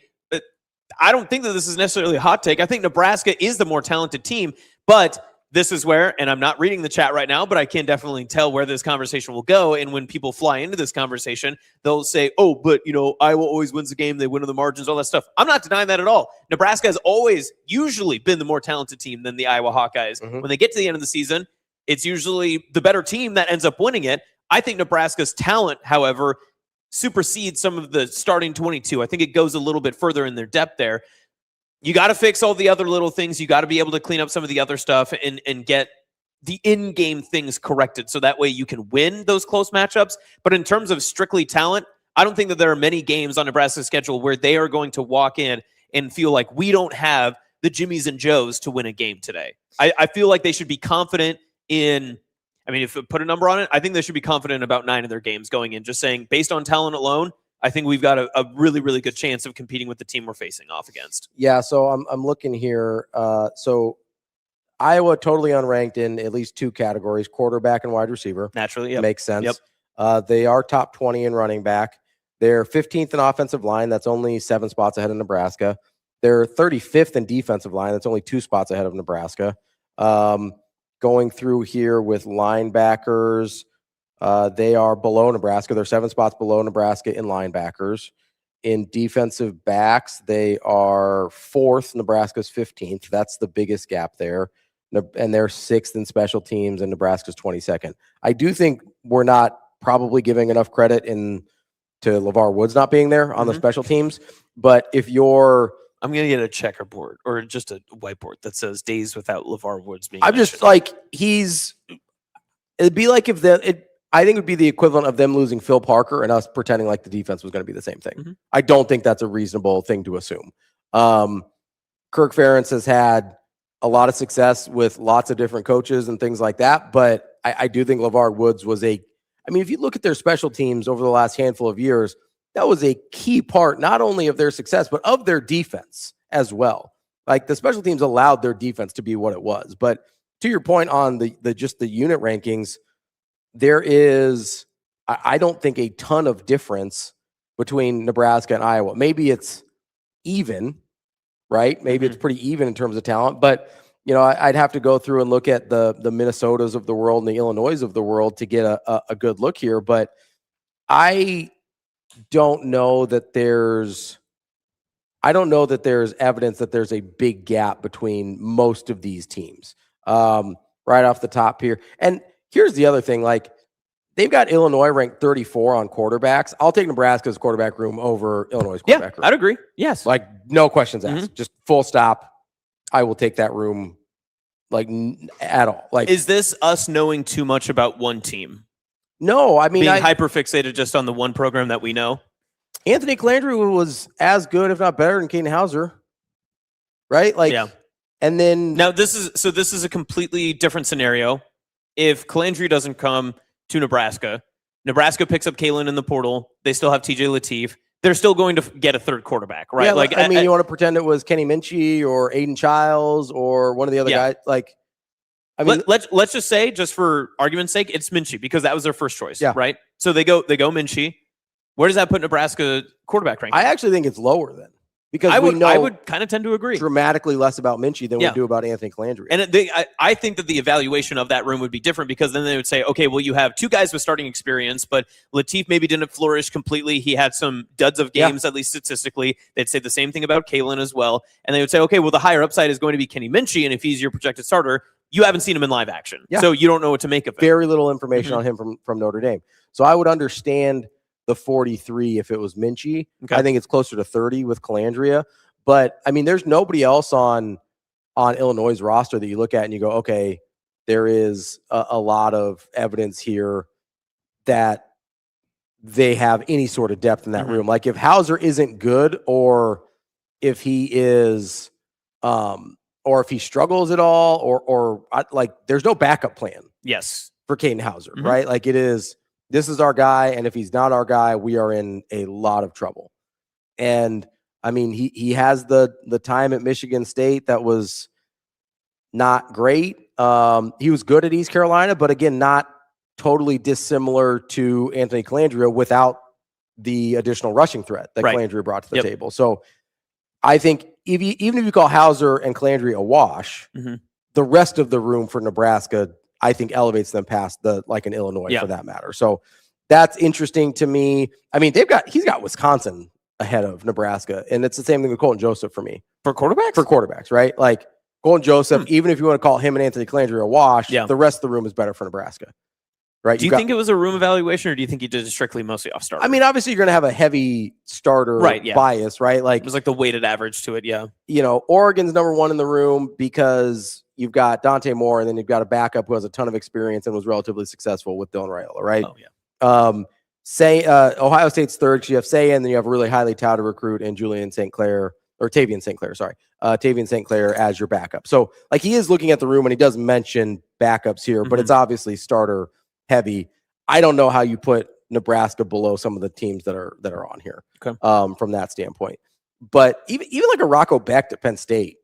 I don't think that this is necessarily a hot take. I think Nebraska is the more talented team, but this is where, and I'm not reading the chat right now, but I can definitely tell where this conversation will go. And when people fly into this conversation, they'll say, oh, but, Iowa always wins the game. They win on the margins, all that stuff. I'm not denying that at all. Nebraska has always usually been the more talented team than the Iowa Hawkeyes. When they get to the end of the season, it's usually the better team that ends up winning it. I think Nebraska's talent, however, supersedes some of the starting 22. I think it goes a little bit further in their depth there. You got to fix all the other little things. You got to be able to clean up some of the other stuff and get the in-game things corrected so that way you can win those close matchups. But in terms of strictly talent, I don't think that there are many games on Nebraska's schedule where they are going to walk in and feel like we don't have the Jimmies and Joes to win a game today. I feel like they should be confident in, if you put a number on it, I think they should be confident about 9 of their games going in, just saying based on talent alone, I think we've got a really, really good chance of competing with the team we're facing off against. Yeah, so I'm looking here. So Iowa totally unranked in at least 2 categories, quarterback and wide receiver. Naturally, yep. Makes sense. Yep. They are top 20 in running back. They're 15th in offensive line. That's only 7 spots ahead of Nebraska. They're 35th in defensive line. That's only 2 spots ahead of Nebraska. Going through here with linebackers, they are below Nebraska. They're 7 spots below Nebraska in linebackers. In defensive backs, they are 4th. Nebraska's 15th. That's the biggest gap there. And they're 6th in special teams, and Nebraska's 22nd. I do think we're not probably giving enough credit to LeVar Woods not being there on the special teams. But if you're... I'm going to get a checkerboard or just a whiteboard that says days without LeVar Woods being I'm just like, it'd be like if I think it would be the equivalent of them losing Phil Parker and us pretending like the defense was going to be the same thing. I don't think that's a reasonable thing to assume. Kirk Ferentz has had a lot of success with lots of different coaches and things like that, but I do think LeVar Woods was if you look at their special teams over the last handful of years, that was a key part, not only of their success, but of their defense as well. Like the special teams allowed their defense to be what it was. But to your point on the unit rankings, there is, I don't think, a ton of difference between Nebraska and Iowa. Maybe it's even, right? Maybe it's pretty even in terms of talent. But, I'd have to go through and look at the Minnesotas of the world and the Illinois of the world to get a good look here. But I don't know that there's evidence that there's a big gap between most of these teams right off the top here. And here's the other thing, they've got Illinois ranked 34 on quarterbacks. I'll take Nebraska's quarterback room over Illinois' quarterback room. I'd agree. Yes. No questions asked. Just full stop. I will take that room at all. Is this us knowing too much about one team? No, being hyper fixated just on the one program that we know. Anthony Calandru was as good, if not better, than Caden Hauser. right? Like, and then now this is a completely different scenario. If Calandria doesn't come to Nebraska picks up Kalen in the portal. They still have TJ Lateef. They're still going to get a third quarterback, right? Yeah, like, I mean, you want to pretend it was Kenny Minchie or Aiden Childs or one of the other guys. Like, I mean, let's just say, just for argument's sake, it's Minchie because that was their first choice, right? So they go Minchie. Where does that put Nebraska quarterback ranking? I actually think it's lower then. Because I we know I would kind of tend to agree. Dramatically less about Minchie than we do about Anthony Calandria. And I think that the evaluation of that room would be different because then they would say, okay, well, you have two guys with starting experience, but Lateef maybe didn't flourish completely. He had some duds of games, at least statistically. They'd say the same thing about Kalen as well. And they would say, okay, well, the higher upside is going to be Kenny Minchie, and if he's your projected starter, you haven't seen him in live action. So you don't know what to make of it. Very little information on him from Notre Dame. So I would understand the 43 if it was Minchie. Okay. I think it's closer to 30 with Calandria. But, I mean, there's nobody else on Illinois' roster that you look at and you go, okay, there is a lot of evidence here that they have any sort of depth in that room. Like, if Hauser isn't good or if he is or if he struggles at all or like, there's no backup plan. Yes. For Caden Hauser, right? Like, this is our guy, and if he's not our guy, we are in a lot of trouble. And I mean, he has the time at Michigan State that was not great. He was good at East Carolina, but again, not totally dissimilar to Anthony Calandria without the additional rushing threat that Calandria brought to the table. So I think even if you call Hauser and Calandria a wash, the rest of the room for Nebraska, I think, elevates them past like an Illinois for that matter. So that's interesting to me. I mean, he's got Wisconsin ahead of Nebraska. And it's the same thing with Colton Joseph for me. For quarterbacks? For quarterbacks, right? Like, Colton Joseph, even if you want to call him and Anthony Calandria a wash, the rest of the room is better for Nebraska. Right? Do you think it was a room evaluation, or do you think he did it strictly mostly off starter? I mean, obviously you're going to have a heavy starter bias, right? Like, it was like the weighted average to it, You know, Oregon's number one in the room because you've got Dante Moore, and then you've got a backup who has a ton of experience and was relatively successful with Dylan Raiola, right? Oh, yeah. Ohio State's third because you have Say, and then you have a really highly touted recruit and Tavian St. Clair, Tavian St. Clair as your backup. So, like, he is looking at the room, and he does mention backups here, but it's obviously starter heavy. I don't know how you put Nebraska below some of the teams that are on here from that standpoint. But even like a Rocco Becht at Penn State,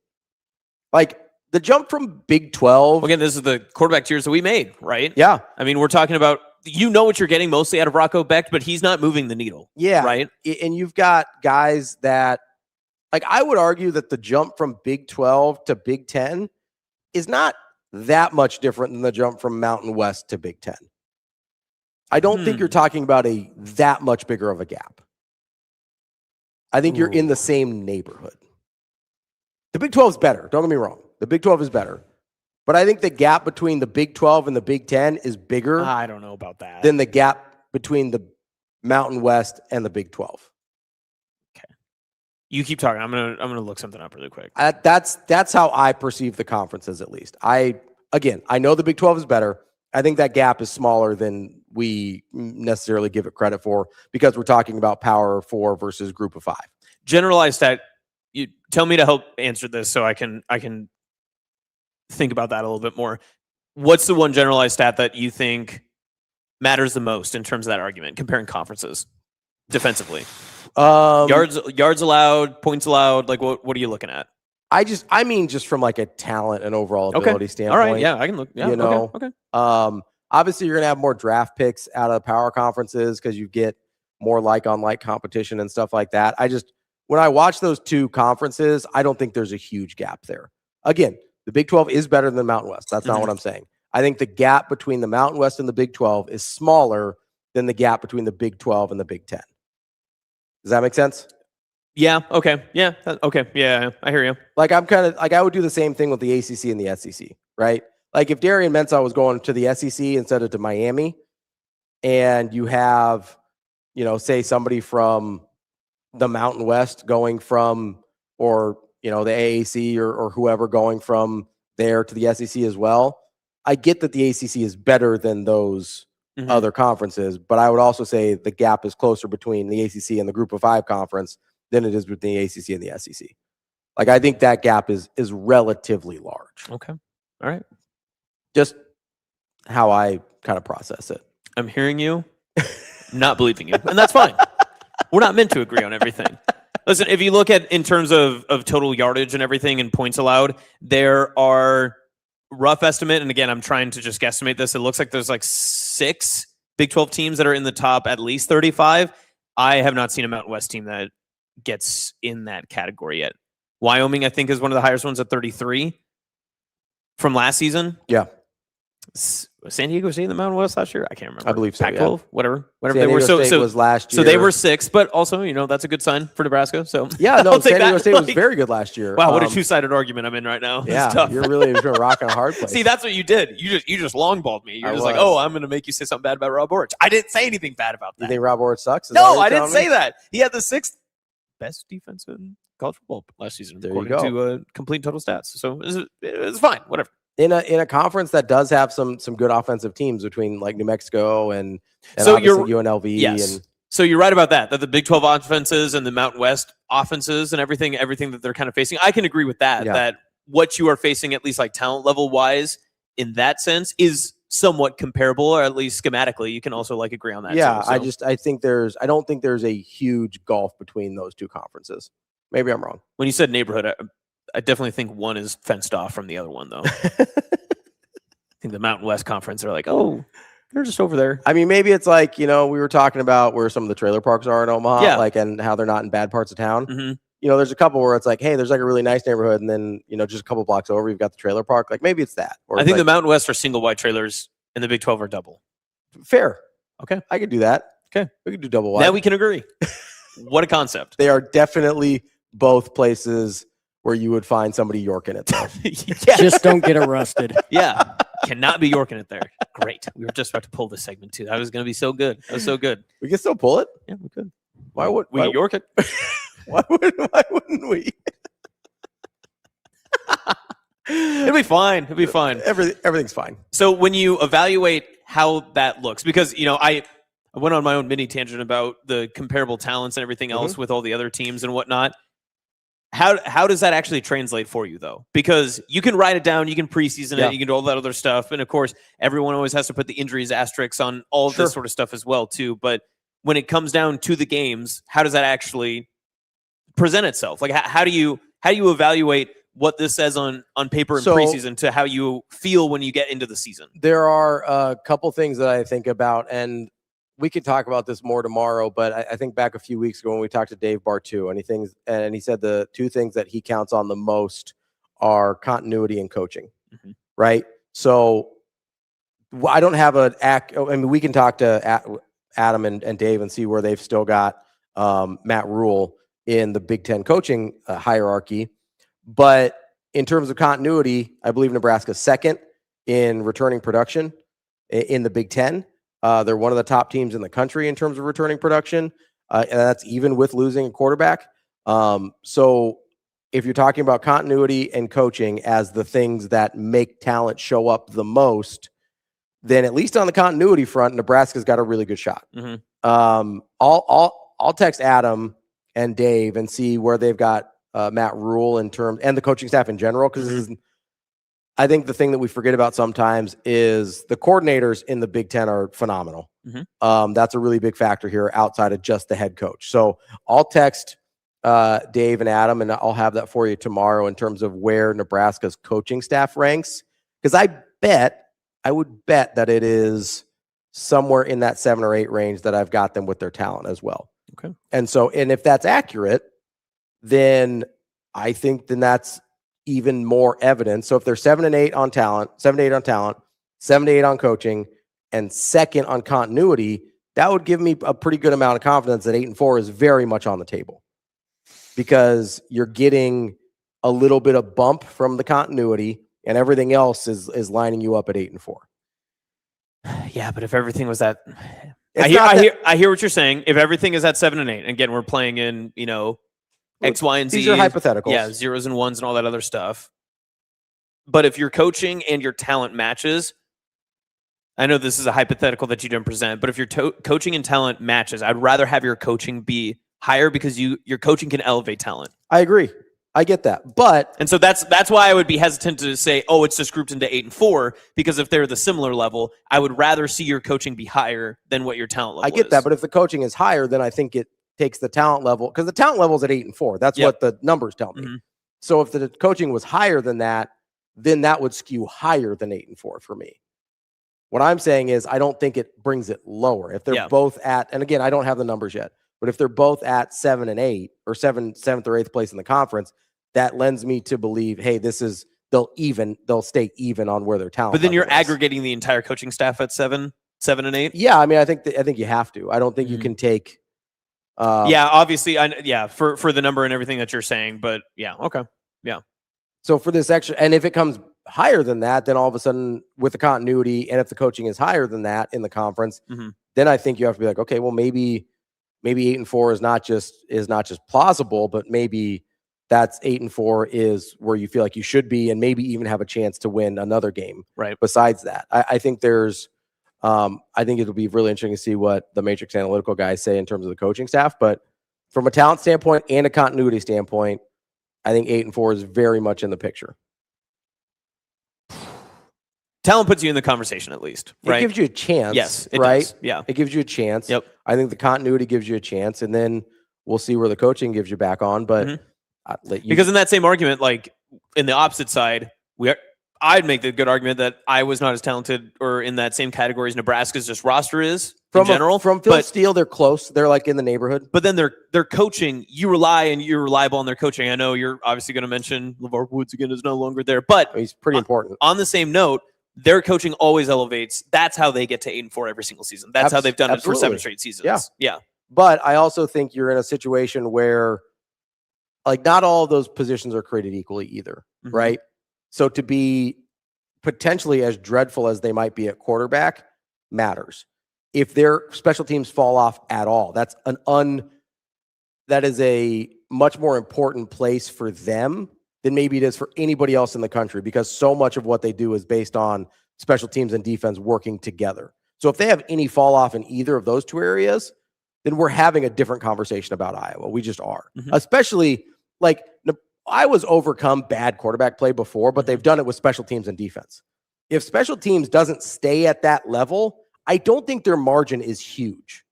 like the jump from Big 12. Again, this is the quarterback tiers that we made, right? Yeah. I mean, we're talking about, you know what you're getting mostly out of Rocco Becht, but he's not moving the needle. Yeah. Right. And you've got guys that, like, I would argue that the jump from Big 12 to Big 10 is not that much different than the jump from Mountain West to Big 10. I don't think you're talking about that much bigger of a gap. I think you're in the same neighborhood. The Big 12 is better. Don't get me wrong. The Big 12 is better. But I think the gap between the Big 12 and the Big 10 is bigger. I don't know about that. Than the gap between the Mountain West and the Big 12. Okay. You keep talking. I'm gonna look something up really quick. That's how I perceive the conferences, at least. I know the Big 12 is better. I think that gap is smaller than we necessarily give it credit for because we're talking about Power 4 versus Group of 5. Generalized stat. You tell me to help answer this so I can think about that a little bit more. What's the one generalized stat that you think matters the most in terms of that argument, comparing conferences defensively? Yards allowed, points allowed. Like, what are you looking at? I mean, just from like a talent and overall ability standpoint. All right. Yeah, I can look. Yeah. Okay. Obviously you're going to have more draft picks out of power conferences because you get more like-on-like competition and stuff like that. When I watch those two conferences, I don't think there's a huge gap there. Again, the Big 12 is better than the Mountain West. That's not what I'm saying. I think the gap between the Mountain West and the Big 12 is smaller than the gap between the Big 12 and the Big 10. Does that make sense? Yeah. Okay. Yeah. Okay. Yeah. I hear you. Like, I'm kind of like, I would do the same thing with the ACC and the SEC, right? Like, if Darian Mensah was going to the SEC instead of to Miami, and you have, say somebody from the Mountain West going from, or, the AAC or whoever going from there to the SEC as well. I get that the ACC is better than those other conferences, but I would also say the gap is closer between the ACC and the Group of 5 conference than it is between the ACC and the SEC. Like, I think that gap is relatively large. Okay. All right. Just how I kind of process it. I'm hearing you, not believing you, and that's fine. We're not meant to agree on everything. Listen, if you look at in terms of total yardage and everything and points allowed, there are rough estimate, and again, I'm trying to just guesstimate this. It looks like there's like 6 Big 12 teams that are in the top at least 35. I have not seen a Mountain West team that gets in that category yet. Wyoming, I think, is one of the highest ones at 33 from last season. Yeah. San Diego State in the Mountain West last year? I can't remember. I believe so. Pac-12, yeah. whatever San they were. Diego State was last year. So they were 6, but also, that's a good sign for Nebraska. So yeah, no, I'll take San Diego that. State was very good last year. Wow, what a two-sided argument I'm in right now. Yeah, it's tough. you're really rocking a hard place. See, that's what you did. You just longballed me. You're I just like, was. oh, I'm going to make you say something bad about Rob Orich. I didn't say anything bad about that. You think Rob Orich sucks? Is No, that what I you're didn't telling say me? that. He had the 6th best defense in college football last season, There you according go. to complete total stats. So it's fine. Whatever. In a conference that does have some good offensive teams between like New Mexico and So obviously UNLV. Yes. And So you're right about that the Big 12 offenses and the Mountain West offenses and everything that they're kind of facing. I can agree with that, Yeah. that what you are facing, at least like talent level wise, in that sense, is somewhat comparable, or at least schematically. You can also like agree on that. yeah, too, so. I don't think there's a huge gulf between those two conferences. Maybe I'm wrong. When you said neighborhood, I definitely think one is fenced off from the other one, though. I think the Mountain West Conference are like, oh, they're just over there. I mean, maybe it's like, we were talking about where some of the trailer parks are in Omaha, Yeah. like, and how they're not in bad parts of town. Mm-hmm. There's a couple where it's like, hey, there's like a really nice neighborhood, and then, just a couple blocks over, you've got the trailer park. Like, maybe it's that. Or I it's think the like, Mountain West are single wide trailers, and the Big 12 are double. fair. Okay. I could do that. Okay. We could do double wide. Now we can agree. What a concept. They are definitely both places where you would find somebody yorking it though. Yes. Just don't get arrested. Yeah. Cannot be yorking it there. Great. We were just about to pull this segment too. That was going to be so good. That was so good. We can still pull it. Yeah, we could. Why would we york it? Why wouldn't we? It'll be fine. It'll be fine. Everything's fine. So when you evaluate how that looks, because I went on my own mini tangent about the comparable talents and everything else with all the other teams and whatnot. How does that actually translate for you, though? Because you can write it down, you can preseason it, you can do all that other stuff. And, of course, everyone always has to put the injuries asterisks on all of this sort of stuff as well, too. But when it comes down to the games, how does that actually present itself? Like, how do you evaluate what this says on paper in preseason to how you feel when you get into the season? There are a couple things that I think about, and we could talk about this more tomorrow, but I think back a few weeks ago when we talked to Dave Bartu, and he said the two things that he counts on the most are continuity and coaching, right? So I don't have we can talk to Adam and Dave and see where they've still got Matt Rule in the Big Ten coaching hierarchy. But in terms of continuity, I believe Nebraska's second in returning production in the Big Ten. They're one of the top teams in the country in terms of returning production, and that's even with losing a quarterback. So if you're talking about continuity and coaching as the things that make talent show up the most, then at least on the continuity front, Nebraska's got a really good shot. I'll text Adam and Dave and see where they've got Matt Rule in terms, and the coaching staff in general, because I think the thing that we forget about sometimes is the coordinators in the Big Ten are phenomenal. That's a really big factor here outside of just the head coach. So I'll text Dave and Adam, and I'll have that for you tomorrow in terms of where Nebraska's coaching staff ranks. Because I would bet that it is somewhere in that 7 or 8 range that I've got them with their talent as well. Okay. And if that's accurate, then I think that's even more evidence. So if they're 7 and 8 on talent, 7 to 8 on talent, 7 to 8 on coaching, and second on continuity, that would give me a pretty good amount of confidence that 8 and 4 is very much on the table, because you're getting a little bit of bump from the continuity, and everything else is lining you up at 8 and 4. Yeah, but if everything was that, I hear what you're saying. If everything is at 7 and 8, again, we're playing in X, Y, and Z. These are hypotheticals. Yeah, zeros and ones and all that other stuff. But if your coaching and your talent matches, I know this is a hypothetical that you didn't present, but if your coaching and talent matches, I'd rather have your coaching be higher, because your coaching can elevate talent. I agree. I get that, but and so that's why I would be hesitant to say, oh, it's just grouped into 8 and 4, because if they're the similar level, I would rather see your coaching be higher than what your talent level I get is. that, but if the coaching is higher, then I think it takes the talent level, because the talent level is at 8 and 4. That's what the numbers tell me. So if the coaching was higher than that, then that would skew higher than 8 and 4 for me. What I'm saying is I don't think it brings it lower. If they're both at, and again, I don't have the numbers yet, but if they're both at 7 and 8 or 7th or 8th place in the conference, that lends me to believe, hey, they'll stay even on where their talent. But then you're is. aggregating the entire coaching staff at 7 and 8. Yeah, I mean, I think you have to. I don't think you can take. Obviously, for the number and everything that you're saying, but okay. So for this extra, and if it comes higher than that, then all of a sudden with the continuity, and if the coaching is higher than that in the conference, then I think you have to be like, okay, well maybe 8 and 4 is not just plausible, but maybe that's 8 and 4 is where you feel like you should be, and maybe even have a chance to win another game. Right. Besides that, I think I think it'll be really interesting to see what the Matrix Analytical guys say in terms of the coaching staff. But from a talent standpoint and a continuity standpoint, I think 8 and 4 is very much in the picture. Talent puts you in the conversation, at least, right? It gives you a chance. Yes, it right? does. Yeah. It gives you a chance. Yep. I think the continuity gives you a chance, and then we'll see where the coaching gives you back on. But because in that same argument, like in the opposite side, I'd make the good argument that Iowa's not as talented or in that same category as Nebraska's just roster is in general. From Phil Steele, they're close. They're like in the neighborhood. But then their coaching, you're reliable on their coaching. I know you're obviously going to mention LeVar Woods again is no longer there, but he's pretty important. On the same note, their coaching always elevates. That's how they get to 8 and 4 every single season. That's how they've done it for 7 straight seasons. Yeah. But I also think you're in a situation where, like, not all of those positions are created equally either, right? So to be potentially as dreadful as they might be at quarterback matters. If their special teams fall off at all, that is a much more important place for them than maybe it is for anybody else in the country, because so much of what they do is based on special teams and defense working together. So if they have any fall off in either of those two areas, then we're having a different conversation about Iowa. We just are. Especially, like, Iowa's overcome bad quarterback play before, but they've done it with special teams and defense. If special teams doesn't stay at that level, I don't think their margin is huge.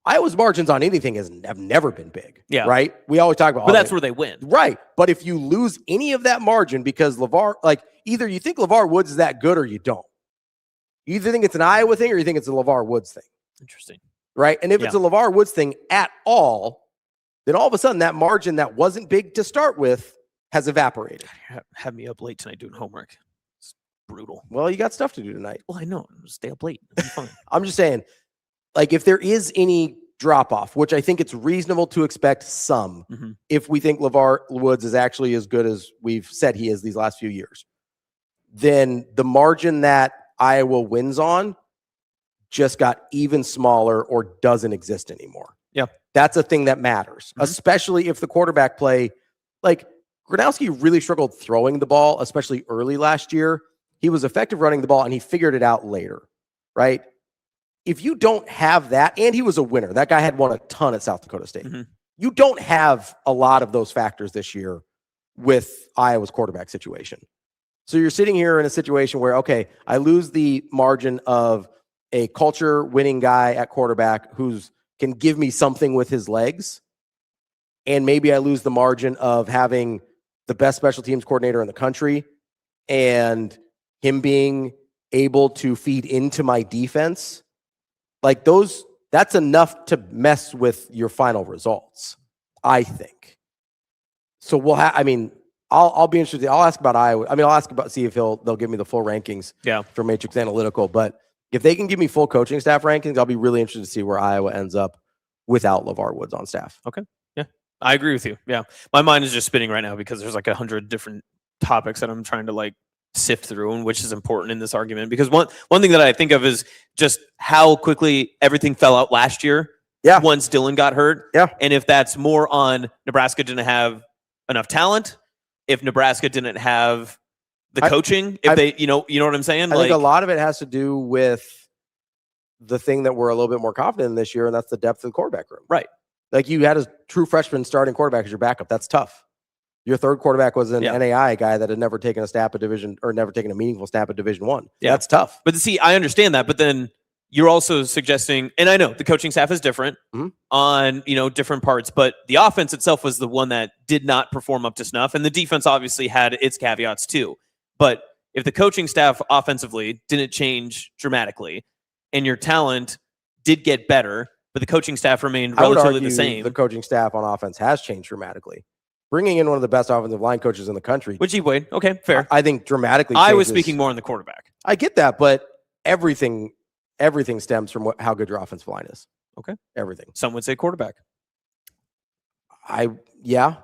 Iowa's margins on anything have never been big. Yeah. Right? We always talk about, but that's where they win. Right. But if you lose any of that margin because either you think LeVar Woods is that good or you don't. You either think it's an Iowa thing or you think it's a LeVar Woods thing. Interesting. Right? And if it's a LeVar Woods thing at all, then all of a sudden that margin that wasn't big to start with has evaporated. Have me up late tonight doing homework. It's brutal. Well, you got stuff to do tonight. Well, I know. Stay up late. It'll be fine. I'm just saying, like, if there is any drop off, which I think it's reasonable to expect some, if we think LeVar Woods is actually as good as we've said he is these last few years, then the margin that Iowa wins on just got even smaller or doesn't exist anymore. Yeah. That's a thing that matters, especially if the quarterback play, like, Gronowski really struggled throwing the ball, especially early last year. He was effective running the ball, and he figured it out later, right? If you don't have that, and he was a winner. That guy had won a ton at South Dakota State. You don't have a lot of those factors this year with Iowa's quarterback situation. So you're sitting here in a situation where, okay, I lose the margin of a culture winning guy at quarterback who's can give me something with his legs. And maybe I lose the margin of having the best special teams coordinator in the country and him being able to feed into my defense. Like, that's enough to mess with your final results, I think. So I'll be interested. I'll ask about Iowa. I'll ask about, see if they'll give me the full rankings for Matrix Analytical. But if they can give me full coaching staff rankings, I'll be really interested to see where Iowa ends up without LeVar Woods on staff. Okay. Yeah. I agree with you. Yeah. My mind is just spinning right now because there's like 100 different topics that I'm trying to like sift through, and which is important in this argument, because one thing that I think of is just how quickly everything fell out last year. Yeah. Once Dylan got hurt. Yeah. And if that's more on Nebraska didn't have enough talent, if Nebraska didn't have the coaching, you know what I'm saying? I think a lot of it has to do with the thing that we're a little bit more confident in this year, and that's the depth of the quarterback room. Right. Like, you had a true freshman starting quarterback as your backup. That's tough. Your third quarterback was an Yeah. NAI guy that had never taken a snap at Division or never taken a meaningful snap at Division One. Yeah. That's tough. But see, I understand that, but then you're also suggesting, and I know the coaching staff is different on, different parts, but the offense itself was the one that did not perform up to snuff. And the defense obviously had its caveats too. But if the coaching staff offensively didn't change dramatically and your talent did get better, but the coaching staff remained I would relatively argue the same. the coaching staff on offense has changed dramatically. Bringing in one of the best offensive line coaches in the country. Which Wade, okay, fair. I think dramatically I was changes- speaking more on the quarterback. I get that, but everything stems from how good your offensive line is. Okay. Everything. Some would say quarterback. Yeah.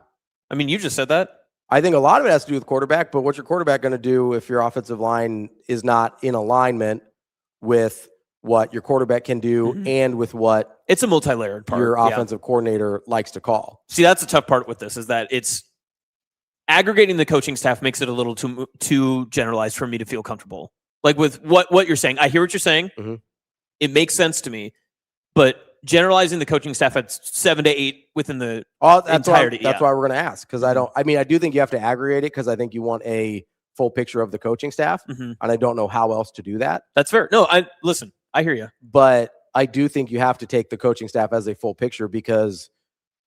I mean, you just said that. I think a lot of it has to do with quarterback, but what's your quarterback going to do if your offensive line is not in alignment with what your quarterback can do and with what it's a multi-layered part. your Yeah. offensive coordinator likes to call? See, that's the tough part with this is that it's aggregating the coaching staff makes it a little too generalized for me to feel comfortable. Like with what you're saying, I hear what you're saying. It makes sense to me, but generalizing the coaching staff at 7 to 8 within the entirety. That's why we're going to ask, because I do think you have to aggregate it because I think you want a full picture of the coaching staff, and I don't know how else to do that. That's fair. No, I hear you. But I do think you have to take the coaching staff as a full picture because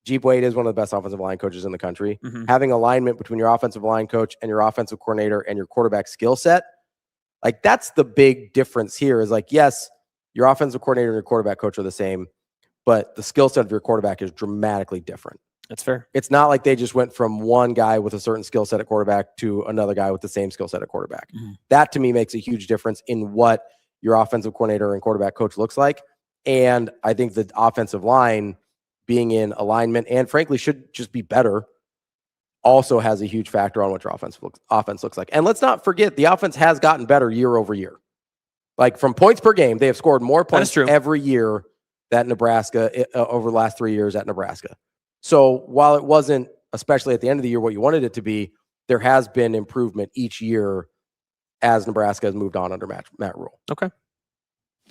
Jeep Wade is one of the best offensive line coaches in the country. Having alignment between your offensive line coach and your offensive coordinator and your quarterback skill set, like that's the big difference here is like, yes, your offensive coordinator and your quarterback coach are the same, but the skill set of your quarterback is dramatically different. That's fair. It's not like they just went from one guy with a certain skill set at quarterback to another guy with the same skill set at quarterback. That to me makes a huge difference in what your offensive coordinator and quarterback coach looks like. And I think the offensive line being in alignment and frankly should just be better also has a huge factor on what your offense looks like. And let's not forget the offense has gotten better year over year. Like from points per game, they have scored more points every year than Nebraska over the last 3 years at Nebraska. So while it wasn't, especially at the end of the year, what you wanted it to be, there has been improvement each year as Nebraska has moved on under Matt Rule. Okay.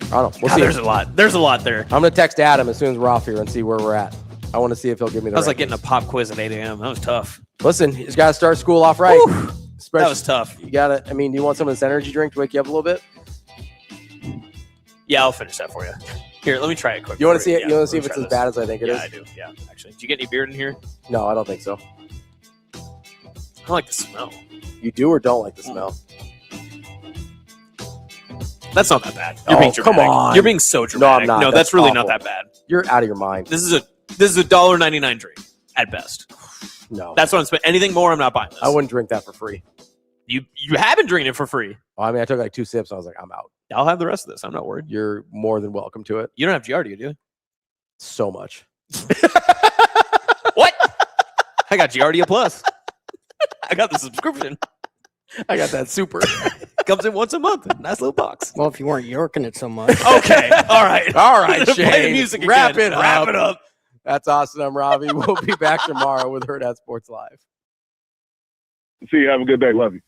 I don't know. We'll see. There's a lot. There's a lot there. I'm going to text Adam as soon as we're off here and see where we're at. I want to see if he'll give me the That was like rankings. getting a pop quiz at 8 a.m. That was tough. Listen, you just got to start school off right. That was tough. You got to, do you want some of this energy drink to wake you up a little bit? Yeah, I'll finish that for you. Here, let me try it quick. You want to see it? Yeah, You want to see if let it's me as try bad this. as I think it is? Yeah, I do. Yeah, actually. Did you get any beard in here? No, I don't think so. I like the smell. You do or don't like the smell? That's not that bad. You're being come dramatic. on. You're being so dramatic. No, I'm not. No, That's that's really awful. not that bad. You're out of your mind. This is a $1.99 drink at best. No. That's what I'm spending. Anything more, I'm not buying this. I wouldn't drink that for free. You have been drinking it for free. Well, I took like 2 sips and I was like, I'm out. I'll have the rest of this. I'm not worried. You're more than welcome to it. You don't have Giardia, do you? So much. What? I got Giardia Plus. I got the subscription. I got that super. Comes in once a month. Nice little box. Well, if you weren't yorking it so much. Okay. All right. All right, Play the Shane. music Wrap again. it Wrap up. it up. That's awesome. I'm Ravi. We'll be back tomorrow with Hurrdat Sports Live. See you. Have a good day. Love you.